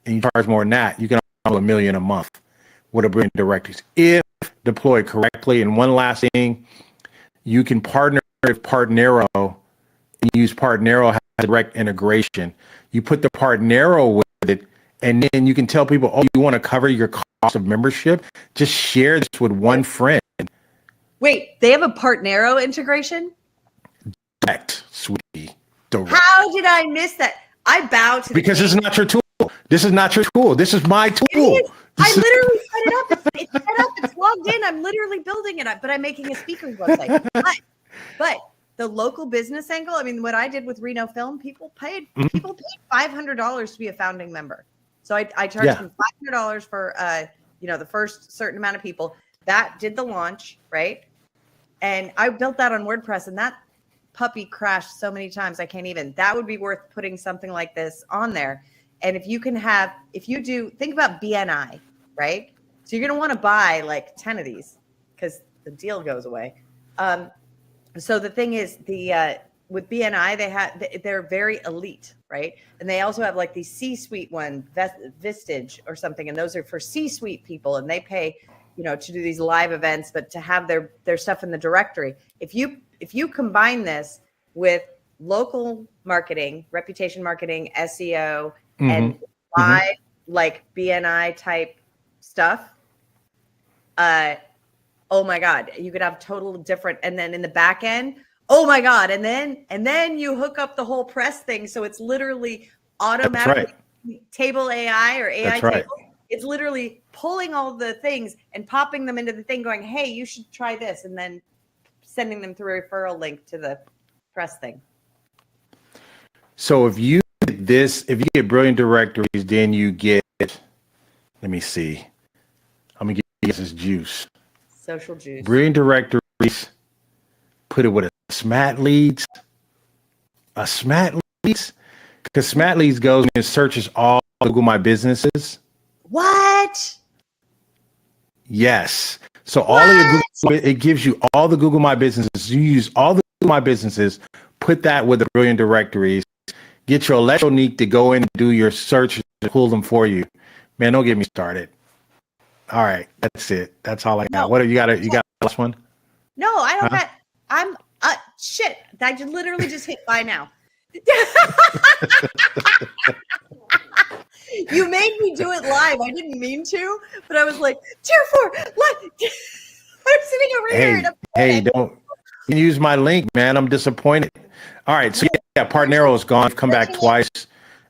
and you charge more than that, you can have $1 million a month with a brilliant directories if deployed correctly. And one last thing, you can partner with Partnero and use Partnero has direct integration. You put the Partnero with it, and then you can tell people, oh, you want to cover your cost of membership? Just share this with one friend. Wait, they have a Partnero integration? Direct, sweetie. Direct. How did I miss that? I bow to because this is not your tool. This is not your tool. This is my tool. I literally set it up. It's set up. It's logged in. I'm literally building it up, but I'm making a speaker's website. But the local business angle, I mean, what I did with Reno Film, people paid $500 to be a founding member. So I charged them $500 for the first certain amount of people. That did the launch, right? And I built that on WordPress, and that puppy crashed so many times I can't even. That would be worth putting something like this on there. And if you think about BNI, right? So you're going to want to buy like 10 of these because the deal goes away. So the thing is, with BNI, they're very elite, right? And they also have like these C-suite one, Vistage or something, and those are for C-suite people, and they pay, to do these live events, but to have their stuff in the directory. If you combine this with local marketing, reputation marketing, SEO, and live like BNI type stuff, oh my God, you could have total different. And then in the back end, oh my God, and then you hook up the whole press thing, so it's literally automatically table AI or AI table. It's literally pulling all the things and popping them into the thing, going, "Hey, you should try this," and then sending them through a referral link to the press thing. So if you get brilliant directories, then you get, let me see. I'm going to give you this juice. Social juice. Brilliant directories, put it with a SMAT leads. A SMAT leads? Because SMAT leads goes and searches all Google My Businesses. What? Yes. So all of your Google, it gives you all the Google My Businesses. You use all the Google My Businesses, put that with the brilliant directories, get your electronique to go in and do your search and pull them for you. Man, don't get me started. All right, that's it. That's all I got. What you got? You got the last one? No, I don't got. I'm shit. I literally just hit buy now. You made me do it live. I didn't mean to, but I was like, tier 4. Live. I'm sitting over here. Hey, don't use my link, man. I'm disappointed. All right, so Partnero is gone. Come back twice.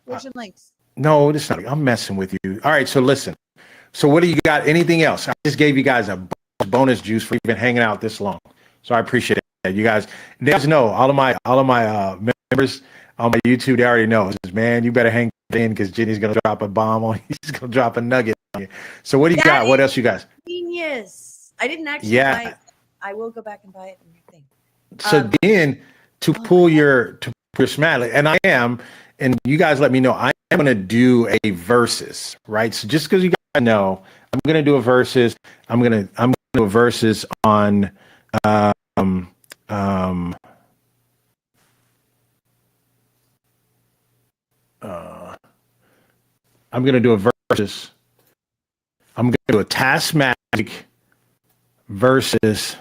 Version links. No, this not. I'm messing with you. All right, so listen. So what do you got? Anything else? I just gave you guys a bonus juice for even hanging out this long. So I appreciate it. You guys know all of my members on my YouTube. They already know. Says, man, you better hang in because Jenny's gonna drop a bomb on you. She's gonna drop a nugget on you. So what do you got? What else you guys? Genius. I didn't actually buy it. I will go back and buy it in your thing. So then to pull your SMAT, and I am, and you guys let me know. I am gonna do a versus, right? So just because you guys know, I'm gonna do a versus. I'm gonna do a versus on I'm going to do a versus. I'm going to do a Task Magic versus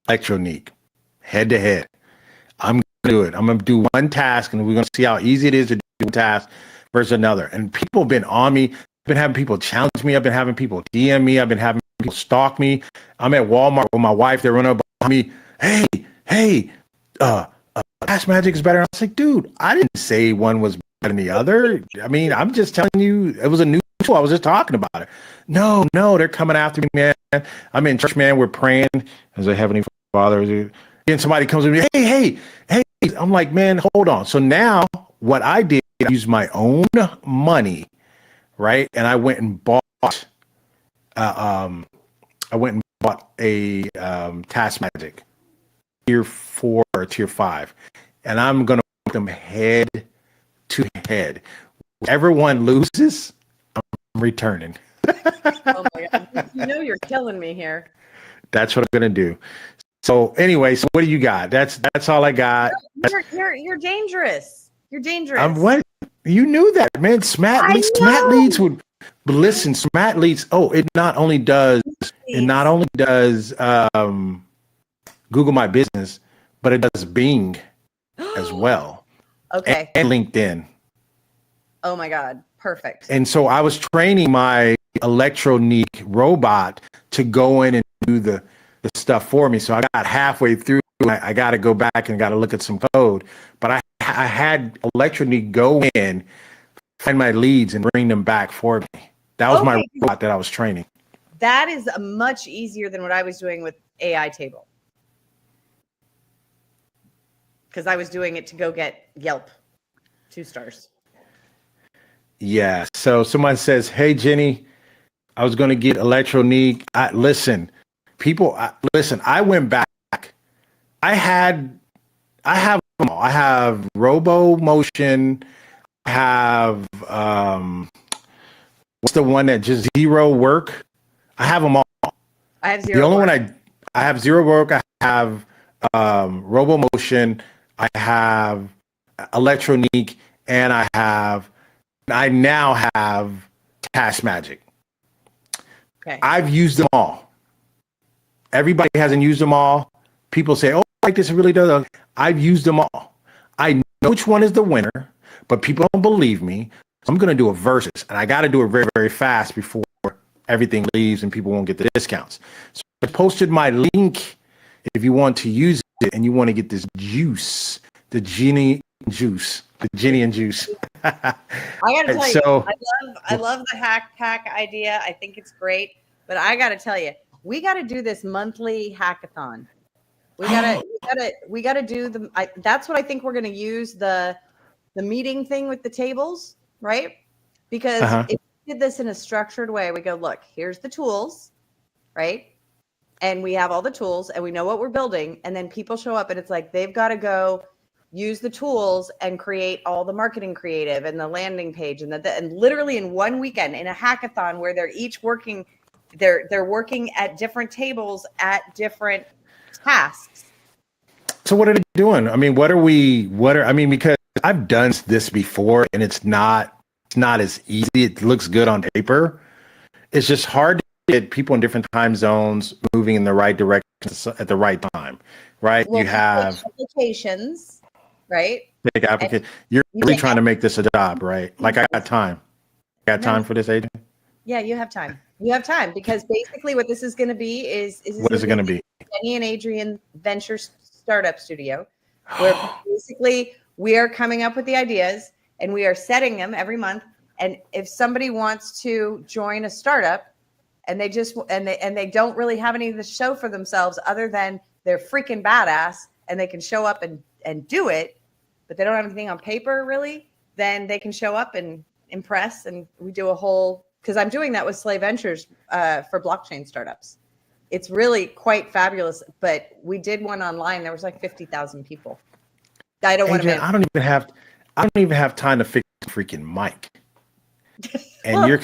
Electronique, head to head. I'm going to do it. I'm going to do one task, and we're going to see how easy it is to do one task versus another. And people have been on me. I've been having people challenge me. I've been having people DM me. I've been having people stalk me. I'm at Walmart with my wife. They're running up behind me. Hey, Task Magic is better. I was like, dude, I didn't say one was better than the other. I mean, I'm just telling you, it was a new tool. I was just talking about it. No, they're coming after me, man. I'm in church, man. We're praying as a Heavenly Father. And somebody comes to me, hey. I'm like, man, hold on. So now what I did, I used my own money, right? And I went and bought a Task Magic tier 4 or tier 5. And I'm gonna put them head to head. Whichever one loses, I'm returning. Oh my God. You know you're killing me here. That's what I'm gonna do. So anyway, so what do you got? That's all I got. You're dangerous. You're dangerous. I'm what? You knew that, man. Smat Leads would listen. Smat Leads. Oh, it not only does Google My Business, but it does Bing as well. Okay. And LinkedIn. Oh my God. Perfect. And so I was training my Electronique robot to go in and do the stuff for me. So I got halfway through. I got to go back and got to look at some code. But I had Electronique go in, find my leads, and bring them back for me. That was my robot that I was training. That is much easier than what I was doing with AI Table. Because I was doing it to go get Yelp 2 stars. Yeah. So someone says, hey, Jenny, I was going to get Electronique. Listen, I went back. I have them all. I have Robo Motion. I have, what's the one that just Zero Work? I have them all. I have Zero The only Work. one I have Zero Work. I have Robo Motion. I have Electronique, and I now have Task Magic. Okay. I've used them all. Everybody hasn't used them all. People say, oh, like this, it really does. I've used them all. I know which one is the winner, but people don't believe me. So I'm going to do a versus, and I got to do it very, very fast before everything leaves and people won't get the discounts. So I posted my link if you want to use it and you want to get this juice, the Jenny juice. I gotta tell you, I love the hack idea. I think it's great, but I gotta tell you, we gotta do this monthly hackathon. We gotta do that's what I think we're gonna use the meeting thing with the tables, right? Because if we did this in a structured way, we go, look, here's the tools, right? And we have all the tools and we know what we're building, and then people show up and it's like they've got to go use the tools and create all the marketing creative and the landing page and and literally in one weekend in a hackathon where they're each working, they're working at different tables at different tasks. So what are they doing? I mean, because I've done this before and it's not as easy. It looks good on paper. It's just hard to get people in different time zones moving in the right direction at the right time, right? Well, you have applications. Right. You're really trying to make this a job, right? Like I got time. Time for this, Adryenn? Yeah, you have time. You have time because basically what this is going to be is what is it going to be? Jenny and Adryenn Venture Startup Studio, where basically we are coming up with the ideas and we are setting them every month. And if somebody wants to join a startup and they don't really have anything to show for themselves other than they're freaking badass and they can show up and do it, but they don't have anything on paper really, then they can show up and impress. And we do a whole, because I'm doing that with Slay Ventures for blockchain startups. It's really quite fabulous, but we did one online. There was like 50,000 people. I don't want to. I don't even have time to fix the freaking mic. And you're.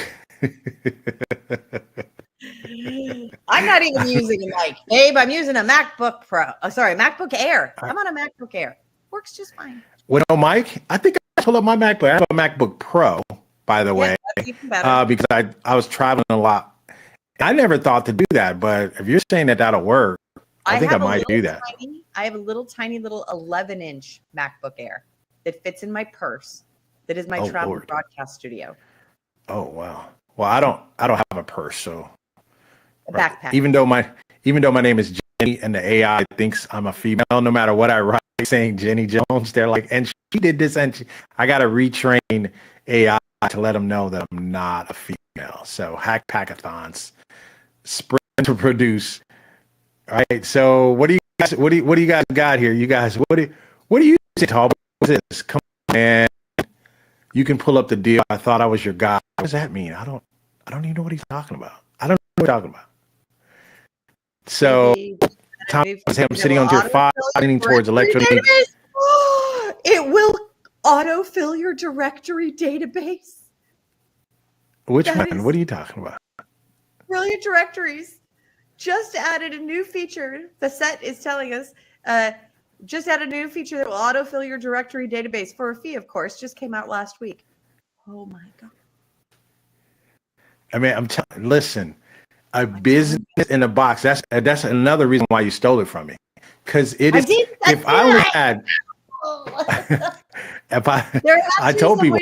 I'm not even using a mic, babe. I'm using a MacBook Pro. MacBook Air. I'm on a MacBook Air. Works just fine. With no mic? I think I pull up my MacBook. I have a MacBook Pro, by the way, that's even better. because I was traveling a lot. I never thought to do that, but if you're saying that that'll work, I think I might do that. I have a little tiny little 11-inch MacBook Air that fits in my purse. That is my travel broadcast studio. Oh wow. Well, I don't have a purse, so a backpack. Even though my name is Jenny and the AI thinks I'm a female, no matter what I write saying Jenny Jones, they're like, and she did this, and I got to retrain AI to let them know that I'm not a female. So hack packathons, sprint to produce. All right. So what do you guys got here? You guys, what do you say, Tall? What's this? Come on, man. You can pull up the deal. I thought I was your guy. What does that mean? I don't even know what he's talking about. I don't know what he's talking about. So Tom was him sitting on tier 5, leaning towards electric. It will autofill your directory database. Which one? What are you talking about? Brilliant Directories just added a new feature. The set is telling us just added a new feature that will autofill your directory database for a fee, of course. Just came out last week. Oh my God. I mean, listen, a business in a box. That's another reason why you stole it from me. Because it is. If I only had, I told people,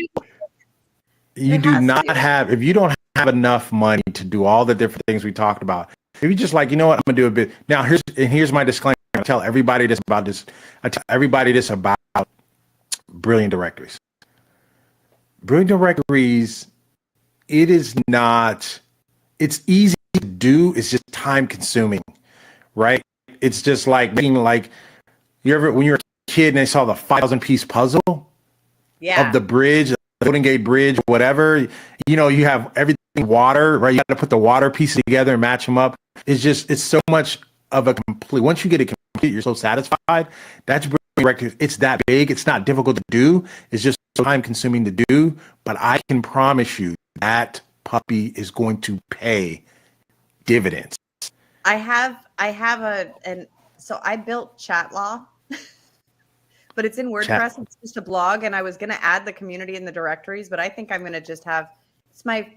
you do not have. If you don't have enough money to do all the different things we talked about, if you just like, you know what, I'm gonna do a bit. Now here's my disclaimer. I tell everybody this about this. I tell everybody this about Brilliant Directories. Brilliant Directories. It is not. It's easy to do. It's just time consuming, right? It's just like being like when you're a kid and they saw the 1,000-piece puzzle of the bridge, the Golden Gate Bridge, whatever. You know, you have everything water, right? You got to put the water pieces together and match them up. It's so much of a complete. Once you get it complete, you're so satisfied. That's Brilliant. It's that big. It's not difficult to do. It's just time consuming to do. But I can promise you that puppy is going to pay dividends. So I built Chatlaw, but it's in WordPress. It's just a blog, and I was going to add the community in the directories, but I think I'm going to just have, it's my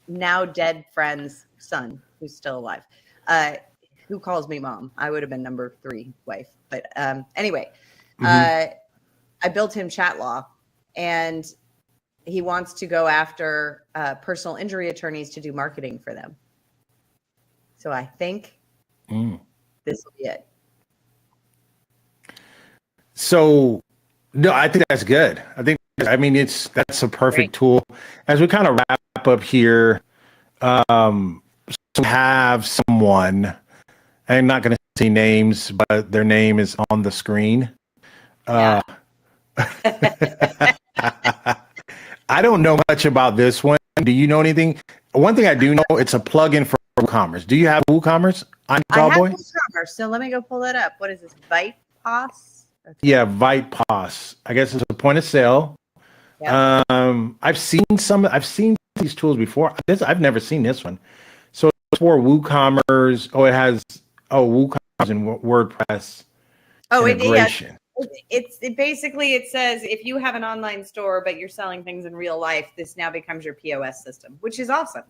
now dead friend's son who's still alive, who calls me mom. I would have been number 3 wife. But anyway, I built him Chatlaw, and he wants to go after personal injury attorneys to do marketing for them. So I think this will be it. So, no, I think that's good. That's a perfect tool. As we kind of wrap up here, so we have someone, I'm not going to say names, but their name is on the screen. I don't know much about this one. Do you know anything? One thing I do know, it's a plugin for WooCommerce. Do you have WooCommerce on Cowboy? I have WooCommerce, so let me go pull that up. What is this? VitePOS? Okay. Yeah, VitePOS. I guess it's a point of sale. Yeah. I've seen these tools before. I've never seen this one. So it's for WooCommerce. Oh, it has WooCommerce and WordPress integration. It basically says if you have an online store but you're selling things in real life, this now becomes your POS system, which is awesome.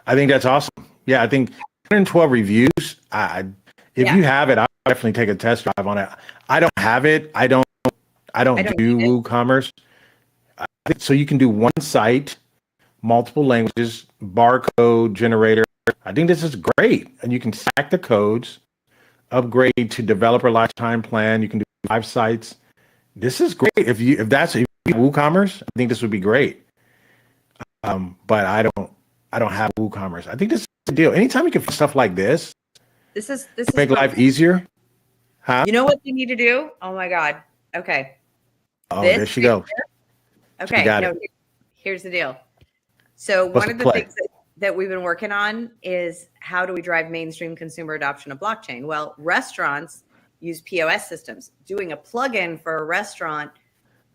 I think that's awesome. Yeah, I think 112 reviews. If you have it, I'll definitely take a test drive on it. I don't have it. I don't do WooCommerce. So you can do one site, multiple languages, barcode generator. I think this is great, and you can stack the codes, upgrade to developer lifetime plan. You can do 5 sites. This is great. If you do WooCommerce, I think this would be great. But I don't have WooCommerce. I think this is the deal. Anytime you can find stuff like this make life easier. Huh? You know what you need to do? Oh my God. Okay. Oh, there she goes. Okay. Here's the deal. So one of the things that we've been working on is how do we drive mainstream consumer adoption of blockchain? Well, restaurants use POS systems. Doing a plugin for a restaurant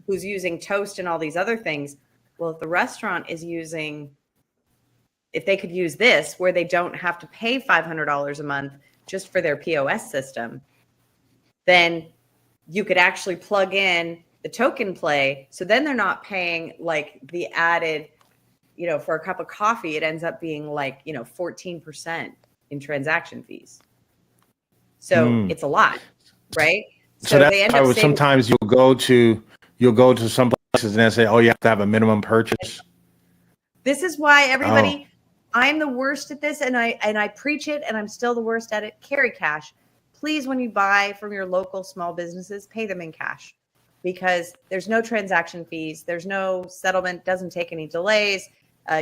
who's using Toast and all these other things. Well, if the restaurant is if they could use this where they don't have to pay $500 a month just for their POS system, then you could actually plug in the token play. So then they're not paying like the added, for a cup of coffee, it ends up being like, 14% in transaction fees. So it's a lot, right? So that's they end why up saving. sometimes you'll go to some places and they say, oh, you have to have a minimum purchase. This is why everybody, I'm the worst at this, and I preach it, and I'm still the worst at it. Carry cash. Please, when you buy from your local small businesses, pay them in cash, because there's no transaction fees. There's no settlement. Doesn't take any delays.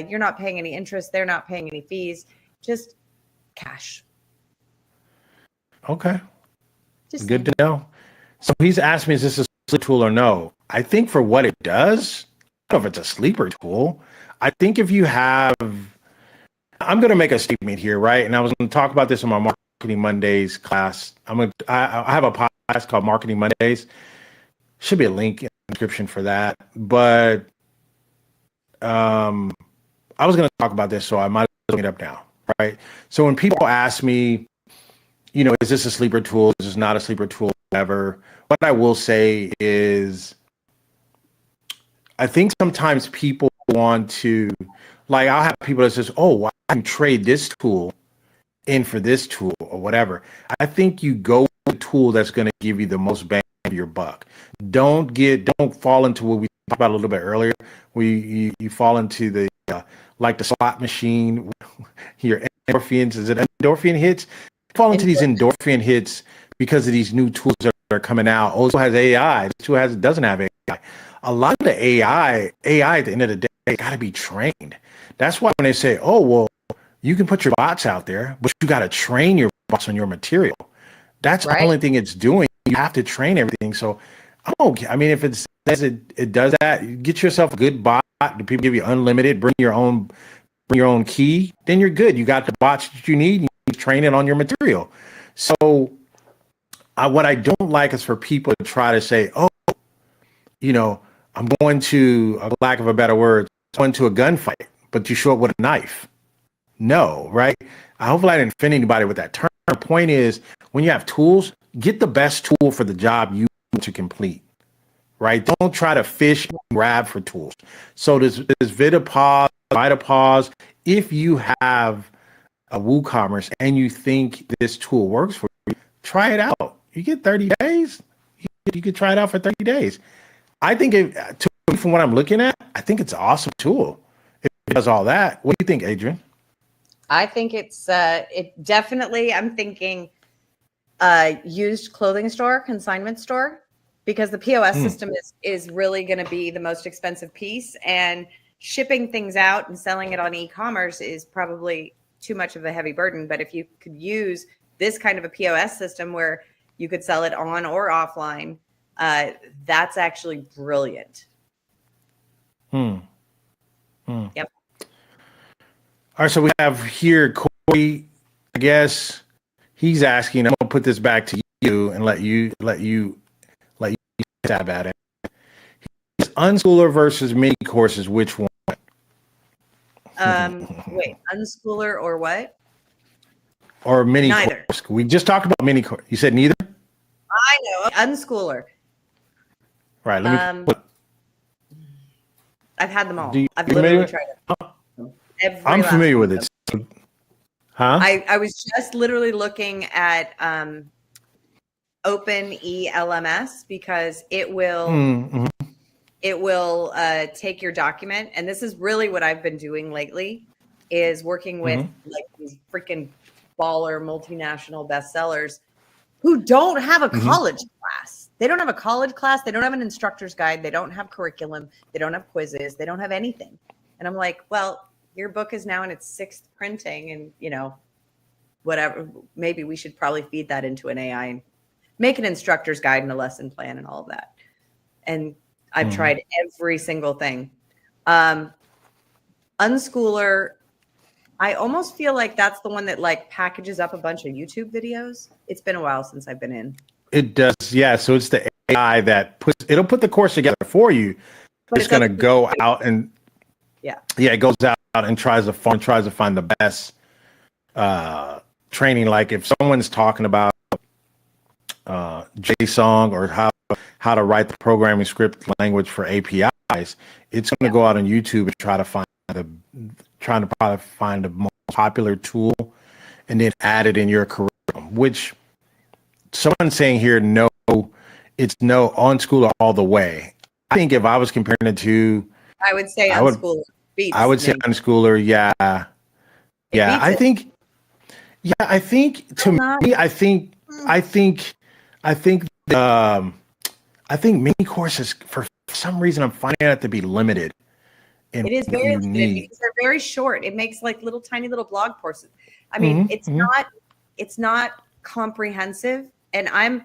You're not paying any interest. They're not paying any fees. Just cash. Okay. Just good to know. So he's asked me, is this a sleeper tool or no? I think for what it does, I don't know if it's a sleeper tool. I think if you have, I'm going to make a statement here, right? And I was going to talk about this in my Marketing Mondays class. I have a podcast called Marketing Mondays. Should be a link in the description for that. But I was going to talk about this, so I might as well bring it up now, right? So when people ask me, is this a sleeper tool? Is this not a sleeper tool? Whatever. What I will say is, I think sometimes people want to, like, I'll have people that says, oh, well, I can trade this tool in for this tool or whatever. I think you go with the tool that's going to give you the most bang for your buck. Don't fall into what we talked about a little bit earlier. You fall into the like the slot machine, your endorphins. Is it endorphin hits? Fall into these endorphin hits because of these new tools that are coming out. Oh, this tool has AI. This tool doesn't have AI. A lot of the AI at the end of the day got to be trained. That's why when they say, oh, well, you can put your bots out there, but you got to train your bots on your material. That's the only thing it's doing. You have to train everything. So, if it says it does that, get yourself a good bot. Do people give you unlimited? Bring your own key. Then you're good. You got the bots that you need. You train it on your material. So, what I don't like is for people to try to say, oh, I'm going to, for lack of a better word, going to a gunfight, but you show up with a knife. No, right? Hopefully I didn't offend anybody with that term. The point is, when you have tools, get the best tool for the job you want to complete, right? Don't try to fish and grab for tools. So this VitaPause, if you have a WooCommerce and you think this tool works for you, try it out. You get 30 days. You could try it out for 30 days. I think from what I'm looking at, I think it's an awesome tool. It does all that. What do you think, Adryenn? I think it's definitely, I'm thinking used clothing store, consignment store, because the POS system is really going to be the most expensive piece, and shipping things out and selling it on e-commerce is probably too much of a heavy burden. But if you could use this kind of a POS system where you could sell it on or offline, that's actually brilliant. Yep. All right, so we have here Corey. I guess he's asking. I'm gonna put this back to you and let you stab at it. Unschooler versus mini courses. Which one? Wait, unschooler or what? Or mini Neither. course. We just talked about mini course. You said neither? I know. Unschooler. Right. Let me. I've had them all. You I've literally tried it. I'm familiar with it. Huh? I was just literally looking at OpenELMS because it will take your document, and this is really what I've been doing lately, is working with like these freaking baller multinational bestsellers who don't have a college class. They don't have a college class. They don't have an instructor's guide. They don't have curriculum. They don't have quizzes. They don't have anything. And I'm like, well, your book is now in its 6th printing, and whatever, maybe we should probably feed that into an AI and make an instructor's guide and a lesson plan and all of that. And I've tried every single thing. Unschooler, I almost feel like that's the one that like packages up a bunch of YouTube videos. It's been a while since I've been in. It does, yeah. So it's the AI that it'll put the course together for you. But it's going to go out and it goes out and tries to find the best training. Like if someone's talking about JSON or how how to write the programming script language for APIs, it's going to go out on YouTube and try to find the most popular tool and then add it in your curriculum, which someone's saying here, no, it's no unschooler all the way. I think if I was comparing the two, I would say unschooler beats. I would say unschooler, yeah. I think to me, I think mini courses for some reason I'm finding it to be limited. It is very limited because they're very short. It makes like little tiny little blog courses. I mean, it's not comprehensive, and I'm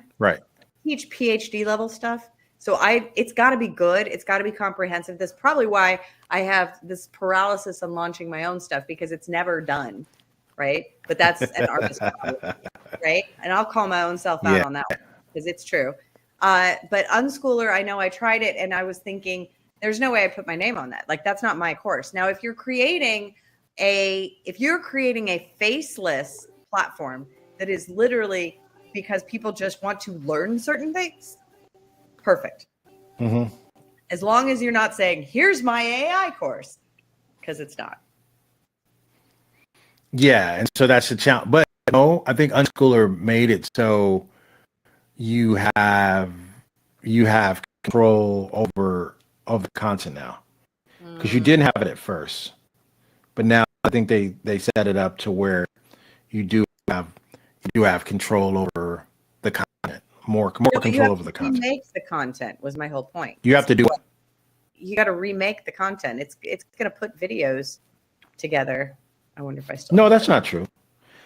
teach PhD level stuff. So it's got to be good. It's got to be comprehensive. That's probably why I have this paralysis on launching my own stuff, because it's never done, right? But that's an artist problem, right? And I'll call my own self out on that one because it's true. But Unschooler, I know I tried it and I was thinking, there's no way I put my name on that. Like, that's not my course. Now, if you're creating a faceless platform that is literally because people just want to learn certain things, perfect. As long as you're not saying, here's my AI course, because it's not. Yeah, and so that's the challenge. But no, I think Unschooler made it so you have control over the content now, because you didn't have it at first, but now I think they set it up to where you do have control over the content, more control over the content. Remake the content was my whole point. You have to do it. You got to remake the content. It's going to put videos together. I wonder if I still. No, that's not true.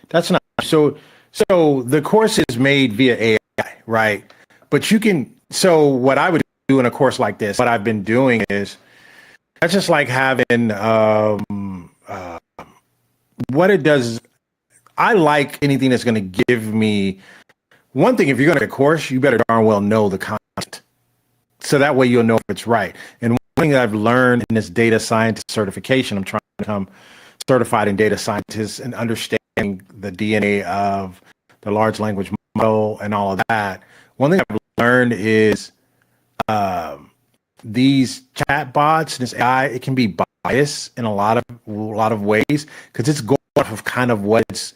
That's not so. So the course is made via AI, right? But you can. So what I would do in a course like this, what I've been doing is, that's just like having what it does. I like anything that's going to give me one thing. If you're going to make a course, you better darn well know the content, so that way you'll know if it's right. And one thing that I've learned in this data scientist certification, I'm trying to become certified in data scientist and understanding the DNA of the large language model and all of that. One thing I've learned is these chat bots, this AI, it can be biased in a lot of ways, because it's going off of kind of what it's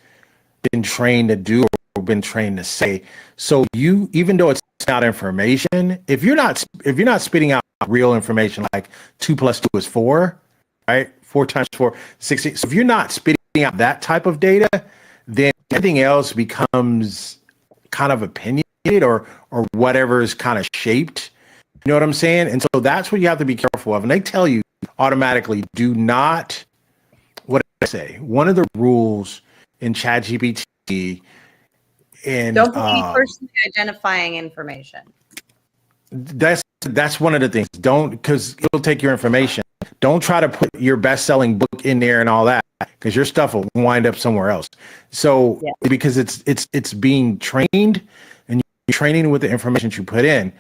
been trained to do or been trained to say. So even though it's not information, if you're not spitting out real information, like 2 + 2 is 4, right? 4 × 4, 60. So if you're not spitting out that type of data, then everything else becomes kind of opinionated or whatever is kind of shaped. You know what I'm saying? And so that's what you have to be careful of. And they tell you automatically, do not, what did I say? One of the rules in ChatGPT, and don't be personally identifying information. That's one of the things. Don't, because it'll take your information. Don't try to put your best-selling book in there and all that, because your stuff will wind up somewhere else. So because it's being trained, and you're training with the information you put in,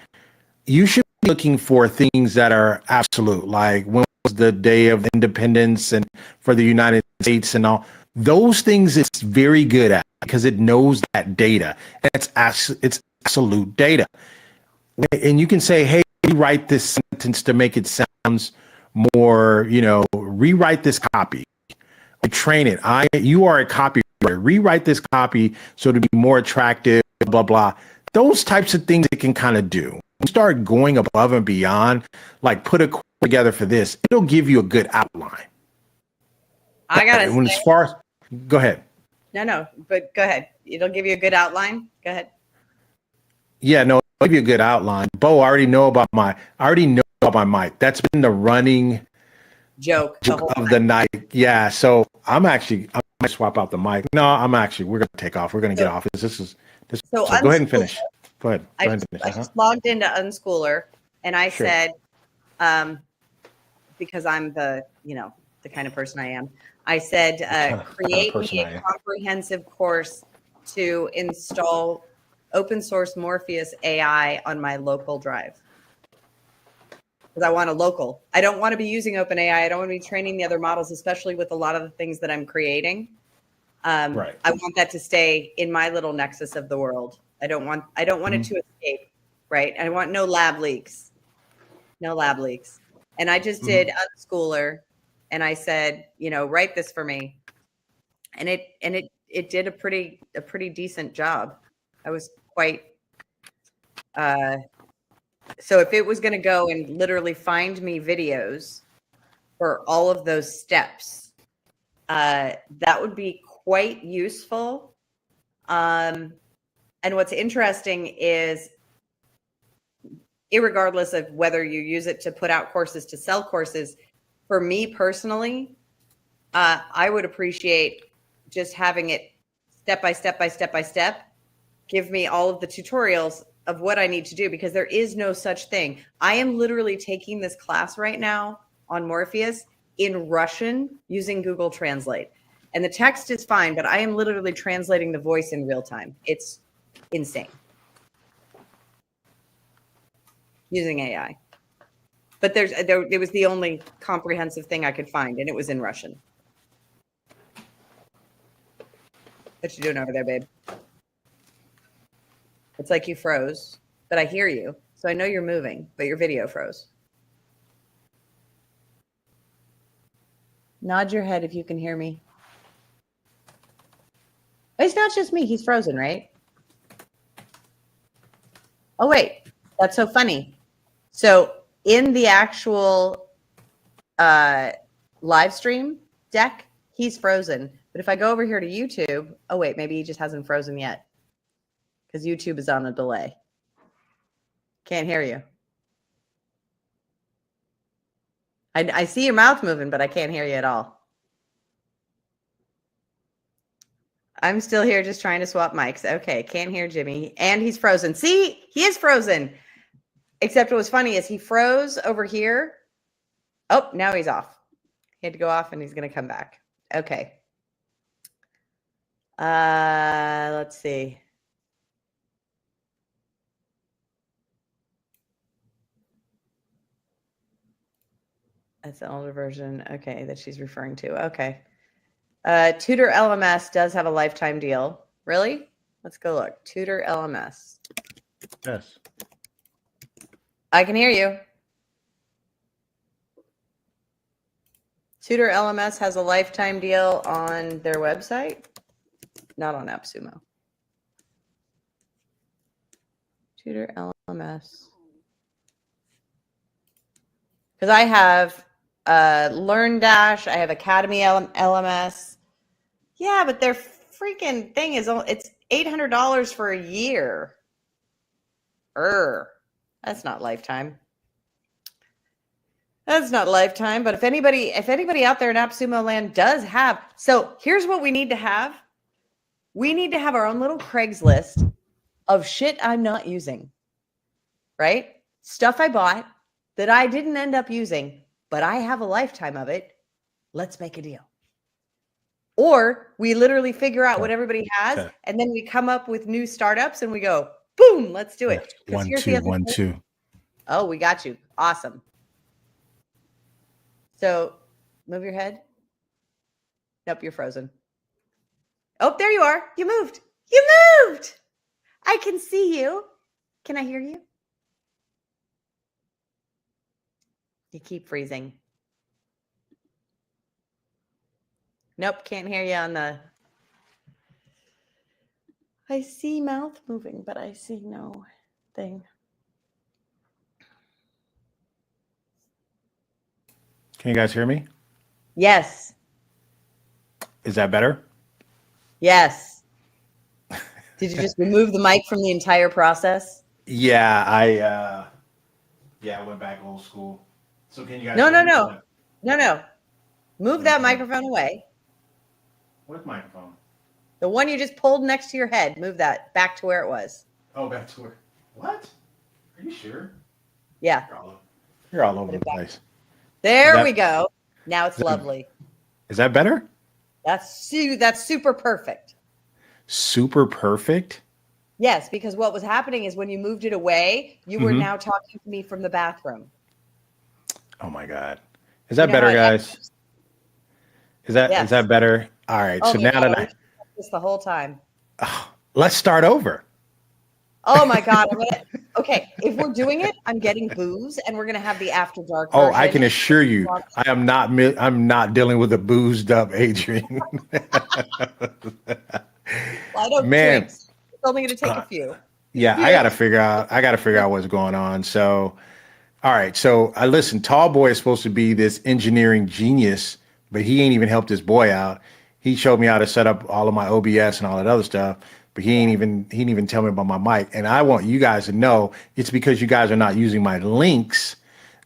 you should be looking for things that are absolute, like when was the day of independence and for the United States and all those things. It's very good at, because it knows that data, and it's absolute data. And you can say, hey, rewrite this sentence to make it sound more, rewrite this copy. Train it. You are a copywriter. Rewrite this copy so to be more attractive, blah, blah. Those types of things it can kind of do. You start going above and beyond, like put a course together for this. It'll give you a good outline. I got to say. As far as, go ahead. No, but go ahead. It'll give you a good outline. Go ahead. Yeah, no, it'll give you a good outline. Bo, I already know about my mic. That's been the running joke of the night. Yeah, so I might swap out the mic. No, we're going to take off. We're going to get off. This. So go ahead and finish. Go ahead. I just logged into Unschooler, and I said, because I'm the kind of person I am, I said, create me a comprehensive course to install open source Morpheus AI on my local drive. Because I want a local. I don't want to be using OpenAI. I don't want to be training the other models, especially with a lot of the things that I'm creating. I want that to stay in my little nexus of the world. I don't want it to escape. right? I want no lab leaks. No lab leaks. And I just did Unschooler, and I said, write this for me. And it did a pretty decent job. I was quite so if it was going to go and literally find me videos for all of those steps, that would be quite useful. And what's interesting is, irregardless of whether you use it to put out courses, to sell courses, for me personally, I would appreciate just having it step by step by step by step. Give me all of the tutorials of what I need to do, because there is no such thing. I am literally taking this class right now on Morpheus in Russian using Google Translate. And the text is fine, but I am literally translating the voice in real time. It's insane. Using AI. But it was the only comprehensive thing I could find, and it was in Russian. What you doing over there, babe? It's like you froze, but I hear you. So I know you're moving, but your video froze. Nod your head if you can hear me. It's not just me. He's frozen, right? Oh, wait. That's so funny. So in the actual live stream deck, he's frozen. But if I go over here to YouTube, oh, wait, maybe he just hasn't frozen yet, because YouTube is on a delay. Can't hear you. I see your mouth moving, but I can't hear you at all. I'm still here just trying to swap mics. Okay, can't hear Jimmy. And he's frozen. See, he is frozen. Except what was funny is he froze over here. Oh, now he's off. He had to go off and he's going to come back. Okay. Let's see. That's the older version. Okay, that she's referring to. Okay. Tutor LMS does have a lifetime deal. Really? Let's go look. Tutor LMS. Yes. I can hear you. Tutor LMS has a lifetime deal on their website, not on AppSumo. Tutor LMS. Because I have LearnDash, I have Academy LMS. Yeah, but their freaking thing is, it's $800 for a year. That's not lifetime. That's not lifetime. But if anybody out there in AppSumo land does have, so here's what we need to have. We need to have our own little Craigslist of shit I'm not using, right? Stuff I bought that I didn't end up using, but I have a lifetime of it. Let's make a deal. Or we literally figure out what everybody has, and then we come up with new startups and we go, boom, let's do it. 1, 2, 1, 2. Oh, we got you. Awesome. So move your head. Nope, you're frozen. Oh, there you are. You moved. You moved. I can see you. Can I hear you? You keep freezing. Nope, can't hear you on the... I see mouth moving, but I see no thing. Can you guys hear me? Yes. Is that better? Yes. Did you just remove the mic from the entire process? Yeah, I went back old school. So can you guys No. Move that microphone away. What microphone? The one you just pulled next to your head. Move that back to where it was. Oh, back to where? What? Are you sure? Yeah. You're all over the place. There we go. Now it's lovely. Is that better? That's super perfect. Super perfect? Yes, because what was happening is when you moved it away, you were now talking to me from the bathroom. Oh my God. Is that better, guys? Is that better? All right. So now that this the whole time. let's start over. Oh my God. Okay, if we're doing it, I'm getting booze, and we're gonna have the after dark. Oh, I can assure you, I'm not dealing with a boozed up Adryenn. Well, I don't drink. It's only gonna take a few. Yeah, I gotta figure out what's going on. So, all right. So I listen. Tall Boy is supposed to be this engineering genius, but he ain't even helped this boy out. He showed me how to set up all of my OBS and all that other stuff, but he didn't even tell me about my mic. And I want you guys to know it's because you guys are not using my links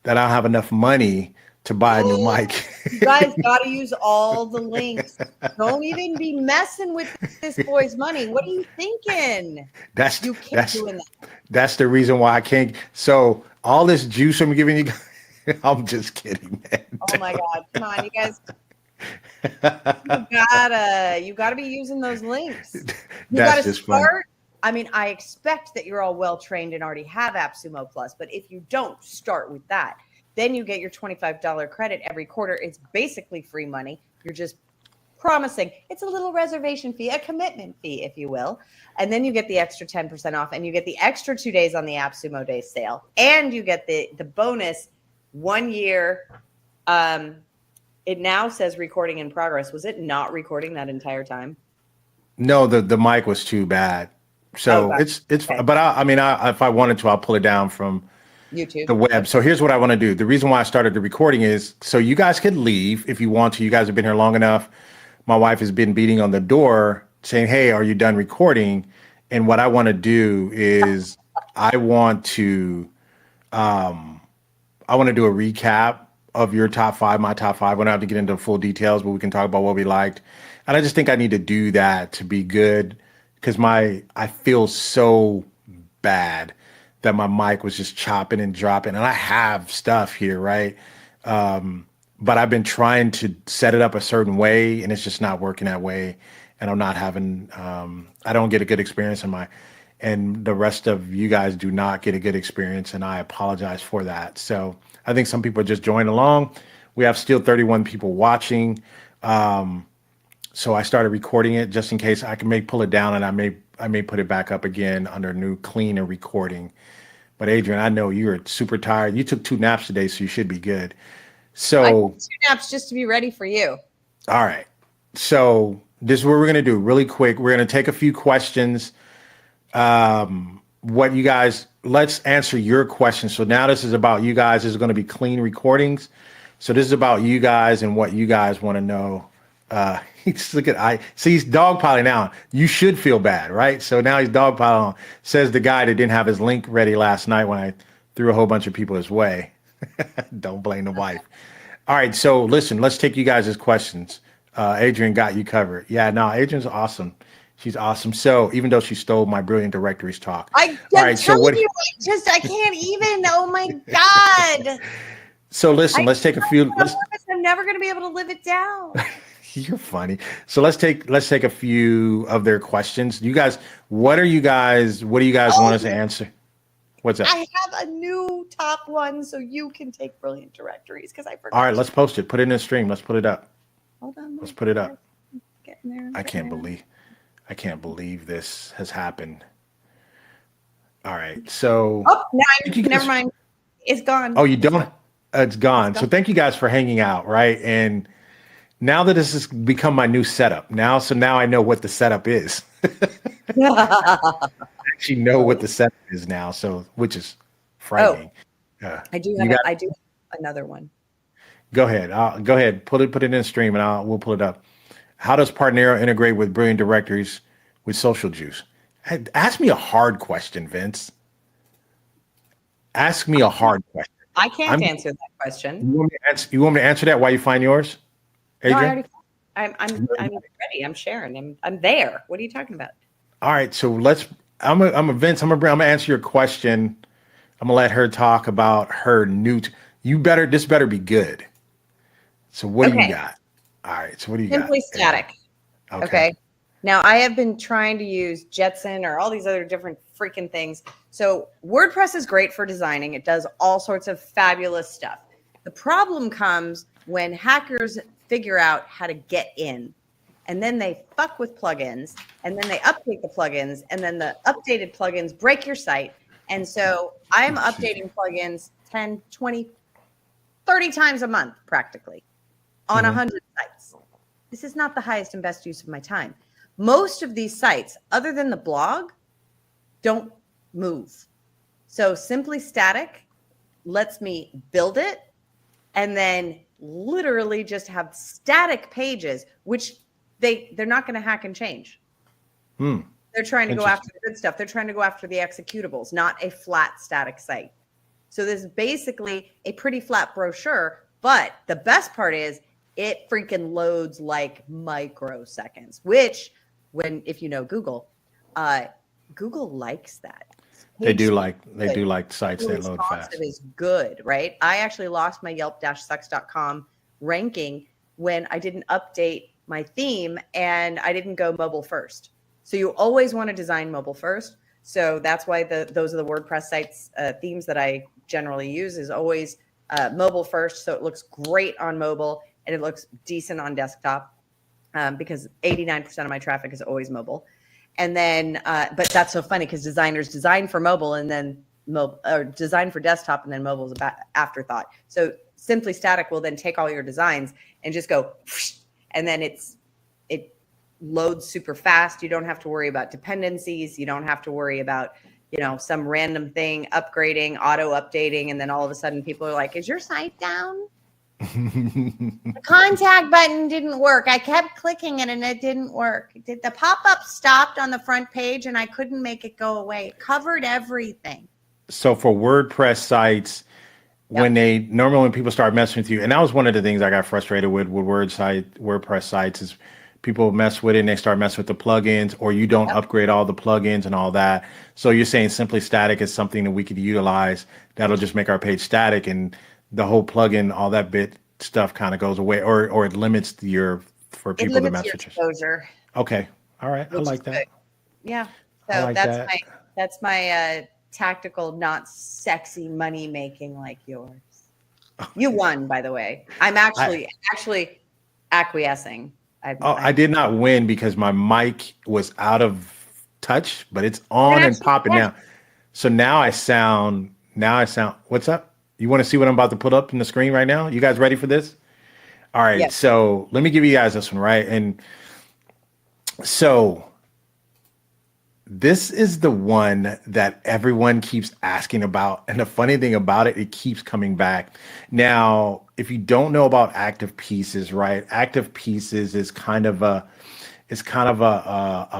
that I don't have enough money to buy a new mic. You guys got to use all the links. Don't even be messing with this boy's money. What are you thinking? You keep doing that. That's the reason why I can't. So all this juice I'm giving you guys, I'm just kidding, man. Oh my God. Come on, you guys. You gotta be using those links. You gotta start. I mean, I expect that you're all well trained and already have AppSumo Plus, but if you don't, start with that. Then you get your $25 credit every quarter. It's basically free money. You're just promising. It's a little reservation fee, a commitment fee, if you will. And then you get the extra 10% off, and you get the extra 2 days on the AppSumo Day sale. And you get the bonus 1 year. It now says recording in progress. Was it not recording that entire time? No, the mic was too bad. So it's okay. But I mean, if I wanted to, I'll pull it down from YouTube, the web. So here's what I want to do. The reason why I started the recording is so you guys could leave if you want to. You guys have been here long enough. My wife has been beating on the door saying, "Hey, are you done recording?" And what I want to do is I want to do a recap of your top 5, my top 5. We don't have to get into full details, but we can talk about what we liked. And I just think I need to do that to be good because I feel so bad that my mic was just chopping and dropping. And I have stuff here, right? But I've been trying to set it up a certain way, and it's just not working that way. And I'm not having, I don't get a good experience and the rest of you guys do not get a good experience. And I apologize for that. So I think some people are just joining along. We have still 31 people watching. So I started recording it just in case I can pull it down, and I may put it back up again under new clean and recording. But Adryenn, I know you're super tired. You took 2 naps today, so you should be good. So I took 2 naps just to be ready for you. All right. So this is what we're going to do really quick. We're going to take a few questions. Let's answer your questions. So now this is about you guys. This is going to be clean recordings. So this is about you guys and what you guys want to know. He's dogpiling now. You should feel bad, right? So now he's dogpiling. Says the guy that didn't have his link ready last night when I threw a whole bunch of people his way. Don't blame the wife. All right. So listen, let's take you guys' questions. Adryenn got you covered. Yeah, no, Adrienne's awesome. She's awesome. So even though she stole my brilliant directories talk. I can't even. Oh my God. So listen, let's take a few. I'm never going to be able to live it down. You're funny. So let's take a few of their questions. You guys, what do you guys want us to answer? What's that? I have a new top one, so you can take brilliant directories because I forgot. All right, let's post it. Put it in the stream. Let's put it up. Hold on. Let's put it up. Getting there. I can't believe this has happened. All right. So never mind. It's gone. Oh, you don't? It's gone. So thank you guys for hanging out, right? And now that this has become my new setup, now I know what the setup is. I actually know what the setup is now, so which is frightening. I do have another one. Go ahead. Go ahead. Put it in the stream, and we'll pull it up. How does Partnero integrate with Brilliant Directories with Social Juice? Ask me a hard question, Vince. Ask me a hard question. I can't answer that question. You want me to answer that while you find yours, Adryenn? No, I'm ready. I'm sharing. I'm there. What are you talking about? All right, so I'm Vince. I'm gonna answer your question. I'm gonna let her talk about her new. This better be good. So what do you got? All right. So what do you got? Simply static. Okay. Now I have been trying to use Jetson or all these other different freaking things. So WordPress is great for designing. It does all sorts of fabulous stuff. The problem comes when hackers figure out how to get in, and then they fuck with plugins, and then they update the plugins, and then the updated plugins break your site, And so I'm updating plugins 10, 20, 30 times a month practically on 100 sites. This is not the highest and best use of my time. Most of these sites, other than the blog, don't move. So Simply Static lets me build it and then literally just have static pages, which they're not going to hack and change. They're trying to go after the good stuff. They're trying to go after the executables, not a flat static site. So this is basically a pretty flat brochure, but the best part is it freaking loads like microseconds, which if you know Google, Google likes that. They do like sites that load fast. Is good, right? I actually lost my Yelp-sucks.com ranking when I didn't update my theme and I didn't go mobile first. So you always want to design mobile first. So that's why those are the WordPress sites themes that I generally use is always mobile first. So it looks great on mobile and it looks decent on desktop because 89% of my traffic is always mobile. And then, but that's so funny because designers design for mobile and then or design for desktop and then mobile is about afterthought. So Simply Static will then take all your designs and just go, and then it loads super fast. You don't have to worry about dependencies. You don't have to worry about, some random thing upgrading, auto updating. And then all of a sudden people are like, is your site down? The contact button didn't work. I kept clicking it and it didn't work. The pop-up stopped on the front page and I couldn't make it go away. It covered everything. So for WordPress sites, when people start messing with you, and that was one of the things I got frustrated with WordPress sites is people mess with it and they start messing with the plugins, or you don't upgrade all the plugins and all that. So you're saying Simply Static is something that we could utilize that'll just make our page static, and the whole plugin, all that bit stuff kind of goes away, or it limits for people to mess with your exposure. Okay. All right. I like that. Good. Yeah. So that's my tactical, not sexy money making like yours. You won, by the way. I'm actually acquiescing. I did not win because my mic was out of touch, but it's on and popping now. So now I sound. What's up? You want to see what I'm about to put up in the screen right now? You guys ready for this? All right. Yes. So let me give you guys this one, right? And so this is the one that everyone keeps asking about. And the funny thing about it, it keeps coming back. Now, if you don't know about active pieces, right? Active pieces is kind of a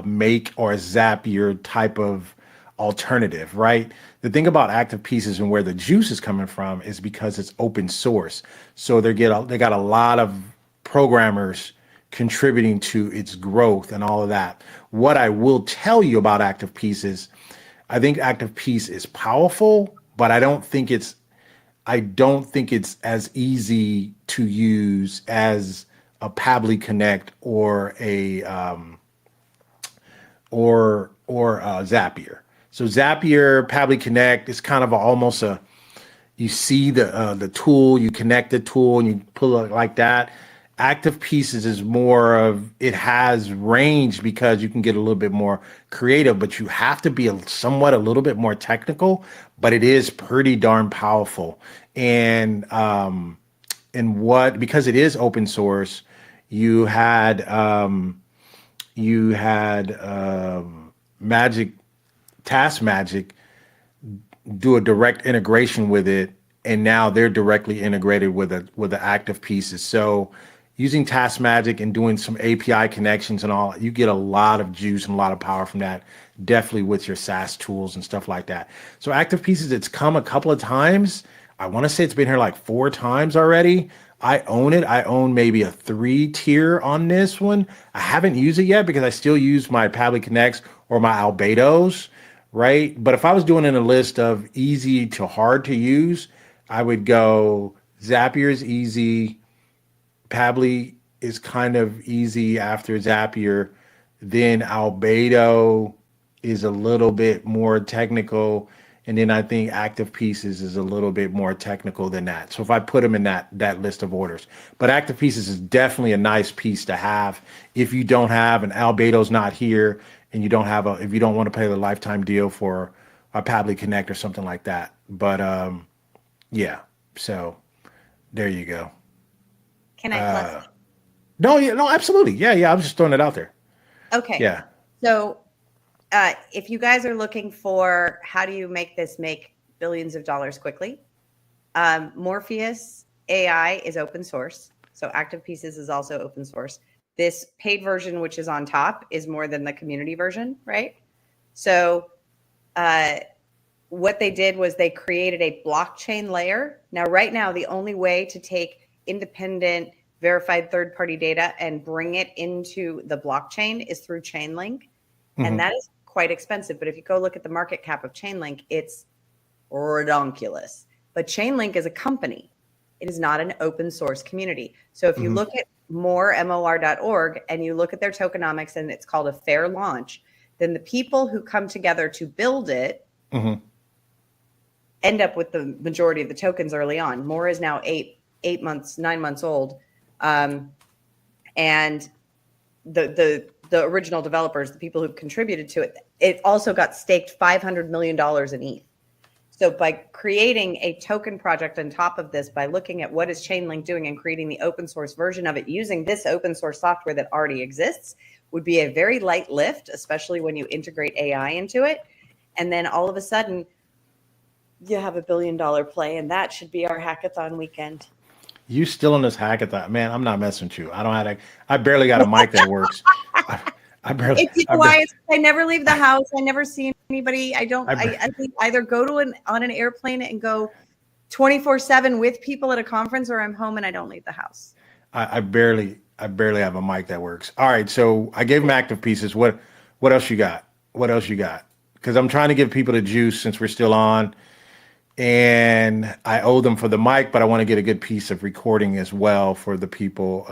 make or a Zapier type of alternative, right? The thing about active pieces and where the juice is coming from is because it's open source. So they got a lot of programmers contributing to its growth and all of that. What I will tell you about active pieces, I think active piece is powerful, but I don't think it's as easy to use as a Pabbly Connect or a Zapier. So Zapier, Pabbly Connect is kind of almost you see the tool, you connect the tool and you pull it like that. Active pieces is more of, it has range because you can get a little bit more creative, but you have to be a little bit more technical, but it is pretty darn powerful. And because it is open source, you had Task Magic do a direct integration with it, and now they're directly integrated with the active pieces. So using Task Magic and doing some API connections and all, you get a lot of juice and a lot of power from that, definitely with your SaaS tools and stuff like that. So active pieces, it's come a couple of times. I want to say it's been here like 4 times already. I own it. I own maybe a 3 tier on this one. I haven't used it yet because I still use my Pabbly Connects or my Albedos, right? But if I was doing in a list of easy to hard to use, I would go Zapier is easy. Pabbly is kind of easy after Zapier. Then Albedo is a little bit more technical. And then I think active pieces is a little bit more technical than that. So if I put them in that list of orders, but active pieces is definitely a nice piece to have. If you don't have an Albedo's not here and you don't have if you don't want to pay the lifetime deal for Pabbly Connect or something like that. But yeah, so there you go. Can I plus? No, yeah, no, absolutely. Yeah. I was just throwing it out there. Okay. Yeah. So if you guys are looking for how do you make this make billions of dollars quickly, Morpheus AI is open source. So Active Pieces is also open source. This paid version, which is on top, is more than the community version, right? So what they did was they created a blockchain layer. Now, right now, the only way to take independent, verified third-party data and bring it into the blockchain is through Chainlink. And that is quite expensive. But if you go look at the market cap of Chainlink, it's redonkulous. But Chainlink is a company. It is not an open source community. So if you look at more.org and you look at their tokenomics and it's called a fair launch, then the people who come together to build it end up with the majority of the tokens early on. More is now 9 months old. And the original developers, the people who contributed to it, it also got staked $500 million in ETH. So by creating a token project on top of this, by looking at what is Chainlink doing and creating the open source version of it using this open source software that already exists would be a very light lift, especially when you integrate AI into it. And then all of a sudden you have $1 billion play, and that should be our hackathon weekend. You still in this hackathon, man? I'm not messing with you. I barely got a mic that works. I never leave the house. I never see anybody. I either go to on an airplane and go 24/7 with people at a conference, or I'm home and I don't leave the house. I barely have a mic that works. All right, so I gave them Active Pieces. What else you got? Because I'm trying to give people the juice since we're still on, and I owe them for the mic, but I want to get a good piece of recording as well for the people.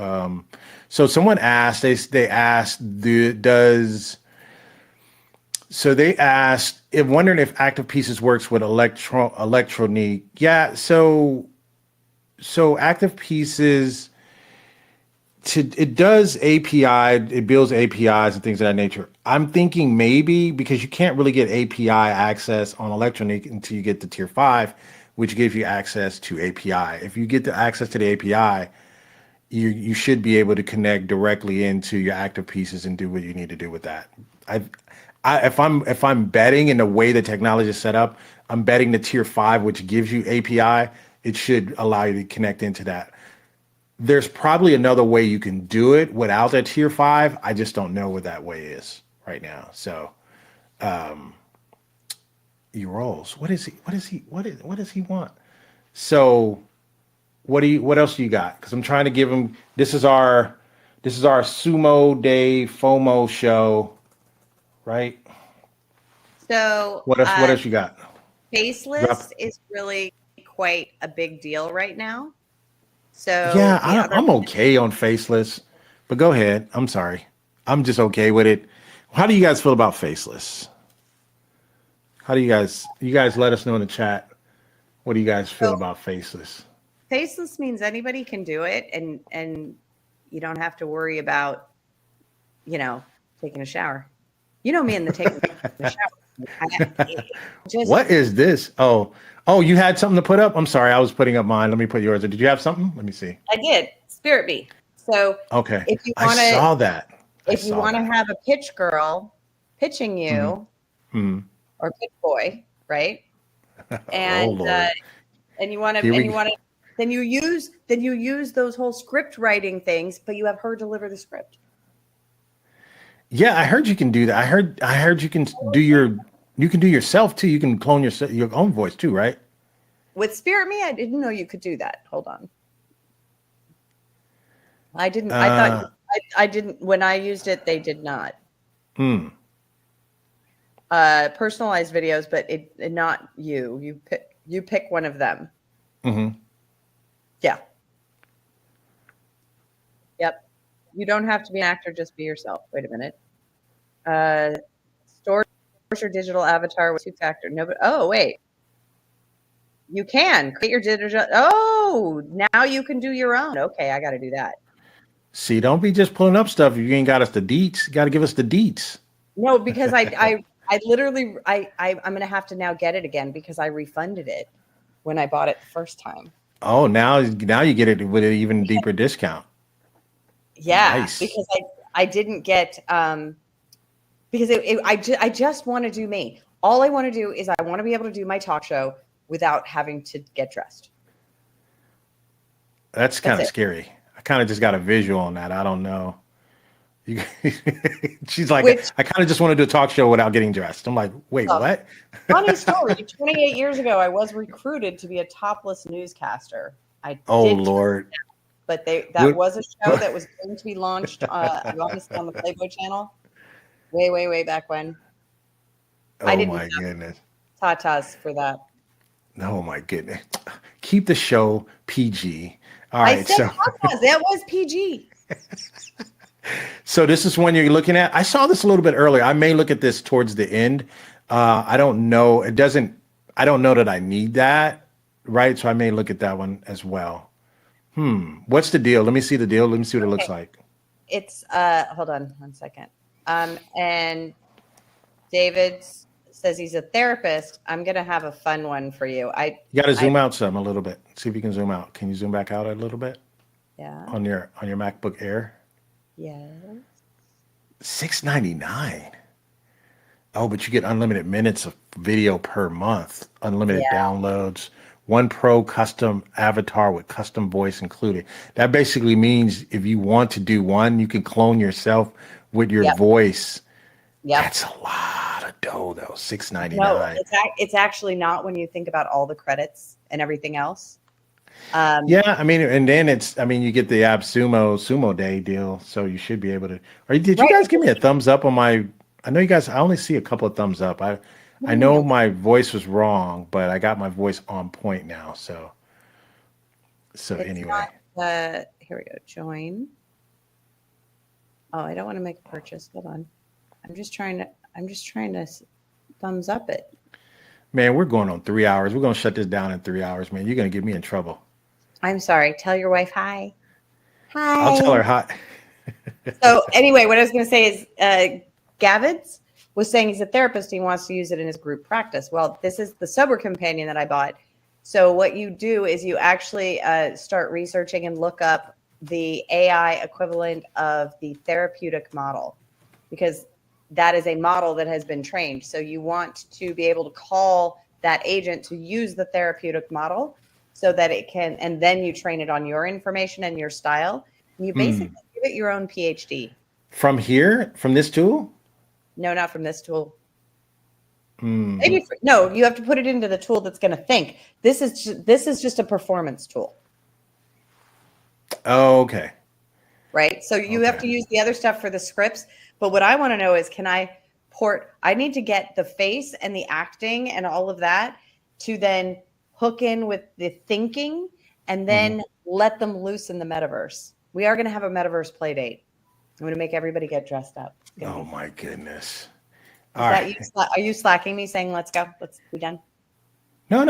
So someone asked, they asked, wondering if Active Pieces works with electronique. Yeah, so Active Pieces, it does API, it builds APIs and things of that nature. I'm thinking maybe because you can't really get API access on electronique until you get to tier 5, which gives you access to API. If you get the access to the API, you should be able to connect directly into your Active Pieces and do what you need to do with that. If I'm betting in the way the technology is set up, I'm betting the tier 5, which gives you API. It should allow you to connect into that. There's probably another way you can do it without that tier 5. I just don't know what that way is right now. So, rolls. What does he want? So, what else do you got? Because I'm trying to give him. This is our Sumo Day FOMO show, right? So what else you got? Faceless is really quite a big deal right now. So yeah, I'm okay on Faceless, but go ahead. I'm sorry. I'm just okay with it. How do you guys feel about Faceless? How do you guys let us know in the chat. What do you guys feel about Faceless? Faceless means anybody can do it, and you don't have to worry about, taking a shower. You know me and the taking a shower. What is this? Oh, you had something to put up? I'm sorry, I was putting up mine. Let me put yours. Did you have something? Let me see. I did. Spirit Bee. So okay, if you wanna, I saw that. If you want to have a pitch girl pitching you, or pitch boy, right? And and you want to, then you use those whole script writing things, but you have her deliver the script. Yeah, I heard you can do that. I heard you can do yourself too. You can clone your own voice too, right? With Spirit Me, I didn't know you could do that. Hold on. I didn't. I thought I didn't. When I used it, they did not. Personalized videos, but it not you. You pick one of them. Yeah. Yep. You don't have to be an actor, just be yourself. Wait a minute. Store your digital avatar with 2-factor. No, but wait. You can create your digital. Oh, now you can do your own. Okay, I got to do that. See, don't be just pulling up stuff if you ain't got us the deets. You got to give us the deets. No, because I literally, I'm going to have to now get it again because I refunded it when I bought it the first time. Oh, now you get it with an even deeper discount. Yeah, Nice. because I didn't get because I just want to do me. All I want to do is I want to be able to do my talk show without having to get dressed. That's kind of scary. I kind of just got a visual on that. I don't know. She's like, I kind of just want to do a talk show without getting dressed. I'm like, wait, what? Funny story. 28 years ago, I was recruited to be a topless newscaster. Lord. But that was a show that was going to be launched, honestly, on the Playboy channel. Way back when. Oh, my goodness. Tatas for that. Oh, my goodness. Keep the show PG. All right. I said tatas. That was PG. So this is one you're looking at. I saw this a little bit earlier. I may look at this towards the end. I don't know. I don't know that I need that. Right. So I may look at that one as well. What's the deal? Let me see the deal. Let me see what it looks like. It's hold on one second. And David says he's a therapist. I'm gonna have a fun one for you. You gotta zoom out some a little bit. See if you can zoom out. Can you zoom back out a little bit? Yeah. On your MacBook Air? Yes. $6.99. Oh, but you get unlimited minutes of video per month, unlimited downloads, one pro custom avatar with custom voice included. That basically means if you want to do one, you can clone yourself with your voice. Yep. That's a lot of dough, though. $6.99. No, it's actually not when you think about all the credits and everything else. Yeah, I mean, and then you get the AppSumo Day deal, so you should be able to. Did you guys give me a thumbs up on my? I know you guys. I only see a couple of thumbs up. I know my voice was wrong, but I got my voice on point now. So anyway, here we go. Join. Oh, I don't want to make a purchase. Hold on. I'm just trying to thumbs up it. Man, we're going on 3 hours. We're going to shut this down in 3 hours, man. You're going to get me in trouble. I'm sorry. Tell your wife hi. Hi. I'll tell her hi. So anyway, what I was going to say is Gavids was saying he's a therapist. He wants to use it in his group practice. Well, this is the Sober Companion that I bought. So what you do is you actually start researching and look up the AI equivalent of the therapeutic model, because that is a model that has been trained. So you want to be able to call that agent to use the therapeutic model so that it can, and then you train it on your information and your style. And you basically give it your own PhD. From here? From this tool? No, not from this tool. Maybe no, you have to put it into the tool that's going to think. This is just a performance tool. Oh, okay. Right? So you have to use the other stuff for the scripts. But what I want to know is, can I I need to get the face and the acting and all of that to then hook in with the thinking and then let them loose in the metaverse. We are going to have a metaverse play date. I'm going to make everybody get dressed up. Oh my goodness. Are you slacking me saying, let's go, let's be done? No.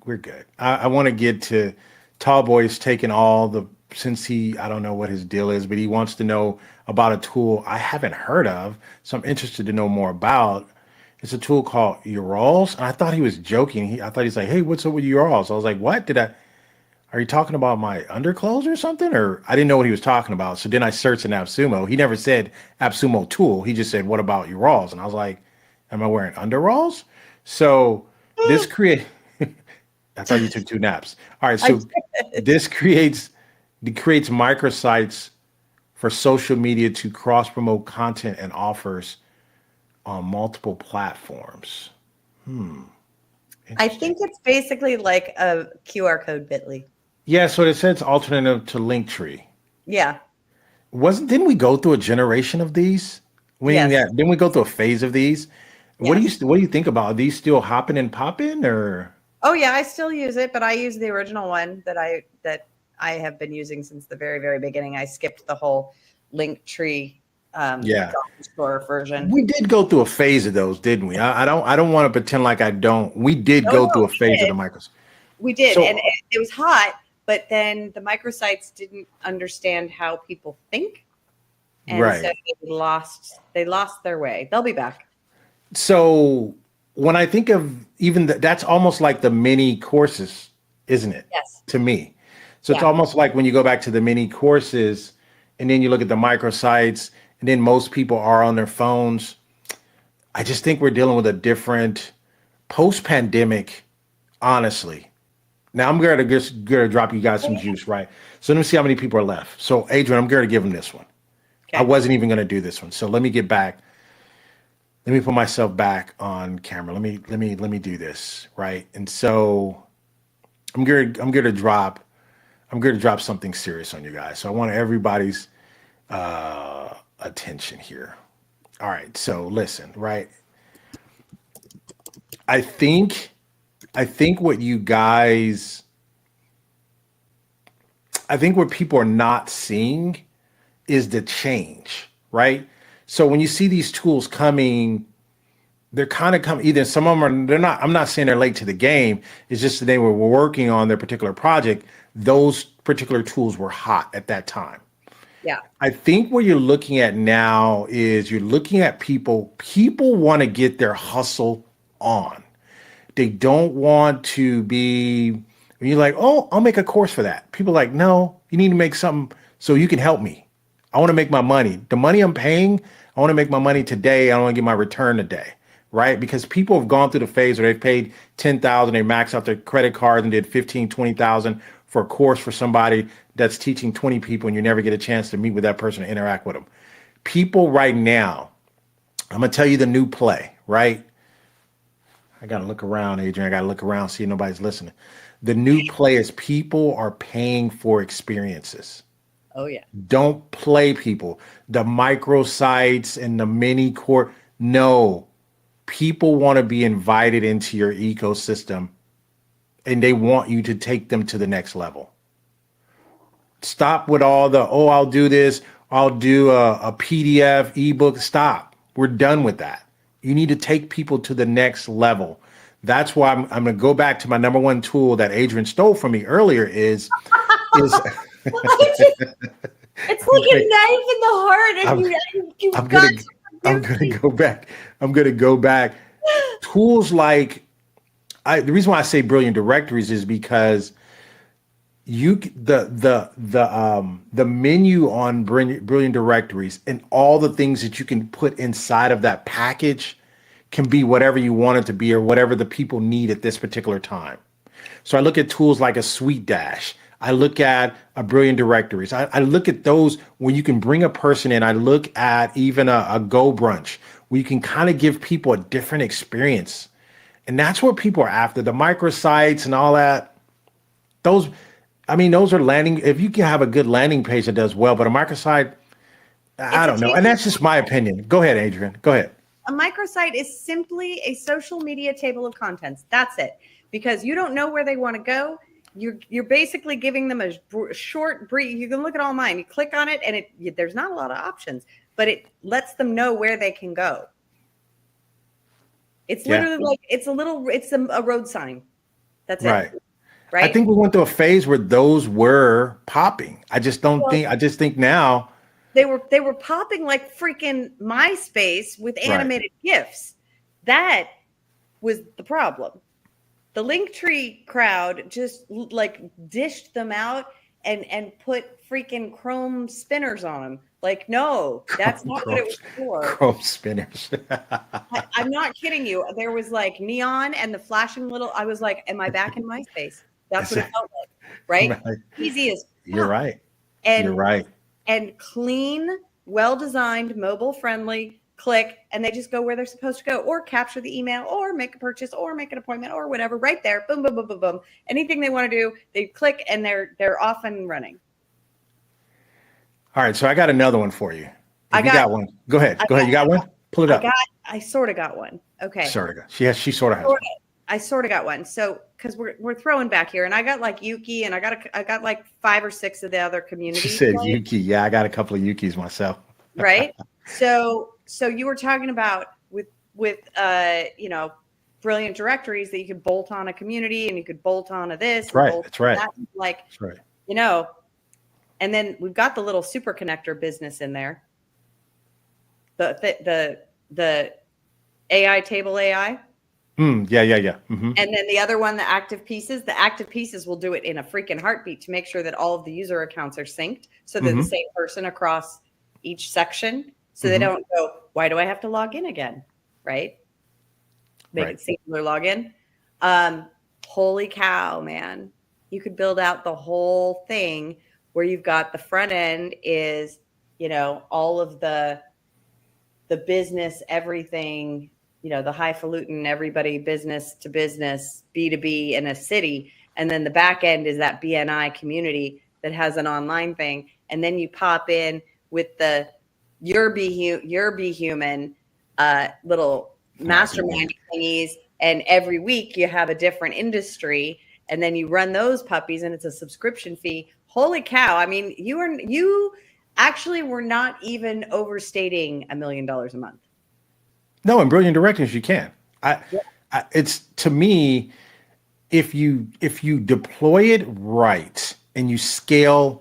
We're good. I want to get to Tall Boy's taking since I don't know what his deal is, but he wants to know about a tool I haven't heard of. So I'm interested to know more about. It's a tool called Urals. And I thought he was joking. I thought he's like, hey, what's up with Urals? I was like, what? Are you talking about my underclothes or something? Or I didn't know what he was talking about. So then I searched in AppSumo. He never said AppSumo tool. He just said, what about Urals? And I was like, am I wearing underalls? So this I thought you took 2 naps. All right. So this creates microsites for social media to cross promote content and offers on multiple platforms. I think it's basically like a QR code Bitly. Yeah, so it says alternative to Linktree. Yeah. Didn't we go through a generation of these? Didn't we go through a phase of these? Yes. What do you think about? Are these still hopping and popping, or? Oh yeah, I still use it, but I use the original one that I have been using since the very, very beginning. I skipped the whole Linktree store version. We did go through a phase of those, didn't we? I don't want to pretend like I don't. We did go through a phase of the micros. We did, and it was hot, but then the microsites didn't understand how people think, and so they lost their way. They'll be back. So when I think of even that's almost like the mini courses, isn't it? Yes. To me. So it's almost like when you go back to the mini courses and then you look at the microsites and then most people are on their phones. I just think we're dealing with a different post-pandemic, honestly. Now I'm gonna drop you guys some juice, right? So let me see how many people are left. So Adryenn, I'm gonna give him this one. Okay. I wasn't even gonna do this one. So let me get back. Let me put myself back on camera. Let me do this, right? And so I'm gonna drop something serious on you guys. So I want everybody's attention here. All right. So listen, right? I think what you guys I think what people are not seeing is the change, right? So when you see these tools coming, they're kind of coming either some of them are they're not I'm not saying they're late to the game. It's just that they were working on their particular project. Those particular tools were hot at that time. Yeah. I think what you're looking at now is you're looking at people want to get their hustle on. They don't want to be when you're like, oh, I'll make a course for that. People are like, no, you need to make something so you can help me. I want to make my money. The money I'm paying, I want to make my money today. I don't want to get my return today. Right? Because people have gone through the phase where they've paid 10,000, they maxed out their credit cards and did 15, 20,000 for a course for somebody that's teaching 20 people and you never get a chance to meet with that person and interact with them. People right now, I'm going to tell you the new play, right? I got to look around, Adryenn. I got to look around, see if nobody's listening. The new play is people are paying for experiences. Oh, yeah. Don't play people. The microsites and the mini course. No, people want to be invited into your ecosystem and they want you to take them to the next level. Stop with all the, oh, I'll do this. I'll do a PDF, ebook. Stop. We're done with that. You need to take people to the next level. That's why I'm going to go back to my number one tool that Adryenn stole from me earlier is It's like a knife in the heart, and I'm gonna go back. I'm gonna go back. Tools like the reason why I say brilliant directories is because the menu on brilliant directories and all the things that you can put inside of that package can be whatever you want it to be or whatever the people need at this particular time. So I look at tools like a Suite Dash. I look at a brilliant directories. I look at those where you can bring a person in. I look at even a Go Brunch where you can kind of give people a different experience. And that's what people are after. The microsites and all that. Those are landing. If you can have a good landing page that does well, but a microsite, I don't know. And that's just my opinion. Go ahead, Adryenn. Go ahead. A microsite is simply a social media table of contents. That's it. Because you don't know where they want to go. You're basically giving them a short brief. You can look at all mine. You click on it, and there's not a lot of options, but it lets them know where they can go. It's literally like it's a road sign. That's right. it. Right. I think we went through a phase where those were popping. I just think now they were popping like freaking MySpace with animated GIFs. That was the problem. The Linktree crowd just like dished them out and put freaking Chrome spinners on them. Like, no, that's not what it was for. Chrome spinners. I'm not kidding you. There was like neon and the flashing little. I was like, am I back in MySpace? That's what it felt like, right? Easy as fuck. You're right. And you're right. And clean, well-designed, mobile-friendly. Click, and they just go where they're supposed to go, or capture the email, or make a purchase, or make an appointment, or whatever. Right there, boom, boom, boom, boom, boom. Anything they want to do, they click, and they're off and running. All right, so I got another one for you. You got one. Go ahead. You got one? Pull it up. I sort of got one. Okay. Sort of got. She sort of has one. I sort of got one. So because we're throwing back here, and I got like Yuki, and I got like 5 or 6 of the other communities. She said Yuki. Yeah, I got a couple of Yukis myself. Right. So you were talking about with brilliant directories that you could bolt on a community and you could bolt on a this. That's right. That's right. That's right. And then we've got the little super connector business in there. The AI table AI. Yeah. Mm-hmm. And then the other one, the active pieces will do it in a freaking heartbeat to make sure that all of the user accounts are synced. So they're the same person across each section. So they don't go, why do I have to log in again? Right? Make it singular login. Holy cow, man. You could build out the whole thing where you've got the front end is, all of the business, everything, the highfalutin, everybody business to business, B2B in a city. And then the back end is that BNI community that has an online thing. And then you pop in with your Be Human little mastermind thingies. And every week you have a different industry. And then you run those puppies and it's a subscription fee. Holy cow. I mean, you actually we're not even overstating $1 million a month. No, in brilliant directions you can. It's, to me, if you deploy it right and you start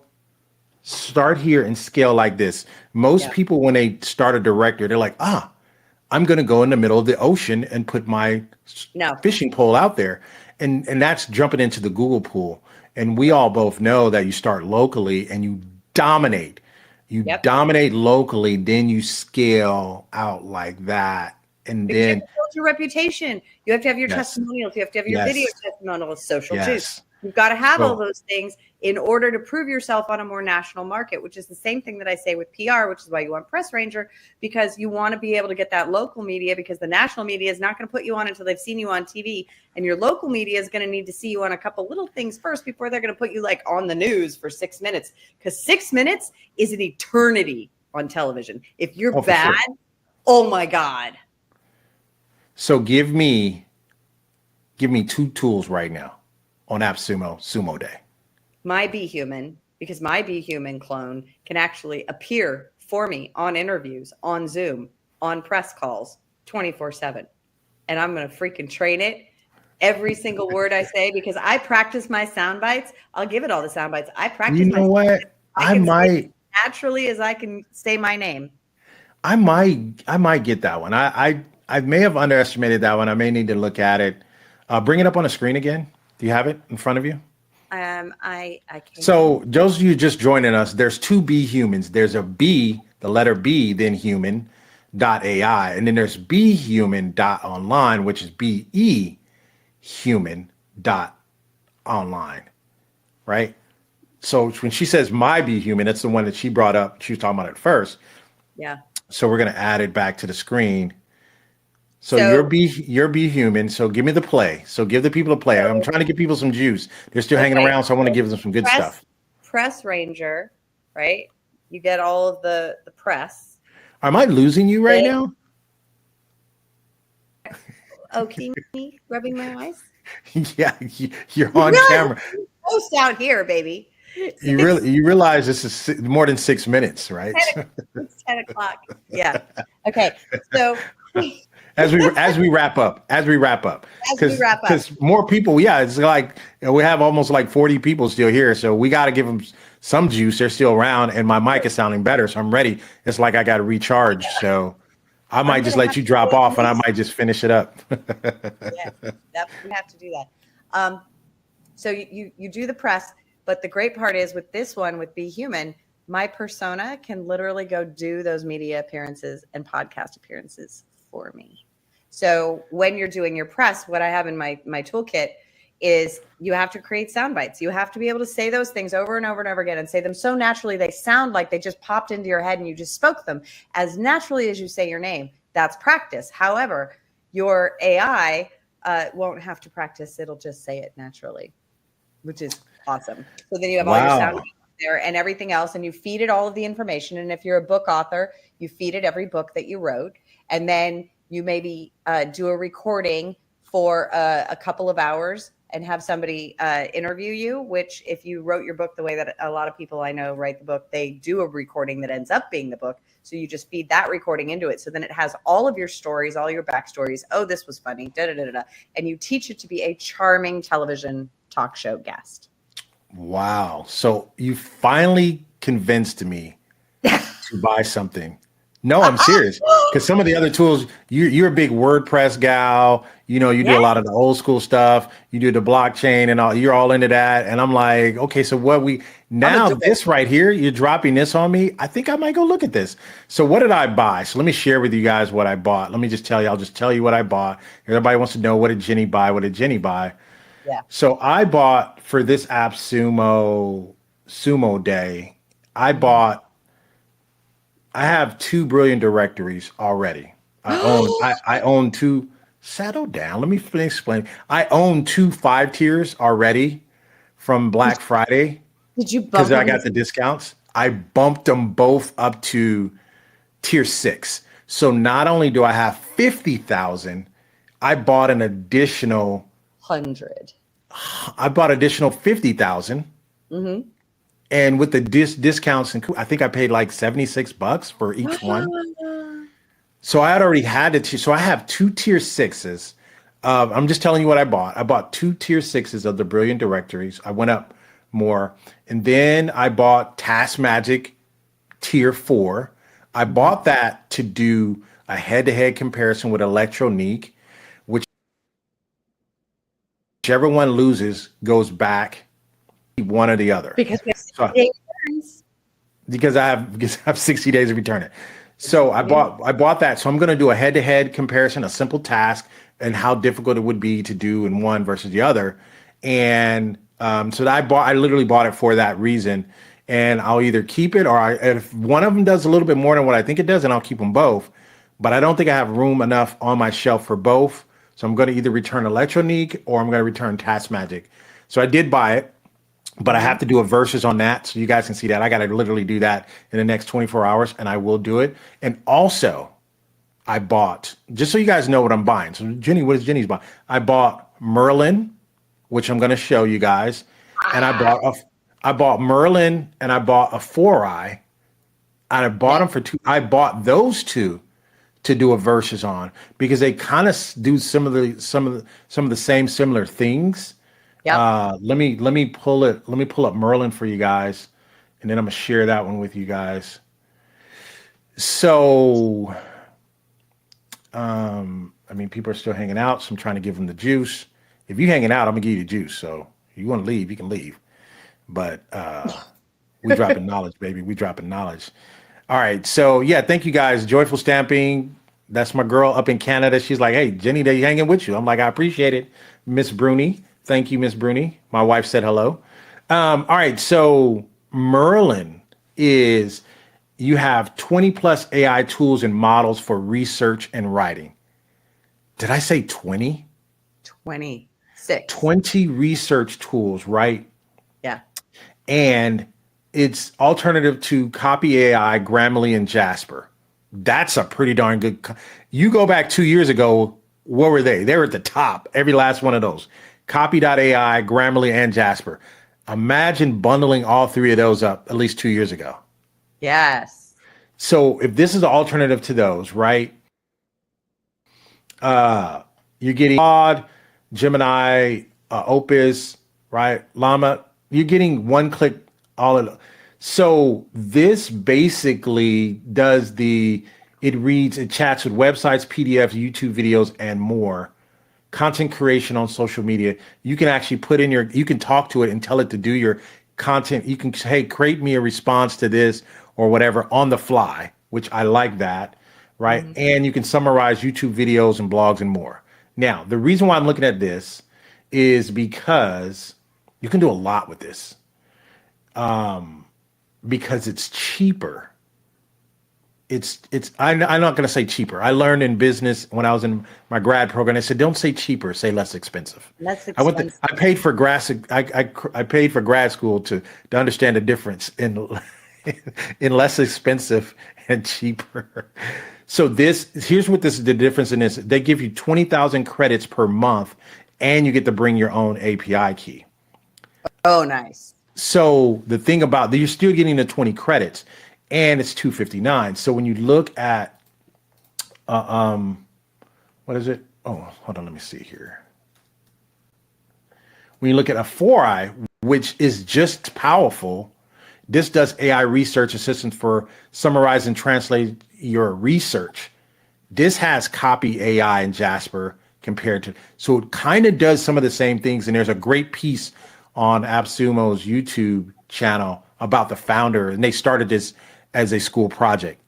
here and scale like this. Most people, when they start a director, they're like, I'm going to go in the middle of the ocean and put my fishing pole out there. And that's jumping into the Google pool. And we all both know that you start locally and you dominate. You dominate locally, then you scale out like that. And because then you have to build your reputation. You have to have your testimonials. You have to have your video testimonials, social juice. You've got to have all those things in order to prove yourself on a more national market, which is the same thing that I say with PR, which is why you want Press Ranger, because you want to be able to get that local media, because the national media is not going to put you on until they've seen you on TV. And your local media is going to need to see you on a couple little things first before they're going to put you like on the news for 6 minutes, because 6 minutes is an eternity on television. If you're bad, oh my God. So give me 2 tools right now on AppSumo Sumo Day. My Be Human, because my Be Human clone can actually appear for me on interviews, on Zoom, on press calls, 24/7. And I'm going to freaking train it every single word I say, because I practice my sound bites. I'll give it all the sound bites. I practice. You know what? I might naturally as I can say my name. I might get that one. I may have underestimated that one. I may need to look at it. Bring it up on the screen again. Do you have it in front of you? I can't. So those of you just joining us, there's 2 Be Humans. There's a B, the letter B, then human .ai, and then there's Be Human .online, which is BE human .online, right? So when she says my Be Human, that's the one that she brought up. She was talking about it first. Yeah. So we're gonna add it back to the screen. So you're Be Human. So give me the play. So give the people a play. I'm trying to give people some juice. They're still hanging around, so I want to give them some good stuff. Press Ranger, right? You get all of the press. Am I losing you right now? Okay, rubbing my eyes. Yeah, you're on camera. Post out here, baby. You realize this is more than 6 minutes, right? It's 10 o'clock. Yeah. Okay. So as we wrap up, because more people, it's like we have almost like 40 people still here, so we got to give them some juice. They're still around, and my mic is sounding better, so I'm ready. It's like I got to recharge, so I might just let you drop off, and I might just finish it up. Yeah, we have to do that. So you do the press, but the great part is with this one, with Be Human, my persona can literally go do those media appearances and podcast appearances for me. So when you're doing your press, what I have in my toolkit is you have to create sound bites. You have to be able to say those things over and over and over again and say them so naturally they sound like they just popped into your head and you just spoke them as naturally as you say your name. That's practice. However, your AI won't have to practice. It'll just say it naturally, which is awesome. So then you have all your sound bites there and everything else, and you feed it all of the information. And if you're a book author, you feed it every book that you wrote. And then you maybe do a recording for a couple of hours and have somebody interview you, which if you wrote your book the way that a lot of people I know write the book, they do a recording that ends up being the book. So you just feed that recording into it. So then it has all of your stories, all your backstories. Oh, this was funny, and you teach it to be a charming television talk show guest. Wow. So you finally convinced me to buy something No, I'm serious. Because some of the other tools, you're a big WordPress gal. You know, you do a lot of the old school stuff. You do the blockchain and all. You're all into that. And I'm like, okay, so what we now this right here, you're dropping this on me. I think I might go look at this. So what did I buy? So let me share with you guys what I bought. Let me just tell you. I'll just tell you what I bought. Everybody wants to know, what did Jenny buy? What did Jenny buy? Yeah. So I bought for this Sumo Day. I have 2 brilliant directories already. I own 2. Settle down. Let me explain. I own 2 5 tiers already from Black Friday. Did you bump because I got the discounts? I bumped them both up to tier 6. So not only do I have 50,000, I bought an additional 100. I bought additional 50,000. Mm-hmm. And with the discounts, and I think I paid like $76 for each one. So I had already had it. So I have 2 tier 6s. I'm just telling you what I bought. I bought 2 tier 6s of the brilliant directories. I went up more. And then I bought Task Magic tier 4. I bought that to do a head-to-head comparison with Electronique, whichever one loses goes back one or the other. Because I have 60 days to return it. So I bought that. So I'm going to do a head-to-head comparison, a simple task, and how difficult it would be to do in one versus the other. And so I literally bought it for that reason. And I'll either keep it, or if one of them does a little bit more than what I think it does, then I'll keep them both. But I don't think I have room enough on my shelf for both. So I'm going to either return Electronique or I'm going to return Task Magic. So I did buy it, but I have to do a versus on that. So you guys can see that. I got to literally do that in the next 24 hours, and I will do it. And also, I bought, just so you guys know what I'm buying. So Jenny, what is Jenny's buying? I bought Merlin, which I'm going to show you guys. And I bought Merlin, and I bought a 4i. And I bought them for 2. I bought those 2 to do a versus on because they kind of do some of the same similar things. Yeah. Let me pull up Merlin for you guys, and then I'm gonna share that one with you guys. So, I mean, people are still hanging out, so I'm trying to give them the juice. If you hanging out, I'm gonna give you the juice. So if you want to leave, you can leave. But we dropping knowledge, baby. We dropping knowledge. All right. So yeah, thank you guys. Joyful Stamping. That's my girl up in Canada. She's like, hey, Jenny, they hanging with you. I'm like, I appreciate it, Miss Bruni. Thank you, Miss Bruni. My wife said hello. All right. So Merlin is, you have 20 plus AI tools and models for research and writing. Did I say 20? 26. 20 research tools, right? Yeah. And it's alternative to Copy AI, Grammarly, and Jasper. That's a pretty darn good. You go back 2 years ago, what were they? They were at the top, every last one of those. Copy.ai, Grammarly, and Jasper. Imagine bundling all 3 of those up at least 2 years ago. Yes. So if this is an alternative to those, right? You're getting Claude, Gemini, Opus, right? Llama. You're getting one click all of them. So this basically it reads, it chats with websites, PDFs, YouTube videos, and more. Content creation on social media. You can actually you can talk to it and tell it to do your content. You can say, hey, create me a response to this or whatever on the fly, which I like that, right? Mm-hmm. And you can summarize YouTube videos and blogs and more. Now, the reason why I'm looking at this is because you can do a lot with this. Because it's cheaper. I'm not going to say cheaper. I learned in business when I was in my grad program. I said, don't say cheaper, say less expensive. Less expensive. I paid for I paid for grad school to understand the difference in less expensive and cheaper. So here's what the difference in this. They give you 20,000 credits per month, and you get to bring your own API key. Oh, nice. So the thing about you're still getting the 20 credits, and it's $259. So when you look at, what is it? Oh, hold on, let me see here. When you look at a 4i, which is just powerful, this does AI research assistance for summarize and translate your research. This has copy AI and Jasper compared to, so it kind of does some of the same things. And there's a great piece on AppSumo's YouTube channel about the founder, and they started this as a school project.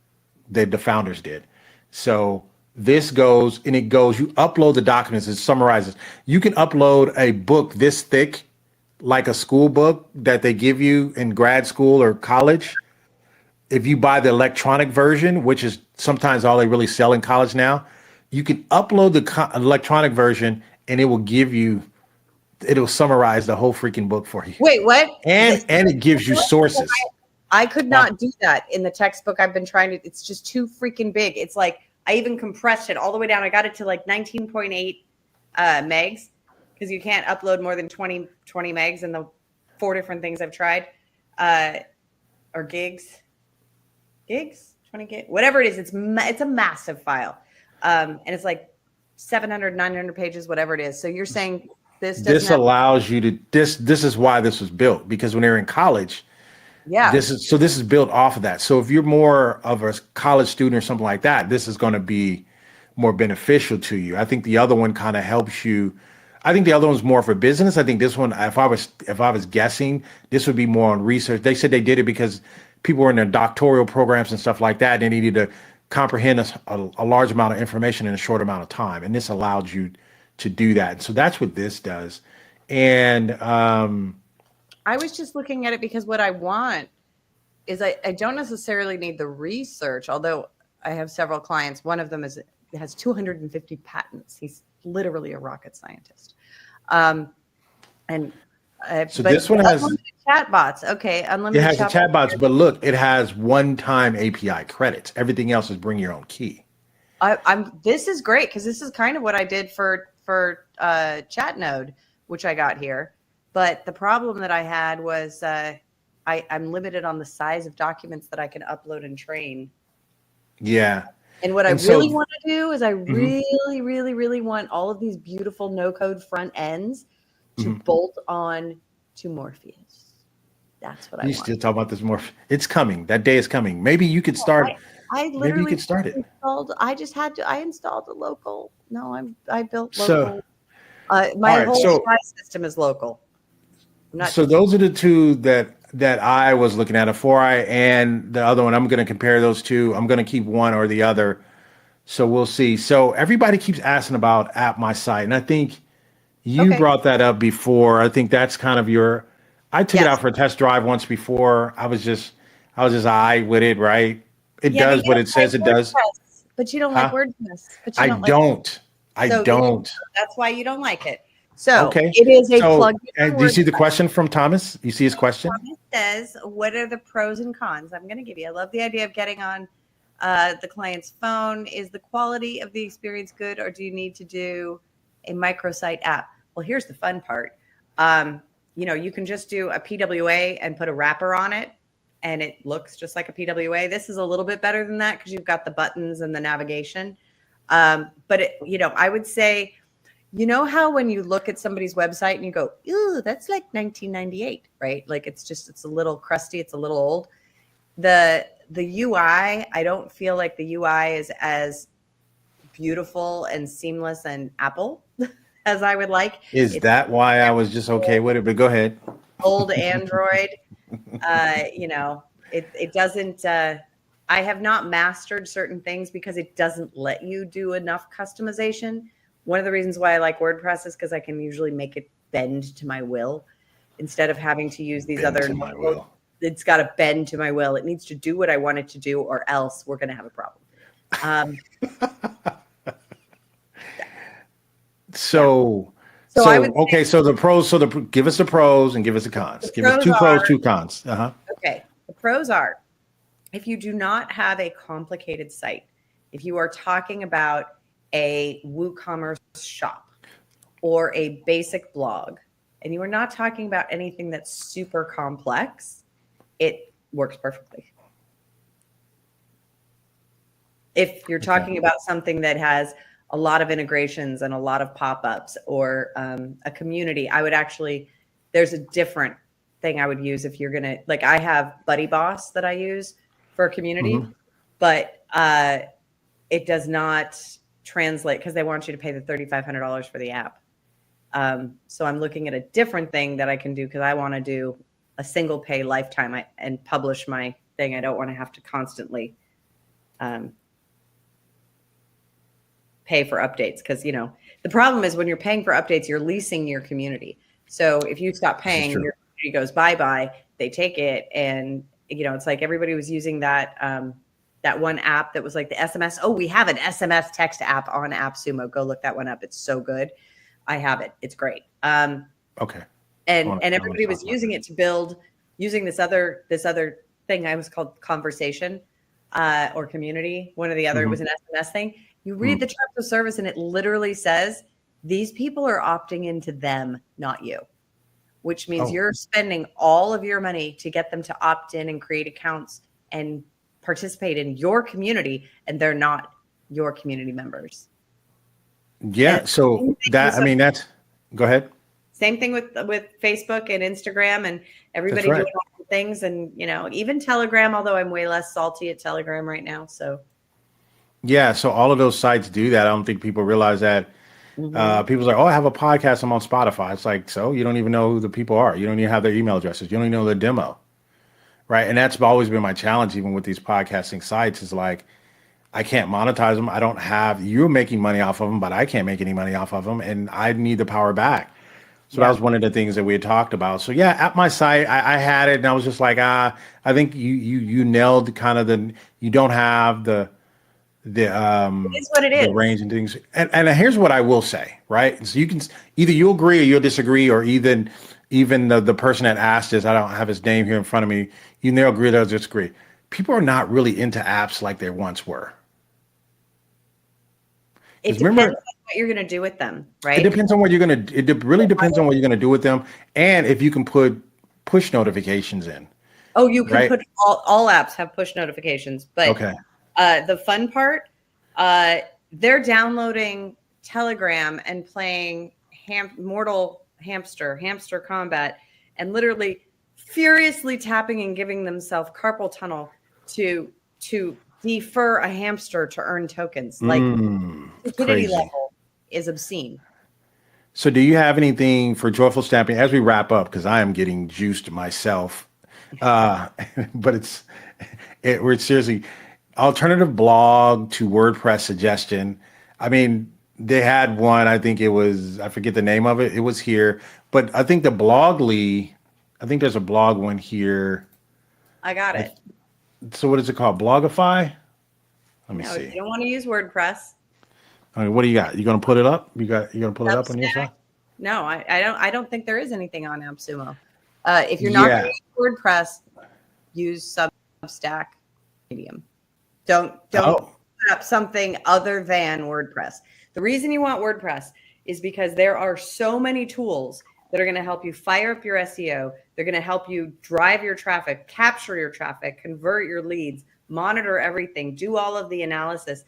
The founders did. So this goes, and it goes, you upload the documents, it summarizes. You can upload a book this thick, like a school book that they give you in grad school or college. If you buy the electronic version, which is sometimes all they really sell in college now, you can upload the electronic version and it will give you, it'll summarize the whole freaking book for you. Wait, what? And it gives you sources. I could not do that in the textbook. I've been trying to, it's just too freaking big. It's like, I even compressed it all the way down. I got it to like 19.8 megs, because you can't upload more than 20 megs in the 4 different things I've tried, or gigs, 20 gig, whatever it is. It's a massive file. And it's like 700, 900 pages, whatever it is. So you're saying this allows you to, this is why this was built, because when they're in college, this is built off of that. So if you're more of a college student or something like that, this is going to be more beneficial to you. I think the other one kind of helps you. I think the other one's more for business. I think this one, if I was guessing, this would be more on research. They said they did it because people were in their doctoral programs and stuff like that. And they needed to comprehend a large amount of information in a short amount of time. And this allowed you to do that. So that's what this does. And I was just looking at it because what I want is I don't necessarily need the research, although I have several clients. One of them has 250 patents. He's literally a rocket scientist. So this one has chatbots. Okay, unlimited. It has the chatbots, but look, it has one-time API credits. Everything else is bring your own key. This is great because this is kind of what I did for ChatNode, which I got here. But the problem that I had was I'm limited on the size of documents that I can upload and train. Yeah. And what I really want to do is I really, really, really want all of these beautiful no-code front ends to bolt on to Morpheus. That's what I want. You still talking about this Morpheus? It's coming. That day is coming. Maybe you could start. I literally maybe you could start it. I installed a local. No, I built local. My whole UI system is local. So those are the two that I was looking at, a 4i and the other one. I'm going to compare those two. I'm going to keep one or the other. So we'll see. So everybody keeps asking about App My Site. And I think you brought that up before. I think that's kind of I took it out for a test drive once before. I was just all right with it, right? It does what it says it does. But you don't like WordPress. I don't. That's why you don't like it. So okay. It is a plugin. And do you see the question from Thomas? You see his question? Thomas says, what are the pros and cons? I'm going to give you. I love the idea of getting on the client's phone. Is the quality of the experience good, or do you need to do a microsite app? Well, here's the fun part. You can just do a PWA and put a wrapper on it, and it looks just like a PWA. This is a little bit better than that because you've got the buttons and the navigation. But I would say, you know how when you look at somebody's website and you go, "Ooh, that's like 1998," right? Like it's a little crusty, it's a little old. The UI, I don't feel like the UI is as beautiful and seamless and Apple as I would like. Is that why I was just okay with it? But go ahead. Old Android, it doesn't. I have not mastered certain things because it doesn't let you do enough customization. One of the reasons why I like WordPress is because I can usually make it bend to my will instead of having to use these other. It's got to bend to my will. It needs to do what I want it to do, or else we're going to have a problem. So I would okay. So the pros. So give us the pros and give us the cons. Give us 2 pros, 2 cons. Okay. The pros are, if you do not have a complicated site, if you are talking about a WooCommerce shop or a basic blog, and you are not talking about anything that's super complex, it works perfectly. If you're talking about something that has a lot of integrations and a lot of pop-ups or a community, I would actually, there's a different thing I would use if you're going to, like I have Buddy Boss that I use for a community, but it does not translate because they want you to pay the $3,500 for the app. So I'm looking at a different thing that I can do because I want to do a single pay lifetime and publish my thing. I don't want to have to constantly pay for updates because, the problem is when you're paying for updates, you're leasing your community. So if you stop paying, your community goes bye-bye, they take it. And, it's like everybody was using that one app that was like the SMS. Oh, we have an SMS text app on AppSumo. Go look that one up. It's so good. I have it. It's great. Okay. And everybody was using it to build using this other thing I was called Conversation or Community. One or the other was an SMS thing. You read the terms of service and it literally says these people are opting into them, not you, which means you're spending all of your money to get them to opt in and create accounts and participate in your community, and they're not your community members. Yeah. So that's, go ahead. Same thing with Facebook and Instagram and everybody doing all the things. And, even Telegram, although I'm way less salty at Telegram right now. So. Yeah. So all of those sites do that. I don't think people realize that. People's like, oh, I have a podcast. I'm on Spotify. It's like, so you don't even know who the people are. You don't even have their email addresses. You don't even know their demo. Right. And that's always been my challenge, even with these podcasting sites, is like, I can't monetize them. I don't have, you're making money off of them, but I can't make any money off of them. And I need the power back. So that was one of the things that we had talked about. So yeah, at my site, I had it and I was just like, I think you nailed kind of you don't have it is what it is. The range and things. And here's what I will say, right? So you can either you'll agree or you'll disagree, or even the person that asked this, I don't have his name here in front of me. You can agree or disagree. People are not really into apps like they once were. It depends on what you're going to do with them, right? It depends on what you're going to. It really depends on what you're going to do with them, and if you can put push notifications in. Oh, you can put all apps have push notifications, but the fun part, they're downloading Telegram and playing Mortal Hamster Combat, and literally furiously tapping and giving themselves carpal tunnel to defer a hamster to earn tokens. Like stupidity level is obscene. So do you have anything for Joyful Stamping as we wrap up? Because I am getting juiced myself. But we're seriously alternative blog to WordPress suggestion. I mean, they had one, I think it was, I forget the name of it. It was here, but I think I think there's a blog one here. I got it. So what is it called? Blogify? Let me see. You don't want to use WordPress. I mean, what do you got? You going to put it up? You're going to put it up on your side? No, I don't think there is anything on AppSumo. If you're not going to use WordPress, use Substack Medium. Don't put up something other than WordPress. The reason you want WordPress is because there are so many tools that are going to help you fire up your SEO. They're going to help you drive your traffic, capture your traffic, convert your leads, monitor everything, do all of the analysis,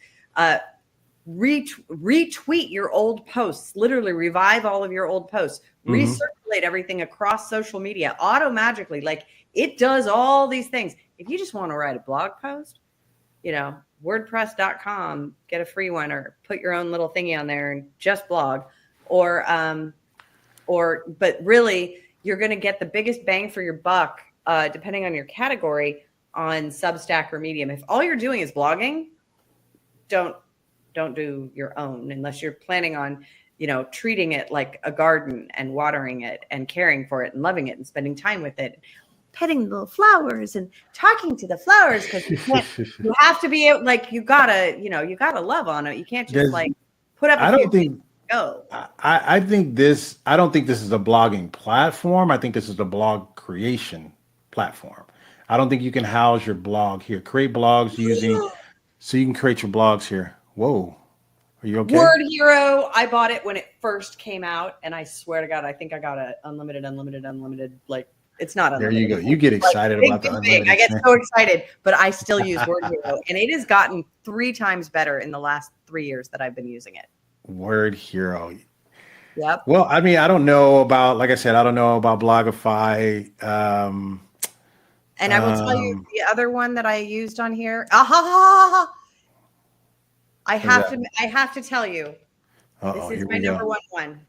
retweet your old posts, literally revive all of your old posts, recirculate everything across social media auto-magically. Like, it does all these things. If you just want to write a blog post, WordPress.com, get a free one, or put your own little thingy on there and just blog, but really you're going to get the biggest bang for your buck, depending on your category, on Substack or Medium. If all you're doing is blogging, don't do your own unless you're planning on, treating it like a garden and watering it and caring for it and loving it and spending time with it, petting the little flowers and talking to the flowers, because you have to be like, you gotta love on it. You can't just put up. I don't think this is a blogging platform. I think this is a blog creation platform. I don't think you can house your blog here. Create blogs so you can create your blogs here. Whoa. Are you okay? Word Hero. I bought it when it first came out, and I swear to God, I think I got a unlimited. Like, it's not unlimited. There you go. You get excited about the unlimited. I get so excited, but I still use Word Hero, and it has gotten 3 times better in the last 3 years that I've been using it. Word Hero. Yep. Well, I mean, I don't know about Blogify. And I will tell you the other one that I used on here. I have to tell you, Uh-oh, this is here my we go. number one.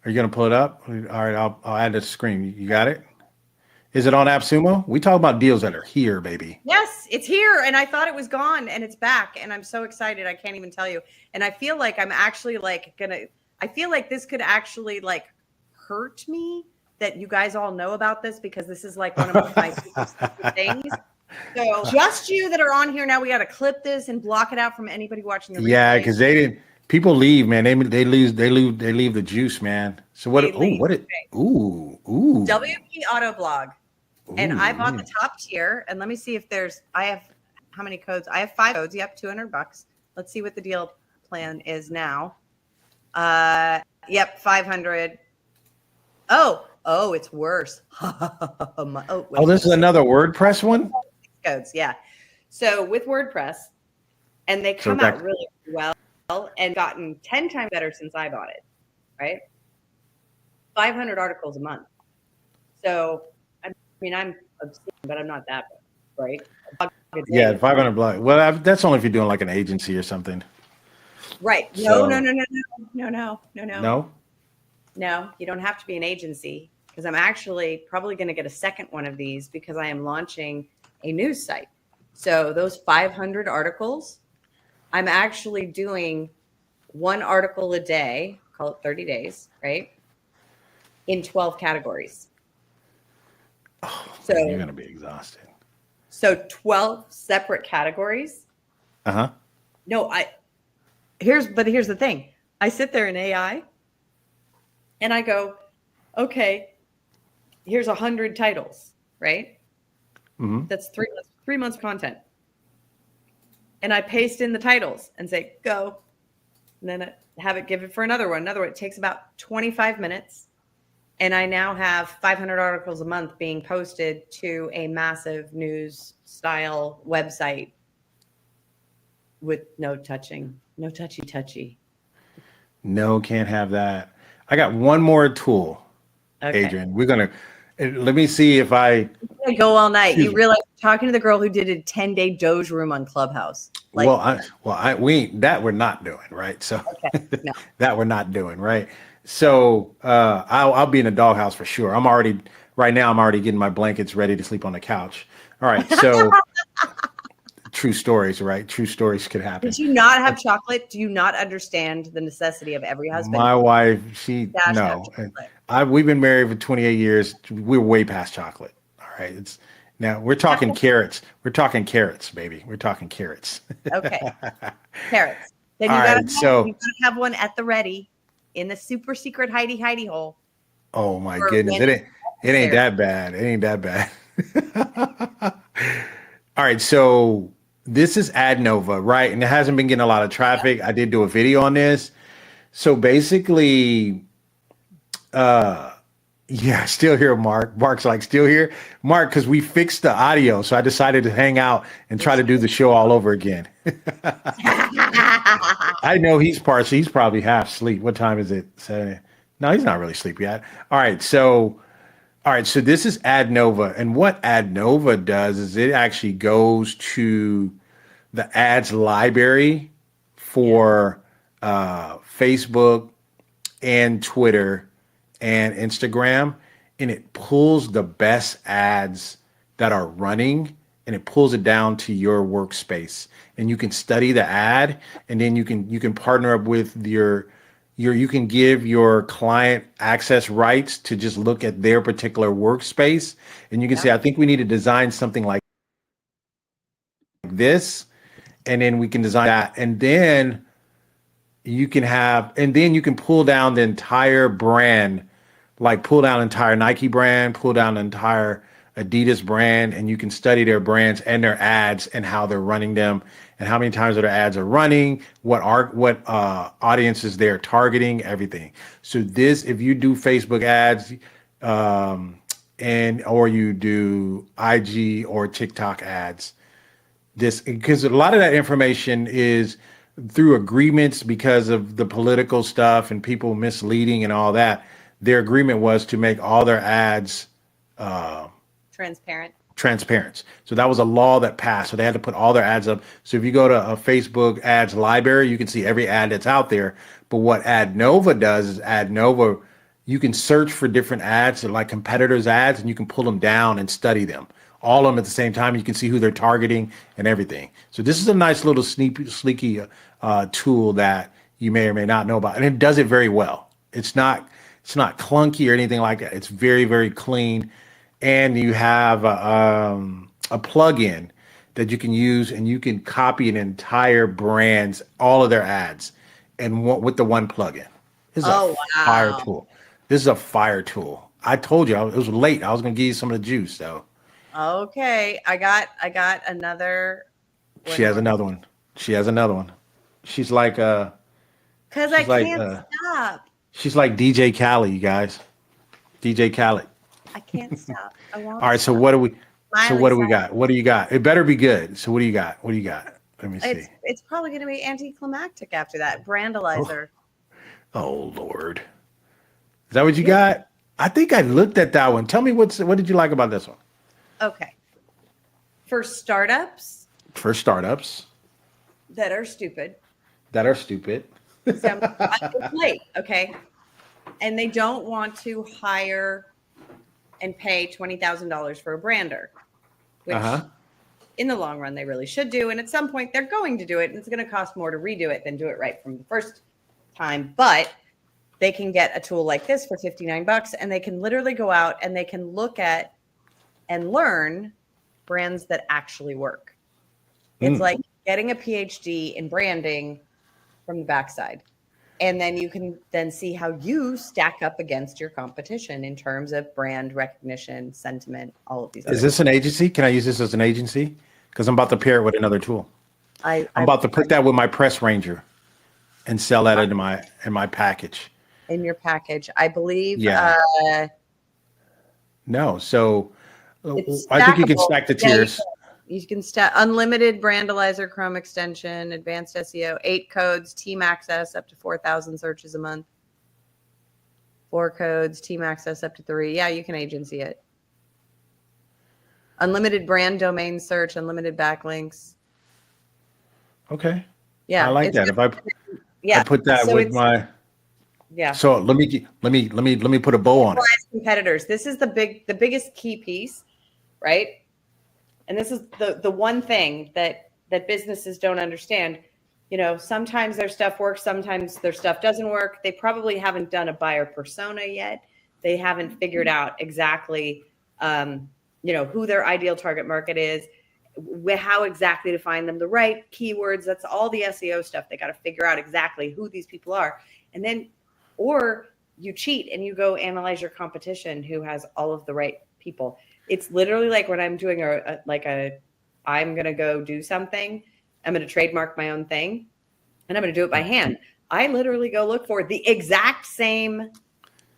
Are you going to pull it up? All right, I'll add the screen. You got it? Is it on AppSumo? We talk about deals that are here, baby. Yes, it's here. And I thought it was gone and it's back. And I'm so excited. I can't even tell you. And I feel like I'm actually like I feel like this could actually like hurt me that you guys all know about this, because this is like one of my super secret things. So just you that are on here now, we got to clip this and block it out from anybody watching the replay. Yeah, because they didn't. People leave, man. They leave the juice, man. So what? Ooh. WP Auto Blog. And I bought the top tier. And let me see if I have how many codes? I have 5 codes. Yep, $200. Let's see what the deal plan is now. Yep, 500. Oh, it's worse. This is another WordPress one? Codes, yeah. So with WordPress, and they come out really well and gotten 10 times better since I bought it, right? 500 articles a month. So, I mean, I'm obscene, but I'm not that bad, right? Yeah, 500 blog. Well, that's only if you're doing like an agency or something. Right. No. No, you don't have to be an agency, because I'm actually probably going to get a second one of these because I am launching a news site. So those 500 articles, I'm actually doing 1 article a day, call it 30 days, right? In 12 categories. Oh, so man, you're going to be exhausted. So 12 separate categories. Uh-huh. No, here's the thing. I sit there in AI and I go, okay, here's 100 titles, right? Mm-hmm. That's 3 months content. And I paste in the titles and say, go. And then I have it give it for another one. It takes about 25 minutes. And I now have 500 articles a month being posted to a massive news style website with no touchy. No, can't have that. I got one more tool, Okay. Adryenn. Let me see if I go all night. You realize talking to the girl who did a 10-day Doge room on Clubhouse. We're not doing, right? So no. That we're not doing, right? So I'll be in the doghouse for sure. I'm already getting my blankets ready to sleep on the couch. All right, so true stories, right? True stories could happen. Did you not have chocolate? Do you not understand the necessity of every husband? My wife, we've been married for 28 years. We're way past chocolate. All right, now we're talking carrots. We're talking carrots, baby. We're talking carrots. Okay, carrots. Then you gotta have one at the ready. In the super secret hidey hole. Oh my goodness. It ain't that bad. It ain't that bad. All right. So this is AdNova, right? And it hasn't been getting a lot of traffic. I did do a video on this. So basically, still here, Mark. Mark's like, still here? Mark, because we fixed the audio. So I decided to hang out and try to do the show all over again. I know he's probably half asleep. What time is it? No, he's not really asleep yet. All right, so this is AdNova. And what AdNova does is it actually goes to the ads library for Facebook and Twitter and Instagram, and it pulls the best ads that are running, and it pulls it down to your workspace, and you can study the ad, and then you can partner up with you can give your client access rights to just look at their particular workspace, and you can say, I think we need to design something like this, and then we can design that, and then you can pull down the entire brand, like pull down entire Nike brand, pull down the entire Adidas brand, and you can study their brands and their ads and how they're running them and how many times their ads are running, what audiences they're targeting, everything. So if you do Facebook ads, or you do IG or TikTok ads, because a lot of that information is through agreements because of the political stuff and people misleading and all that. Their agreement was to make all their ads transparent. So that was a law that passed. So they had to put all their ads up. So if you go to a Facebook ads library, you can see every ad that's out there. But what AdNova does is AdNova, you can search for different ads, like competitors' ads, and you can pull them down and study them. All of them at the same time. You can see who they're targeting and everything. So this is a nice little sleeky tool that you may or may not know about, and it does it very well. It's not clunky or anything like that. It's very, very clean. And you have a plugin that you can use, and you can copy an entire brand's, all of their ads, and with the one plugin. This is fire tool. This is a fire tool. I told you it was late. I was going to give you some of the juice, though. Okay, I got another. She has another one. She's like because I can't stop. She's like DJ Khaled, you guys. DJ Khaled. I can't stop. I want. All right, so what do we? So what do we got? What do you got? It better be good. So what do you got? What do you got? Let me see. It's probably going to be anticlimactic after that. Brandalizer. Oh Lord, is that what you got? I think I looked at that one. Tell me what did you like about this one? Okay. For startups that are stupid. So it's late, okay? And they don't want to hire and pay $20,000 for a brander, which in the long run they really should do. And at some point they're going to do it, and it's going to cost more to redo it than do it right from the first time. But they can get a tool like this for $59, and they can literally go out and they can look at and learn brands that actually work. It's like getting a PhD in branding from the backside. And then you can then see how you stack up against your competition in terms of brand recognition, sentiment, all of these. Is this an agency? Can I use this as an agency? Because I'm about to pair it with another tool. I'm about to put that with my Press Ranger and sell that in my package. In your package, I believe. Yeah. No, so I think you can stack the tiers. You can stack unlimited Brandalizer, Chrome extension, advanced SEO, 8 codes, team access up to 4,000 searches a month. 4 codes, team access up to 3. Yeah, you can agency it. Unlimited brand domain search, unlimited backlinks. Okay. Yeah, I like that. If I put that so with my. Yeah. So let me put a bow on it. Competitors. This is the biggest key piece, right? And this is the one thing that businesses don't understand. You know, sometimes their stuff works, sometimes their stuff doesn't work. They probably haven't done a buyer persona yet. They haven't figured out exactly, who their ideal target market is, how exactly to find them, the right keywords. That's all the SEO stuff. They got to figure out exactly who these people are. And then, or you cheat and you go analyze your competition who has all of the right people. It's literally like when I'm doing I'm going to go do something. I'm going to trademark my own thing and I'm going to do it by hand. I literally go look for the exact same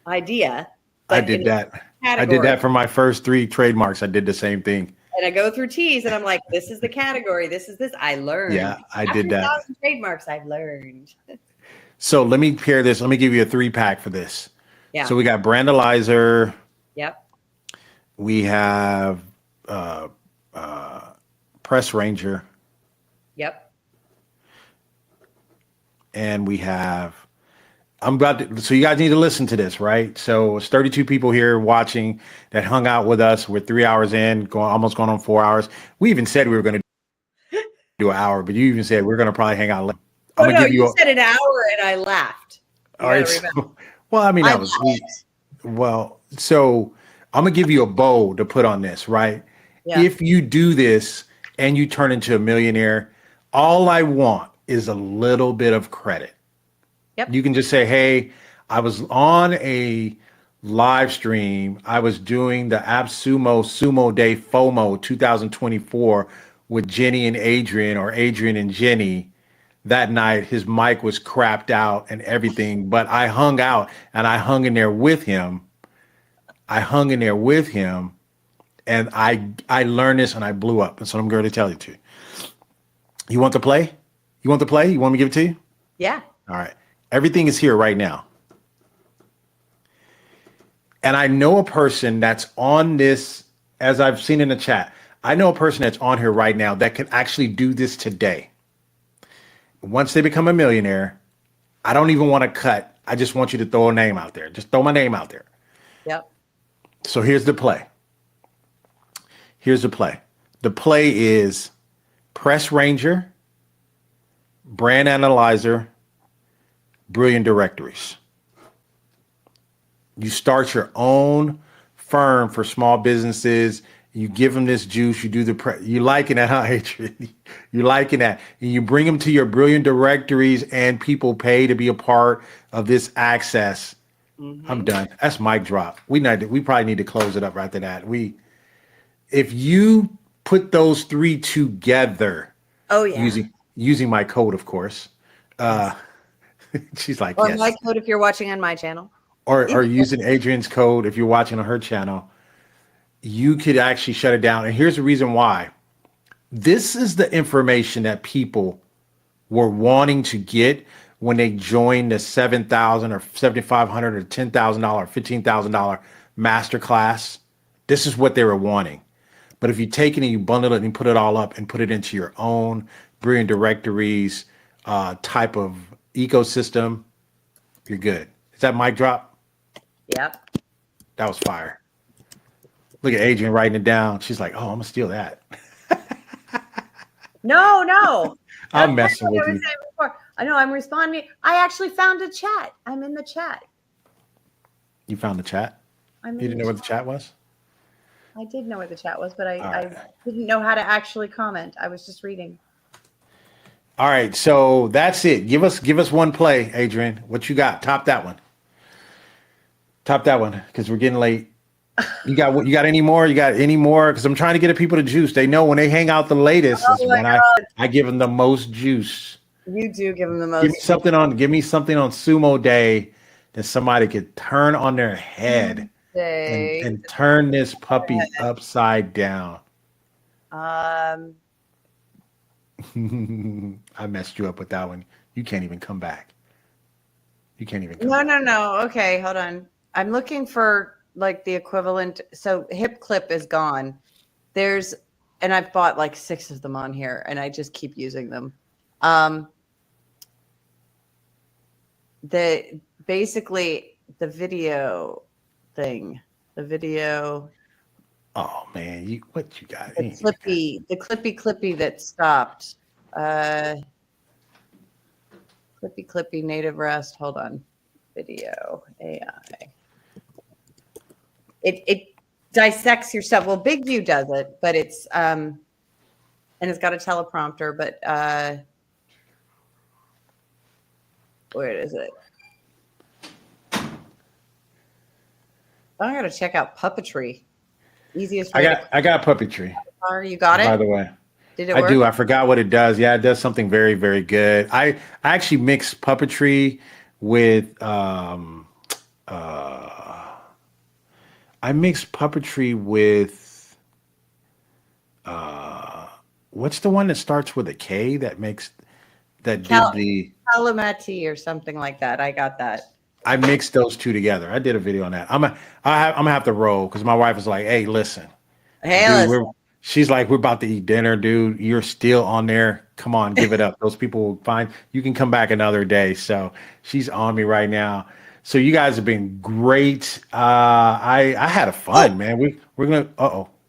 idea. I did that. I did that for my first 3 trademarks. I did the same thing. And I go through T's and I'm like, this is the category. This is this. I learned. Yeah, I did that. 1,000 trademarks I've learned. So let me pair this. Let me give you a 3-pack for this. Yeah. So we got Brandalizer. Yep. We have Press Ranger. Yep. And we have, so you guys need to listen to this, right? So it's 32 people here watching that hung out with us. We're 3 hours in, almost going on 4 hours. We even said we were going to do an hour, but you even said we're going to probably hang out later. You said an hour and I laughed. All right. So, well, I mean, that was sweet. Well, so I'm going to give you a bow to put on this, right? Yeah. If you do this and you turn into a millionaire, all I want is a little bit of credit. Yep. You can just say, hey, I was on a live stream. I was doing the AppSumo Sumo Day FOMO 2024 with Jenny and Adryenn, or Adryenn and Jenny. That night, his mic was crapped out and everything, but I hung out and I hung in there with him. And I learned this and I blew up. And so I'm going to tell you to. You want to play? You want me to give it to you? Yeah. All right. Everything is here right now. And I know a person that's on this as I've seen in the chat, I know a person that's on here right now that can actually do this today. Once they become a millionaire, I don't even want to cut. I just want you to throw a name out there. Just throw my name out there. Yep. So here's the play. Here's the play. The play is Press Ranger, Brand Analyzer, Brilliant Directories. You start your own firm for small businesses. You give them this juice. You do you liking that, huh, Adryenn? You liking that. And you bring them to your Brilliant Directories and people pay to be a part of this access. Mm-hmm. I'm done. That's mic drop. We probably need to close it up right after that. If you put those three together, using my code, of course. She's like, or yes. my code if you're watching on my channel. Or using Adrienne's code if you're watching on her channel, you could actually shut it down. And here's the reason why. This is the information that people were wanting to get when they joined the $7,000 or $7,500 or $10,000 or $15,000 masterclass. This is what they were wanting. But if you take it and you bundle it and you put it all up and put it into your own Brilliant Directories type of ecosystem, you're good. Is that mic drop? Yep. That was fire. Look at Adryenn writing it down. She's like, oh, I'm going to steal that. No. I'm messing with you. I know, I'm responding. I actually found a chat. I'm in the chat. You found the chat? You didn't know where the chat was? I did know where the chat was, but I didn't know how to actually comment. I was just reading. All right, so that's it. Give us one play, Adryenn. What you got? Top that one. Top that one, because we're getting late. You got any more? You got any more? Because I'm trying to get people to juice. They know when they hang out the latest is when I give them the most juice. You do give them the most. Give me something on Sumo Day that somebody could turn on their head and turn this puppy upside down. I messed you up with that one. You can't even come back. No. Okay, hold on. I'm looking for like the equivalent. So hip clip is gone. And I've bought like 6 of them on here and I just keep using them. Basically the video thing, Oh man, what you got? The clippy that stopped. Clippy native rest. Hold on. Video AI. It dissects your stuff. Well, Big View does it, but it's and it's got a teleprompter, but where is it? I gotta check out Puppetry. Easiest way. I got Puppetry. You got it? By the way. Did it work? I do. I forgot what it does. Yeah, it does something very, very good. I actually mix Puppetry with what's the one that starts with a K that did the Calamity or something like that. I got that. I mixed those two together. I did a video on that. I'm gonna have to roll because my wife is like, "Hey, listen, she's like, we're about to eat dinner, dude. You're still on there. Come on, give it up. Those people will find you can come back another day." So she's on me right now. So you guys have been great. I had a fun, man. We're gonna.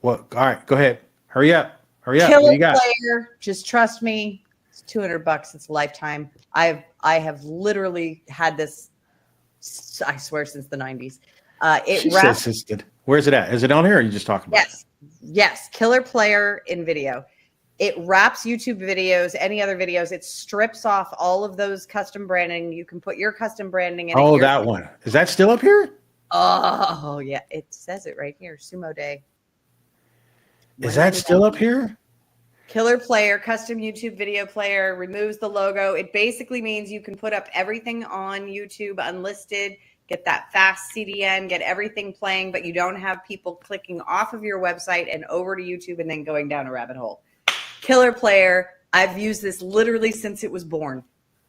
What? All right, go ahead. Hurry up. Killer what do you got? Player. Just trust me. It's $200. It's a lifetime. I have literally had this. I swear since the 90s. Where's it at? Is it on here or are you just talking about it? Yes. Killer Player in video. It wraps YouTube videos, any other videos. It strips off all of those custom branding. You can put your custom branding in. Oh, that one. Is that still up here? Oh, yeah. It says it right here. Sumo Day. Is that still up here? Killer Player, custom YouTube video player, removes the logo. It basically means you can put up everything on YouTube unlisted, get that fast CDN, get everything playing, but you don't have people clicking off of your website and over to YouTube and then going down a rabbit hole. Killer Player, I've used this literally since it was born,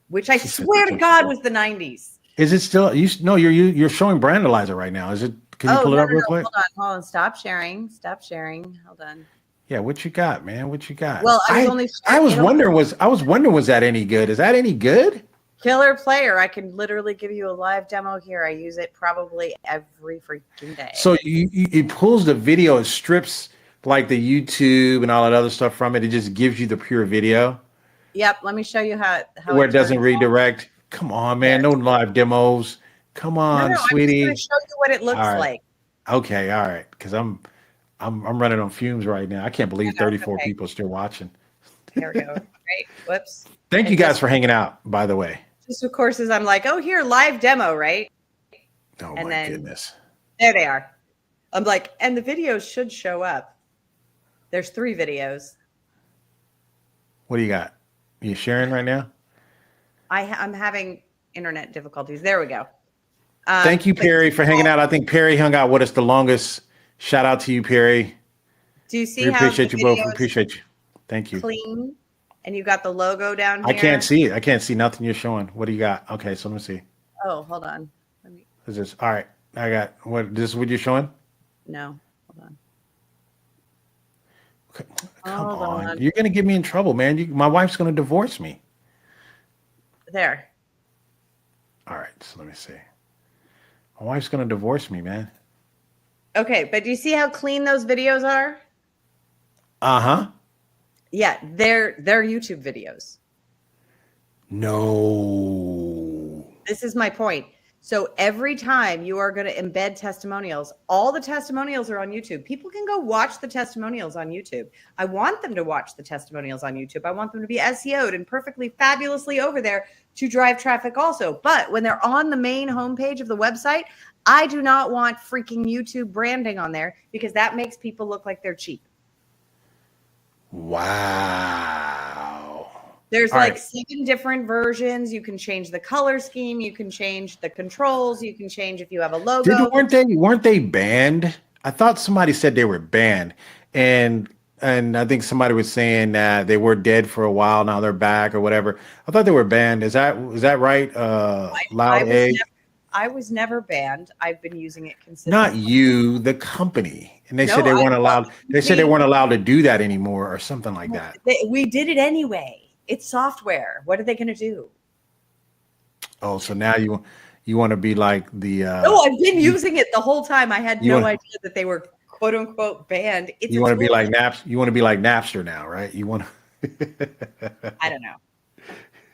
which I swear to God was the 90s. Is it still? You're showing Brandalizer right now. Is it Can you pull it up real quick? Hold on. Stop sharing. Hold on. Yeah, what you got, man? What you got? Well, I was wondering, was that any good? Is that any good? Killer player. I can literally give you a live demo here. I use it probably every freaking day. So it pulls the video, it strips like the YouTube and all that other stuff from it. It just gives you the pure video. Yep. Let me show you how where it doesn't redirect. Come on, man. No live demos. Come on, sweetie. I'm just going to show you what it looks like. Okay, all right. Because I'm running on fumes right now. I can't believe 34 people are still watching. There we go. Right. Whoops. Thank you guys for hanging out, by the way. Just of course, as I'm like, oh, here, live demo, right? Oh my goodness. There they are. I'm like, and the videos should show up. There's 3 videos. What do you got? Are you sharing right now? I'm having internet difficulties. There we go. Thank you, Perry, for hanging out. I think Perry hung out with us the longest. Shout out to you, Perry. Do you see we how appreciate you both? We appreciate you. Thank you. Clean, and you got the logo down here. I can't see it. I can't see nothing you're showing. What do you got? Okay, so let me see. Oh, hold on. Is this all right? I got what? This is what you're showing? No, hold on. Okay. Come on. You're gonna get me in trouble, man. My wife's gonna divorce me. There. All right, so let me see. My wife's gonna divorce me, man. Okay, but do you see how clean those videos are? Uh-huh. Yeah, they're YouTube videos. No. This is my point. So every time you are going to embed testimonials, all the testimonials are on YouTube. People can go watch the testimonials on YouTube. I want them to watch the testimonials on YouTube. I want them to be SEO'd and perfectly fabulously over there to drive traffic also. But when they're on the main homepage of the website, I do not want freaking YouTube branding on there because that makes people look like they're cheap. Wow. There's like 7 different versions. You can change the color scheme. You can change the controls. You can change if you have a logo. Weren't they banned? I thought somebody said they were banned. And I think somebody was saying that they were dead for a while. Now they're back or whatever. I thought they were banned. Is that right? Loud Egg. I was never banned. I've been using it consistently. Not you, the company. And they said they weren't allowed. They said they weren't allowed to do that anymore or something like that. We did it anyway. It's software. What are they going to do? Oh, so now you want to be like the No, I've been using it the whole time. I had no idea that they were quote unquote banned. You want to be like You want to be like Napster now, right? You want to I don't know.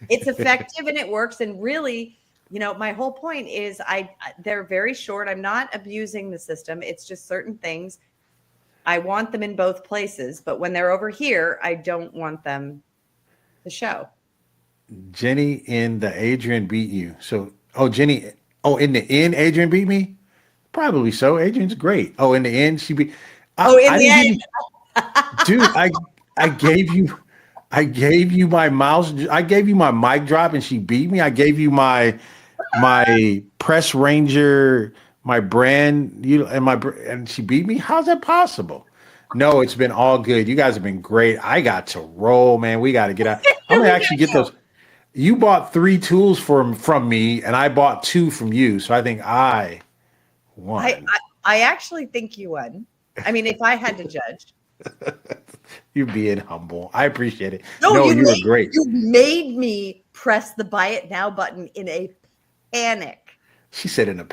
It's effective and it works. And really, my whole point is they're very short. I'm not abusing the system. It's just certain things. I want them in both places, but when they're over here, I don't want them to show. Jenny in the Adryenn beat you. So, Jenny, in the end, Adryenn beat me? Probably so. Adrienne's great. In the end, she beat. Dude, I gave you my mouse. I gave you my mic drop and she beat me. I gave you my Press Ranger, my brand, and she beat me. How's that possible? No, it's been all good. You guys have been great. I got to roll, man. We got to get out. I'm gonna actually get those. You bought 3 tools from me, and I bought 2 from you. So I think I won. I actually think you won. I mean, if I had to judge. You're being humble. I appreciate it. No, you were great. You made me press the buy it now button in a panic. She said in a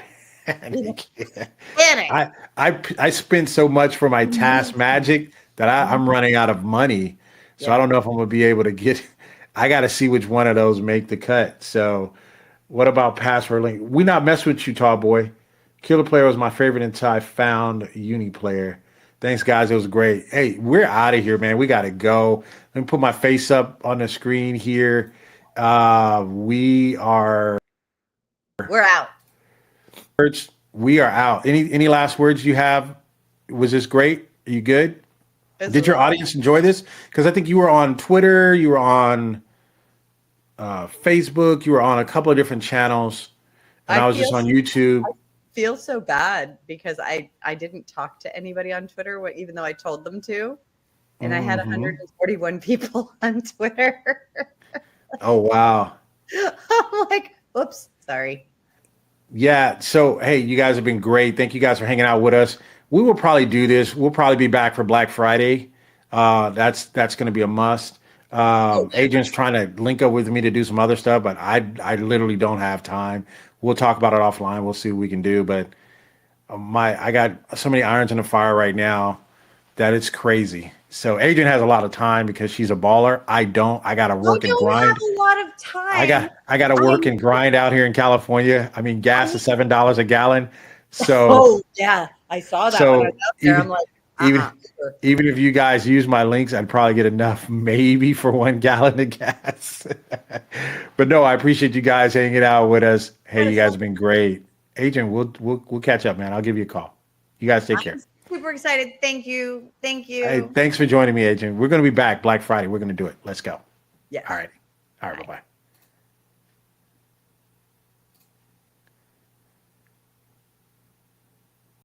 panic. Panic. I spent so much for my Task Magic that I'm running out of money. So I don't know if I'm gonna be able to get. I got to see which one of those make the cut. So, what about password link? We not mess with you, tall boy. Killer Player was my favorite until I found Uni Player. Thanks, guys. It was great. Hey, we're out of here, man. We got to go. Let me put my face up on the screen here. We're out. We are out. Any last words you have? Was this great? Are you good? Did your audience enjoy this? Because I think you were on Twitter, you were on Facebook, you were on a couple of different channels, and I was just on YouTube. I feel so bad because I didn't talk to anybody on Twitter, even though I told them to, and I had 141 people on Twitter. Oh wow! I'm like, oops, sorry. Yeah. So, hey, you guys have been great. Thank you guys for hanging out with us. We will probably do this. We'll probably be back for Black Friday. That's going to be a must. Adrian's trying to link up with me to do some other stuff, but I literally don't have time. We'll talk about it offline. We'll see what we can do. But I got so many irons in the fire right now that it's crazy. So Adrian has a lot of time because she's a baller. I don't. I got to work and grind. Have a lot of time. I got to work and grind out here in California. I mean, gas is $7 a gallon. So oh yeah, I saw that when I was out there. I'm like, even if you guys use my links, I'd probably get enough maybe for 1 gallon of gas. But no, I appreciate you guys hanging out with us. Hey, you guys have been great. Adrian, we'll catch up, man. I'll give you a call. You guys take care. Super excited. Thank you. Hey, thanks for joining me, Adrian. We're going to be back Black Friday. We're going to do it. Let's go. Yeah. All right. Bye-bye.